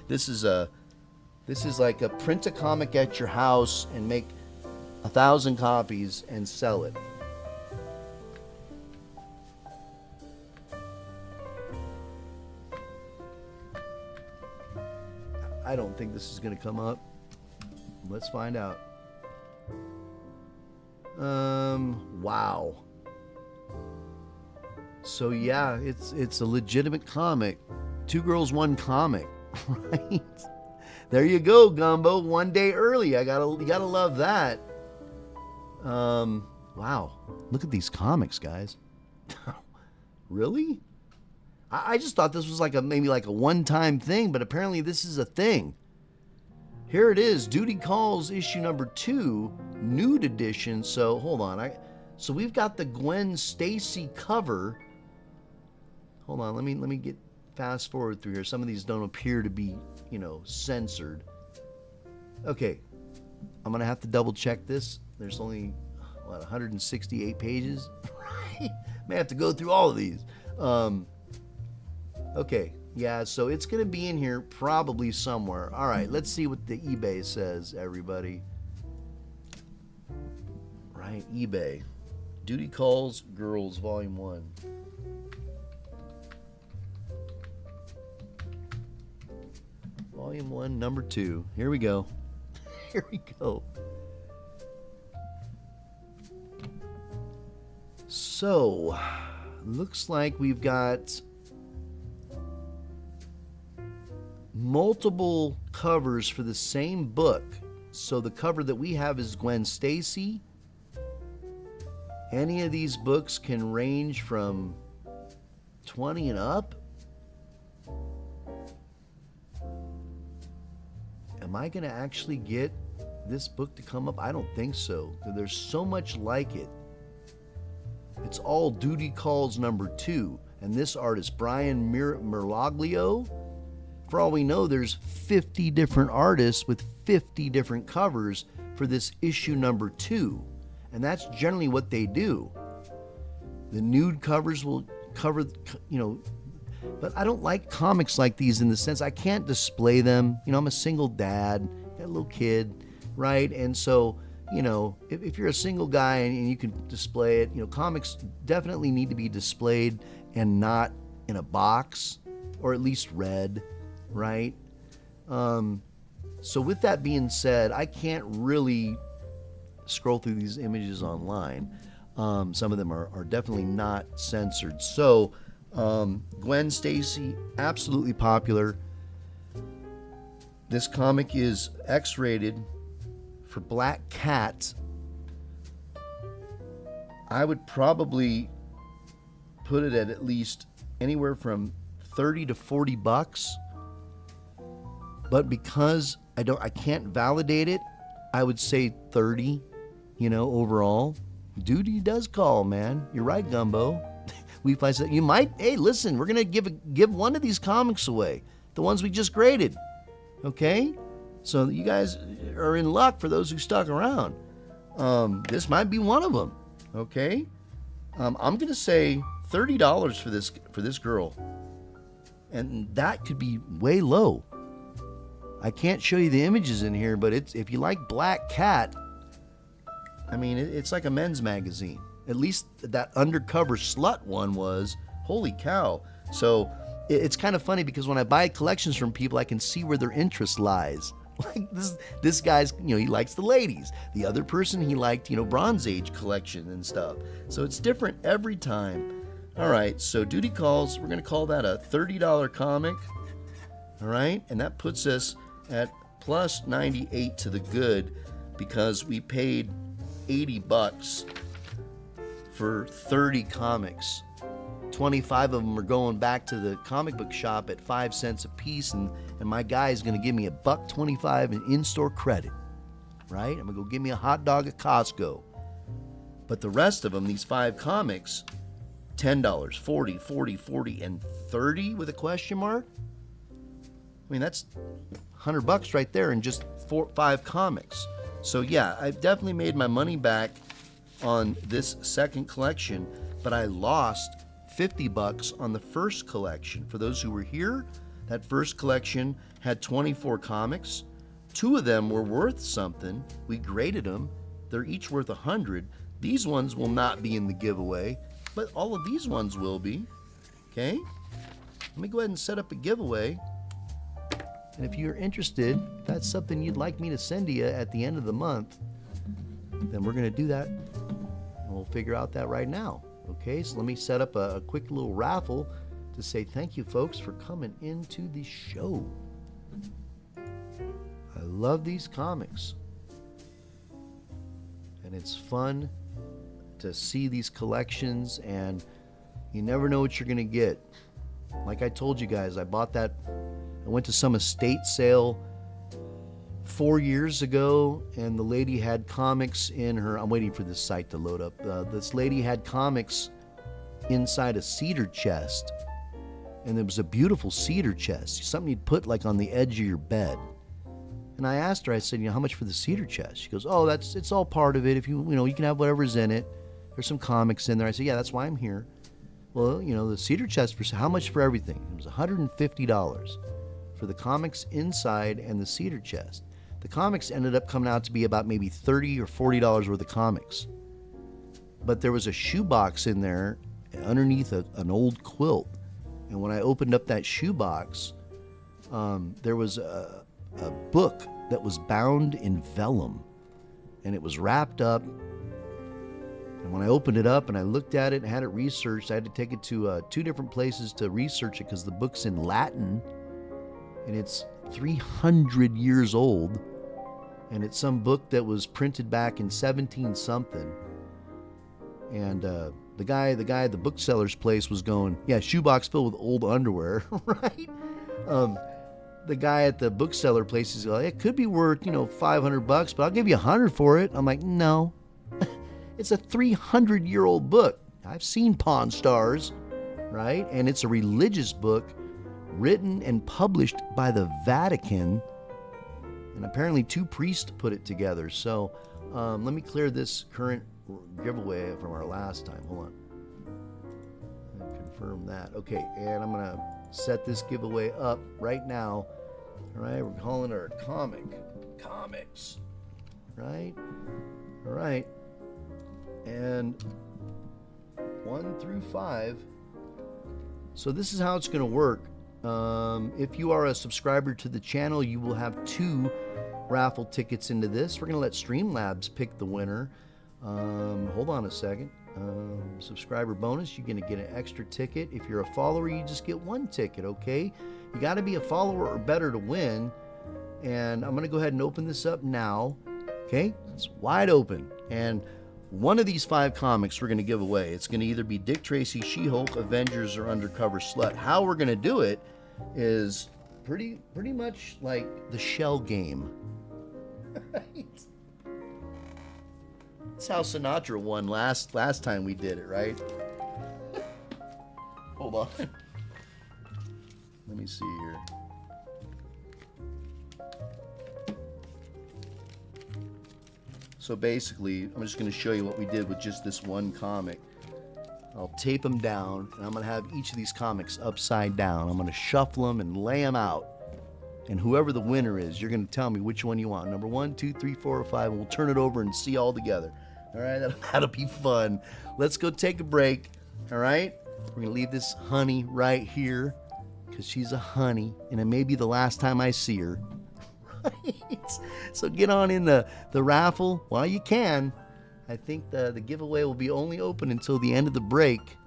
This is like a print a comic at your house and make 1,000 copies and sell it. I don't think this is going to come up. Let's find out. Wow. So yeah, it's a legitimate comic. 2 girls, 1 comic, right? There you go, Gumbo. 1 day early. You gotta love that. Wow. Look at these comics, guys. Really? I just thought this was maybe like a one-time thing, but apparently this is a thing. Here it is, Duty Calls, issue number 2, nude edition. So hold on, so we've got the Gwen Stacy cover. Hold on, let me get fast forward through here. Some of these don't appear to be, censored. Okay, I'm gonna have to double check this. There's only 168 pages. Right? May have to go through all of these. Okay. Yeah, so it's going to be in here probably somewhere. All right, let's see what the eBay says, everybody. Right, eBay. Duty Calls Girls, Volume 1. Volume 1, Number 2. Here we go. Here we go. So, looks like we've got multiple covers for the same book. So the cover that we have is Gwen Stacy. Any of these books can range from 20 and up. Am I going to actually get this book to come up? I don't think so. There's so much like it. It's all Duty Calls number 2. And this artist, Brian Mirloglio, for all we know, there's 50 different artists with 50 different covers for this issue number 2. And that's generally what they do. The nude covers will cover, but I don't like comics like these in the sense I can't display them. I'm a single dad, got a little kid, right? And so, if you're a single guy and you can display it, comics definitely need to be displayed and not in a box, or at least read, right? So with that being said, I can't really scroll through these images online. Some of them are definitely not censored. So Gwen Stacy, absolutely popular. This comic is X-rated. For Black Cat, I would probably put it at least anywhere from 30 to 40 bucks. But because I can't validate it, I would say 30, overall. Duty does call, man. You're right, Gumbo. You might, hey, listen, we're going to give one of these comics away. The ones we just graded. Okay? So you guys are in luck for those who stuck around. This might be one of them. Okay? I'm going to say $30 for this girl. And that could be way low. I can't show you the images in here, but if you like Black Cat, it's like a men's magazine. At least that Undercover Slut one was. Holy cow. So it's kind of funny because when I buy collections from people, I can see where their interest lies. Like this guy's, he likes the ladies. The other person, he liked, Bronze Age collection and stuff. So it's different every time. All right, so Duty Calls, we're going to call that a $30 comic. All right, and that puts us at plus 98 to the good because we paid 80 bucks for 30 comics. 25 of them are going back to the comic book shop at 5 cents a piece, and my guy's going to give me $1.25 in in-store credit, right? I'm going to go get me a hot dog at Costco. But the rest of them, these 5 comics, $10, 40, 40, 40, and 30 with a question mark? That's $100 right there in just 5 comics. So yeah, I've definitely made my money back on this second collection, but I lost $50 on the first collection. For those who were here, that first collection had 24 comics. 2 of them were worth something. We graded them. They're each worth 100. These ones will not be in the giveaway, but all of these ones will be. Okay? Let me go ahead and set up a giveaway. And if you're interested, if that's something you'd like me to send to you at the end of the month, then we're going to do that. And we'll figure out that right now. Okay, so let me set up a quick little raffle to say thank you, folks, for coming into the show. I love these comics. And it's fun to see these collections, and you never know what you're going to get. Like I told you guys, I went to some estate sale 4 years ago, and the lady had comics in her. I'm waiting for this site to load up. This lady had comics inside a cedar chest, and it was a beautiful cedar chest, something you'd put like on the edge of your bed. And I asked her, I said, how much for the cedar chest? She goes, oh, it's all part of it. If you can have whatever's in it. There's some comics in there. I said, yeah, that's why I'm here. Well, the cedar chest, for how much for everything? It was $150 for the comics inside and the cedar chest. The comics ended up coming out to be about maybe $30 or $40 worth of comics. But there was a shoebox in there underneath an old quilt. And when I opened up that shoebox, there was a a book that was bound in vellum, and it was wrapped up. And when I opened it up and I looked at it and had it researched, I had to take it to 2 different places to research it because the book's in Latin, and it's 300 years old, and it's some book that was printed back in 17 something. And the guy at the bookseller's place was going, yeah, shoebox filled with old underwear, right? The guy at the bookseller place is like, it could be worth, $500, but I'll give you $100 for it. I'm like, no, it's a 300-year-old book. I've seen Pawn Stars, right? And it's a religious book written and published by the Vatican, and apparently 2 priests put it together. So let me clear this current giveaway from our last time. Hold on. And confirm that. Okay, and I'm gonna set this giveaway up right now. All right, we're calling our comics, right? All right, and 1 through 5. So this is how it's gonna work. If you are a subscriber to the channel, you will have 2 raffle tickets into this. We're gonna let Streamlabs pick the winner. Hold on a second. Subscriber bonus, you're gonna get an extra ticket. If you're a follower, you just get 1 ticket, okay? You gotta be a follower or better to win. And I'm gonna go ahead and open this up now. Okay, it's wide open. And one of these 5 comics we're gonna give away. It's gonna either be Dick Tracy, She-Hulk, Avengers, or Undercover Slut. How we're gonna do it is pretty much like the shell game. Right? That's how Sinatra won last time we did it, right? Hold on. Let me see here. So basically, I'm just going to show you what we did with just this one comic. I'll tape them down, and I'm going to have each of these comics upside down. I'm going to shuffle them and lay them out. And whoever the winner is, you're going to tell me which one you want. Number 1, 2, 3, 4, or 5, and we'll turn it over and see all together. All right, that'll be fun. Let's go take a break. All right, we're going to leave this honey right here because she's a honey, and it may be the last time I see her. Right? So get on in the raffle while you can. I think the giveaway will be only open until the end of the break.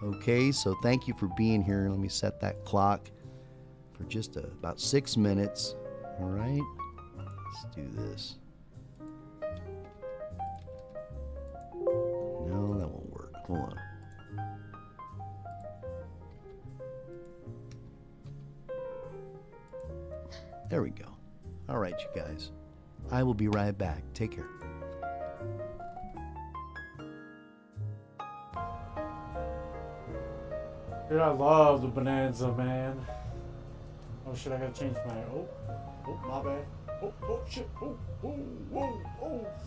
Okay, so thank you for being here. Let me set that clock for just about 6 minutes. All right, let's do this. No, that won't work. Hold on. There we go. All right, you guys. I will be right back. Take care. Dude, I love the Bonanza, man. Oh shit, I gotta change my. Oh, my bad. Oh, shit. Oh,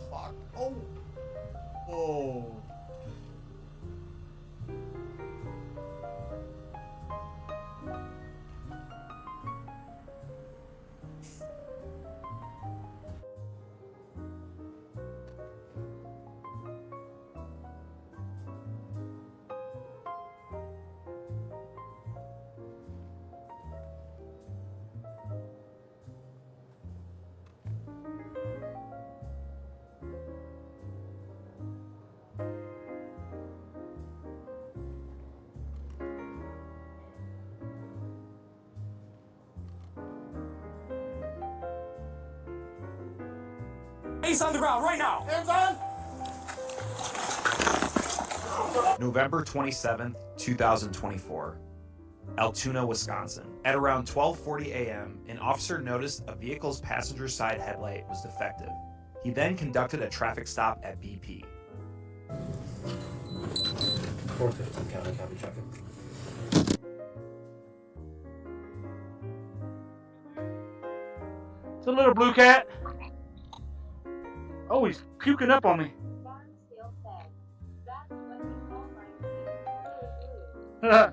fuck. Oh. Ace on the ground right now. Hands on. November 27th, 2024. Altoona, Wisconsin. At around 12:40 a.m., an officer noticed a vehicle's passenger side headlight was defective. He then conducted a traffic stop at BP. 450 county traffic. It's a little blue cat. Oh, he's puking up on me. All right.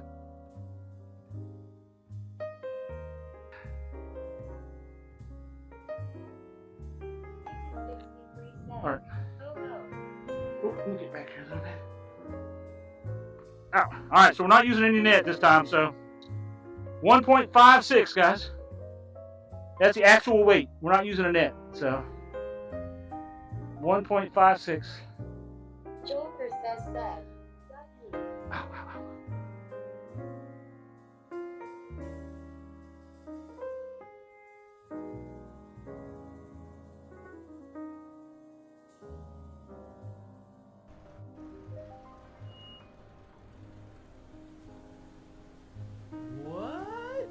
Oh, let me get back here a little bit. Ow. All right, so we're not using any net this time, so 1.56, guys. That's the actual weight. We're not using a net. So 1.56. Joker says that. What?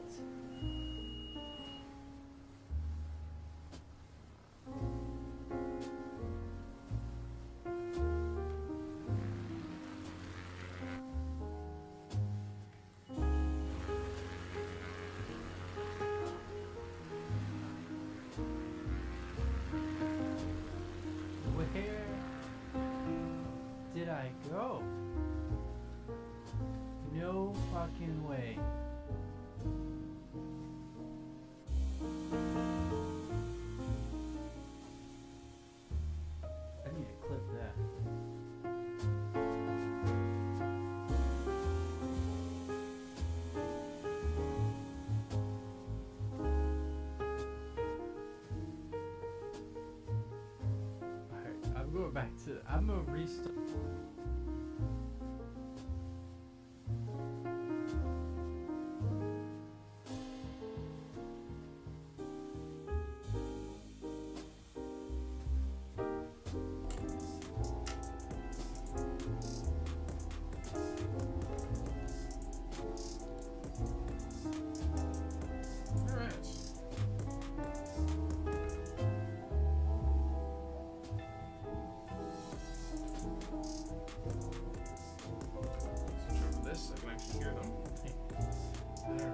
Where did I go? No fucking way. I need to clip that. Alright, I'm going back to. I'm gonna restart. This, I can actually hear them. Alright.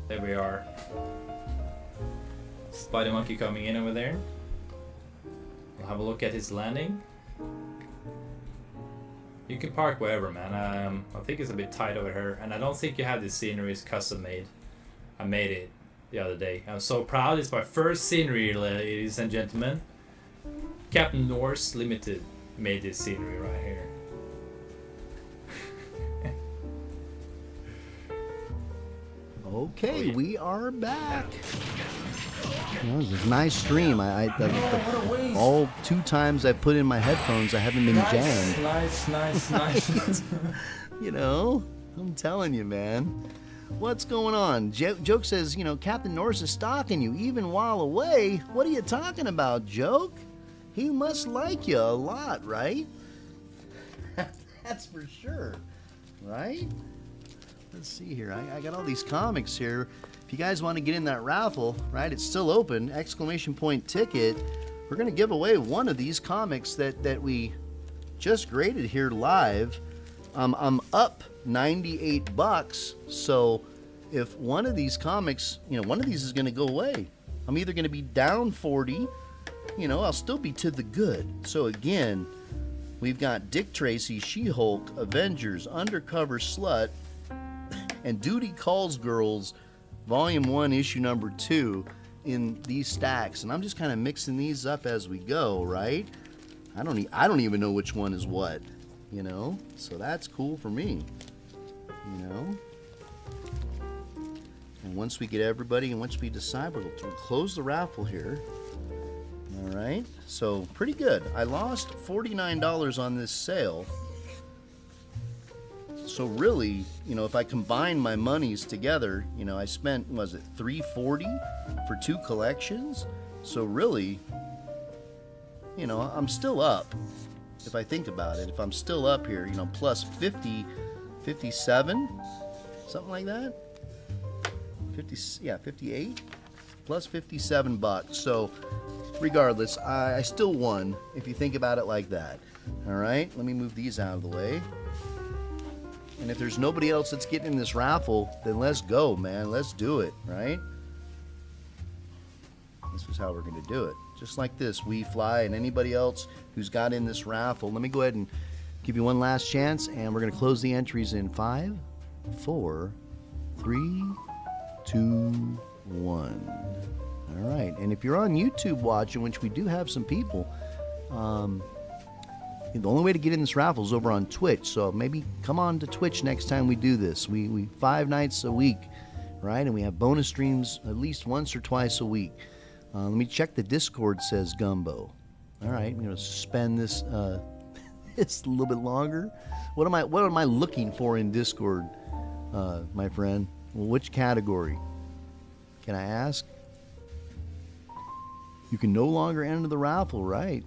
There we are. Spider Monkey coming in over there. We'll have a look at his landing. You can park wherever, man. I think it's a bit tight over here, and I don't think you have this scenery custom made. I made it the other day. I'm so proud. It's my first scenery, ladies and gentlemen. Captain Norse Limited made this scenery right here. Okay, we are back. This is a nice stream. All 2 times I put in my headphones, I haven't been jammed. Nice. You know, I'm telling you, man. What's going on? Joke says, you know, Captain Norse is stalking you even while away. What are you talking about, Joke? He must like you a lot, right? That's for sure, right? Let's see here. I got all these comics here. If you guys want to get in that raffle, right, it's still open, exclamation point ticket. We're going to give away one of these comics that we just graded here live. I'm up $98, so if one of these comics, you know, one of these is going to go away. I'm either going to be down 40, you know, I'll still be to the good. So again, we've got Dick Tracy, She-Hulk, Avengers, Undercover Slut, and Duty Calls Girls, Volume 1, Issue number 2 in these stacks. And I'm just kind of mixing these up as we go, right? I don't even know which one is what, you know? So that's cool for me, you know? And once we get everybody and once we decide, we'll close the raffle here. All right, so pretty good. I lost $49 on this sale. So really, you know, if I combine my monies together, you know, I spent, was it $340 for 2 collections? So really, you know, I'm still up. If I think about it, if I'm still up here, you know, plus 50, 57, something like that. 58 plus $57. So regardless, I still won if you think about it like that. All right, let me move these out of the way. And if there's nobody else that's getting in this raffle, then let's go, man. Let's do it, right? This is how we're going to do it. Just like this, We Fly and anybody else who's got in this raffle. Let me go ahead and give you one last chance, and we're going to close the entries in 5, 4, 3, 2, 1. All right, and if you're on YouTube watching, which we do have some people, the only way to get in this raffle is over on Twitch, so maybe come on to Twitch next time we do this. We 5 nights a week, right? And we have bonus streams at least once or twice a week. Let me check the Discord, says Gumbo. All right, I'm going to suspend this this a little bit longer. What am I looking for in Discord, my friend? Well, which category? Can I ask? You can no longer enter the raffle, right?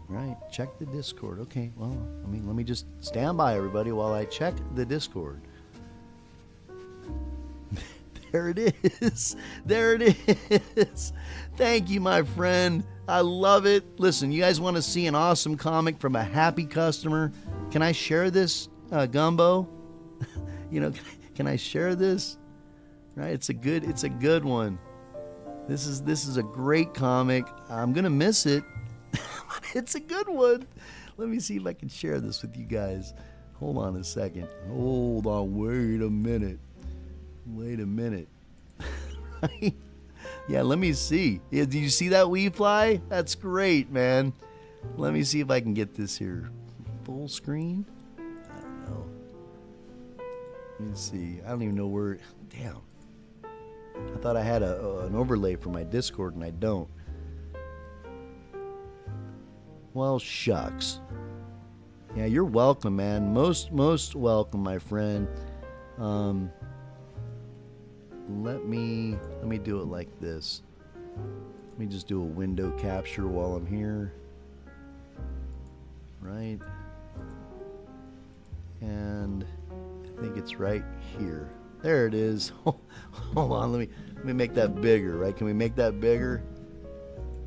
Check the Discord. Okay, well, let me just stand by, everybody, while I check the Discord. There it is. There it is. Thank you, my friend. I love it. Listen, you guys want to see an awesome comic from a happy customer? Can I share this, Gumbo? Can I share this? Right? It's a good one. This is a great comic. I'm gonna miss it. It's a good one. Let me see if I can share this with you guys. Hold on a second. Hold on. Wait a minute. Right? Yeah, let me see. Yeah, do you see that, We Fly? That's great, man. Let me see if I can get this here. Full screen? I don't know. Let me see. I don't even know where. Damn. I thought I had an overlay for my Discord, and I don't. Well, shucks. Yeah, you're welcome, man. Most welcome, my friend. Let me do it like this. Let me just do a window capture while I'm here. Right? And I think it's right here. There it is. Hold on, let me make that bigger, right? Can we make that bigger?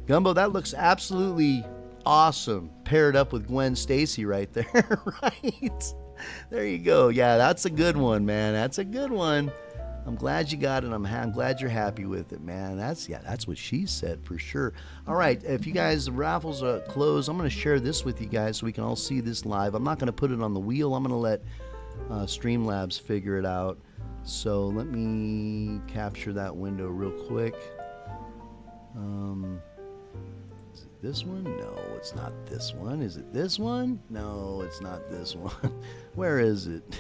Gumbo, that looks absolutely awesome. Paired up with Gwen Stacy right there, right? There you go. Yeah, that's a good one, man. That's a good one. I'm glad you got it. I'm glad you're happy with it, man. That's what she said for sure. All right, if you guys, the raffles are closed, I'm going to share this with you guys so we can all see this live. I'm not going to put it on the wheel. I'm going to let Streamlabs figure it out. So let me capture that window real quick. Is it this one? No, it's not this one. Is it this one? No, it's not this one. Where is it?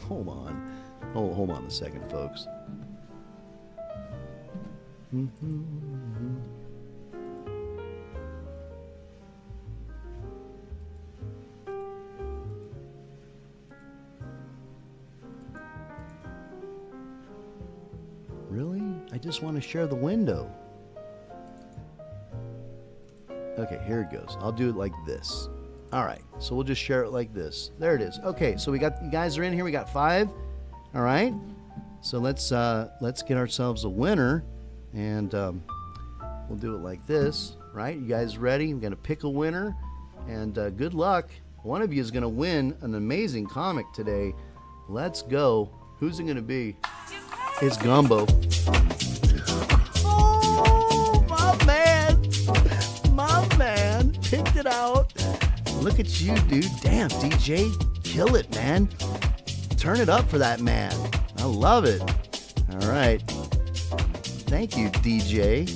Hold on. Hold on a second, folks. Really? I just want to share the window. Okay, here it goes. I'll do it like this. All right, so we'll just share it like this. There it is. Okay, so we got, you guys are in here. We got 5. All right. So let's get ourselves a winner, and we'll do it like this. Right? You guys ready? We're gonna pick a winner, and good luck. One of you is gonna win an amazing comic today. Let's go. Who's it gonna be? It's Gumbo. Oh, my man, picked it out. Look at you, dude. Damn, DJ, kill it, man. Turn it up for that man. I love it. All right. Thank you, DJ.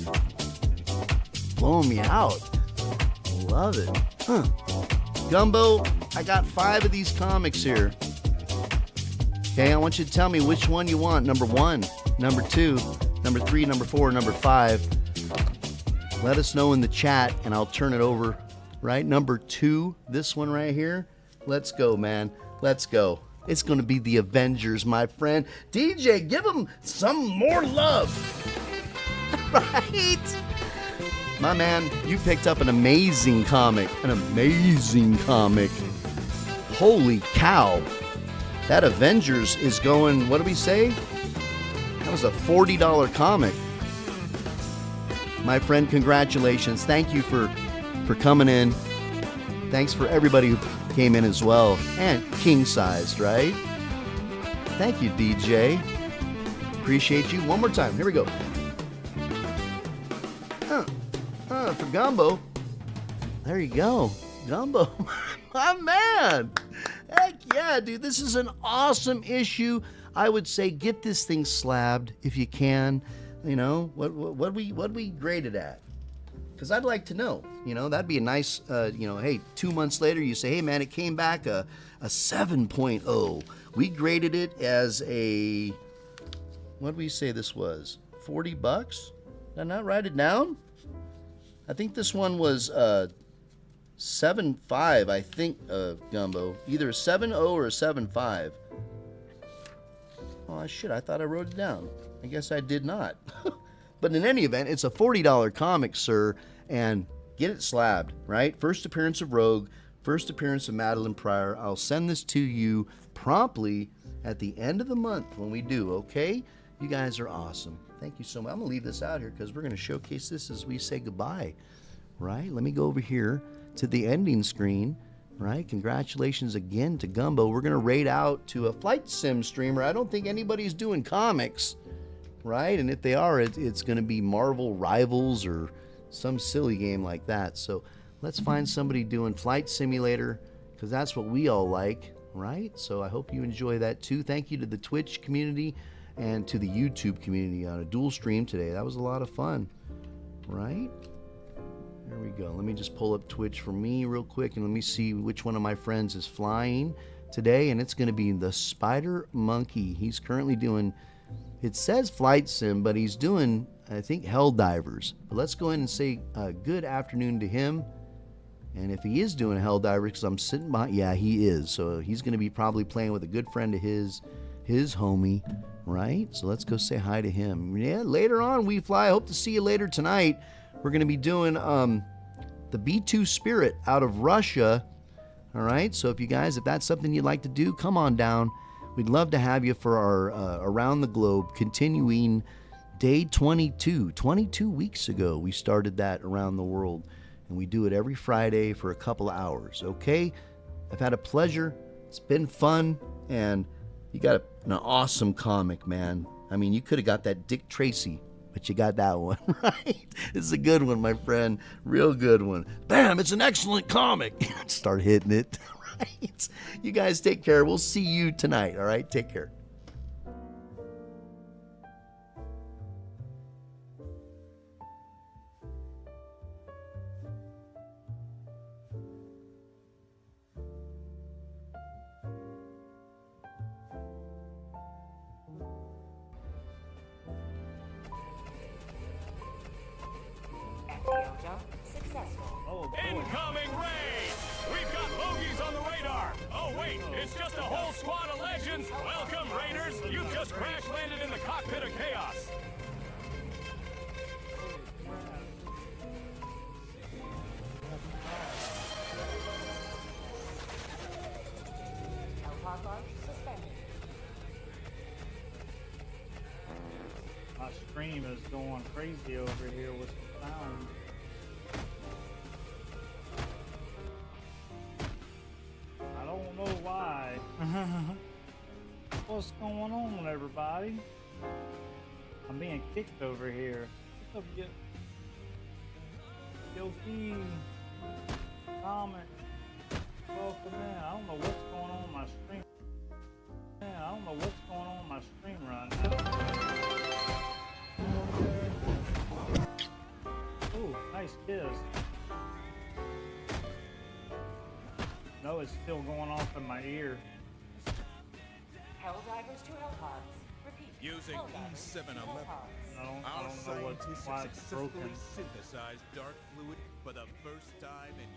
Blowing me out. Love it. Huh. Gumbo, I got 5 of these comics here. Okay, I want you to tell me which one you want. Number 1, number 2, number 3, number 4, number 5. Let us know in the chat, and I'll turn it over. Right? Number 2, this one right here. Let's go, man. Let's go. It's going to be the Avengers, my friend. DJ, give them some more love. Right? My man, you picked up an amazing comic. An amazing comic. Holy cow. That Avengers is going, what do we say? That was a $40 comic. My friend, congratulations. Thank you for coming in. Thanks for everybody who came in as well. And king-sized, right? Thank you, DJ. Appreciate you. One more time. Here we go. For Gumbo. There you go. Gumbo. My man. Heck yeah, dude. This is an awesome issue. I would say get this thing slabbed if you can. You know, what we grade it at? Because I'd like to know. You know, that'd be a nice, hey, 2 months later you say, hey man, it came back a 7.0. We graded it as a, what did we say this was? $40? Did I not write it down? I think this one was 7.5, I think, Gumbo. Either a 7.0 or a 7.5. Oh, shit, I thought I wrote it down. I guess I did not. But in any event, it's a $40 comic, sir, and get it slabbed, right? First appearance of Rogue, first appearance of Madeline Pryor. I'll send this to you promptly at the end of the month when we do, okay? You guys are awesome. Thank you so much. I'm going to leave this out here because we're going to showcase this as we say goodbye, right? Let me go over here to the ending screen, right? Congratulations again to Gumbo. We're going to raid out to a flight sim streamer. I don't think anybody's doing comics, right? And if they are, it's going to be Marvel Rivals or some silly game like that. So let's find somebody doing Flight Simulator because that's what we all like, right? So I hope you enjoy that too. Thank you to the Twitch community and to the YouTube community on a dual stream today. That was a lot of fun, right? There we go. Let me just pull up Twitch for me real quick and let me see which one of my friends is flying today. And it's going to be the Spider Monkey. He's currently doing, it says Flight Sim, but he's doing, I think, Helldivers. But let's go ahead and say good afternoon to him. And if he is doing Helldivers, because I'm sitting behind, yeah, he is. So he's going to be probably playing with a good friend of his homie, right? So let's go say hi to him. Yeah, later on we fly. I hope to see you later tonight. We're going to be doing the B2 Spirit out of Russia. All right, so if that's something you'd like to do, come on down. We'd love to have you for our Around the Globe continuing day 22. 22 weeks ago, we started that around the world, and we do it every Friday for a couple of hours, okay? I've had a pleasure. It's been fun, and you got an awesome comic, man. I mean, you could have got that Dick Tracy, but you got that one, right? It's a good one, my friend. Real good one. Bam, it's an excellent comic. Start hitting it, right? You guys take care. We'll see you tonight, all right? Take care. Incoming raid! We've got bogeys on the radar! Oh wait, it's just a whole squad of legends! Welcome, raiders! You've just crash-landed in the cockpit of chaos! My stream is going crazy over here with the sound. I don't know why. What's going on, everybody? I'm being kicked over here. What's up, Guilty comment? Welcome in. I don't know what's going on my stream. Man, I don't know what's going on my stream right now. Ooh, nice kiss. No, it's still going off in my ear. Helldivers to Hellpods. Repeat. Using E711. I don't know why it's broken. synthesized dark fluid for the first time in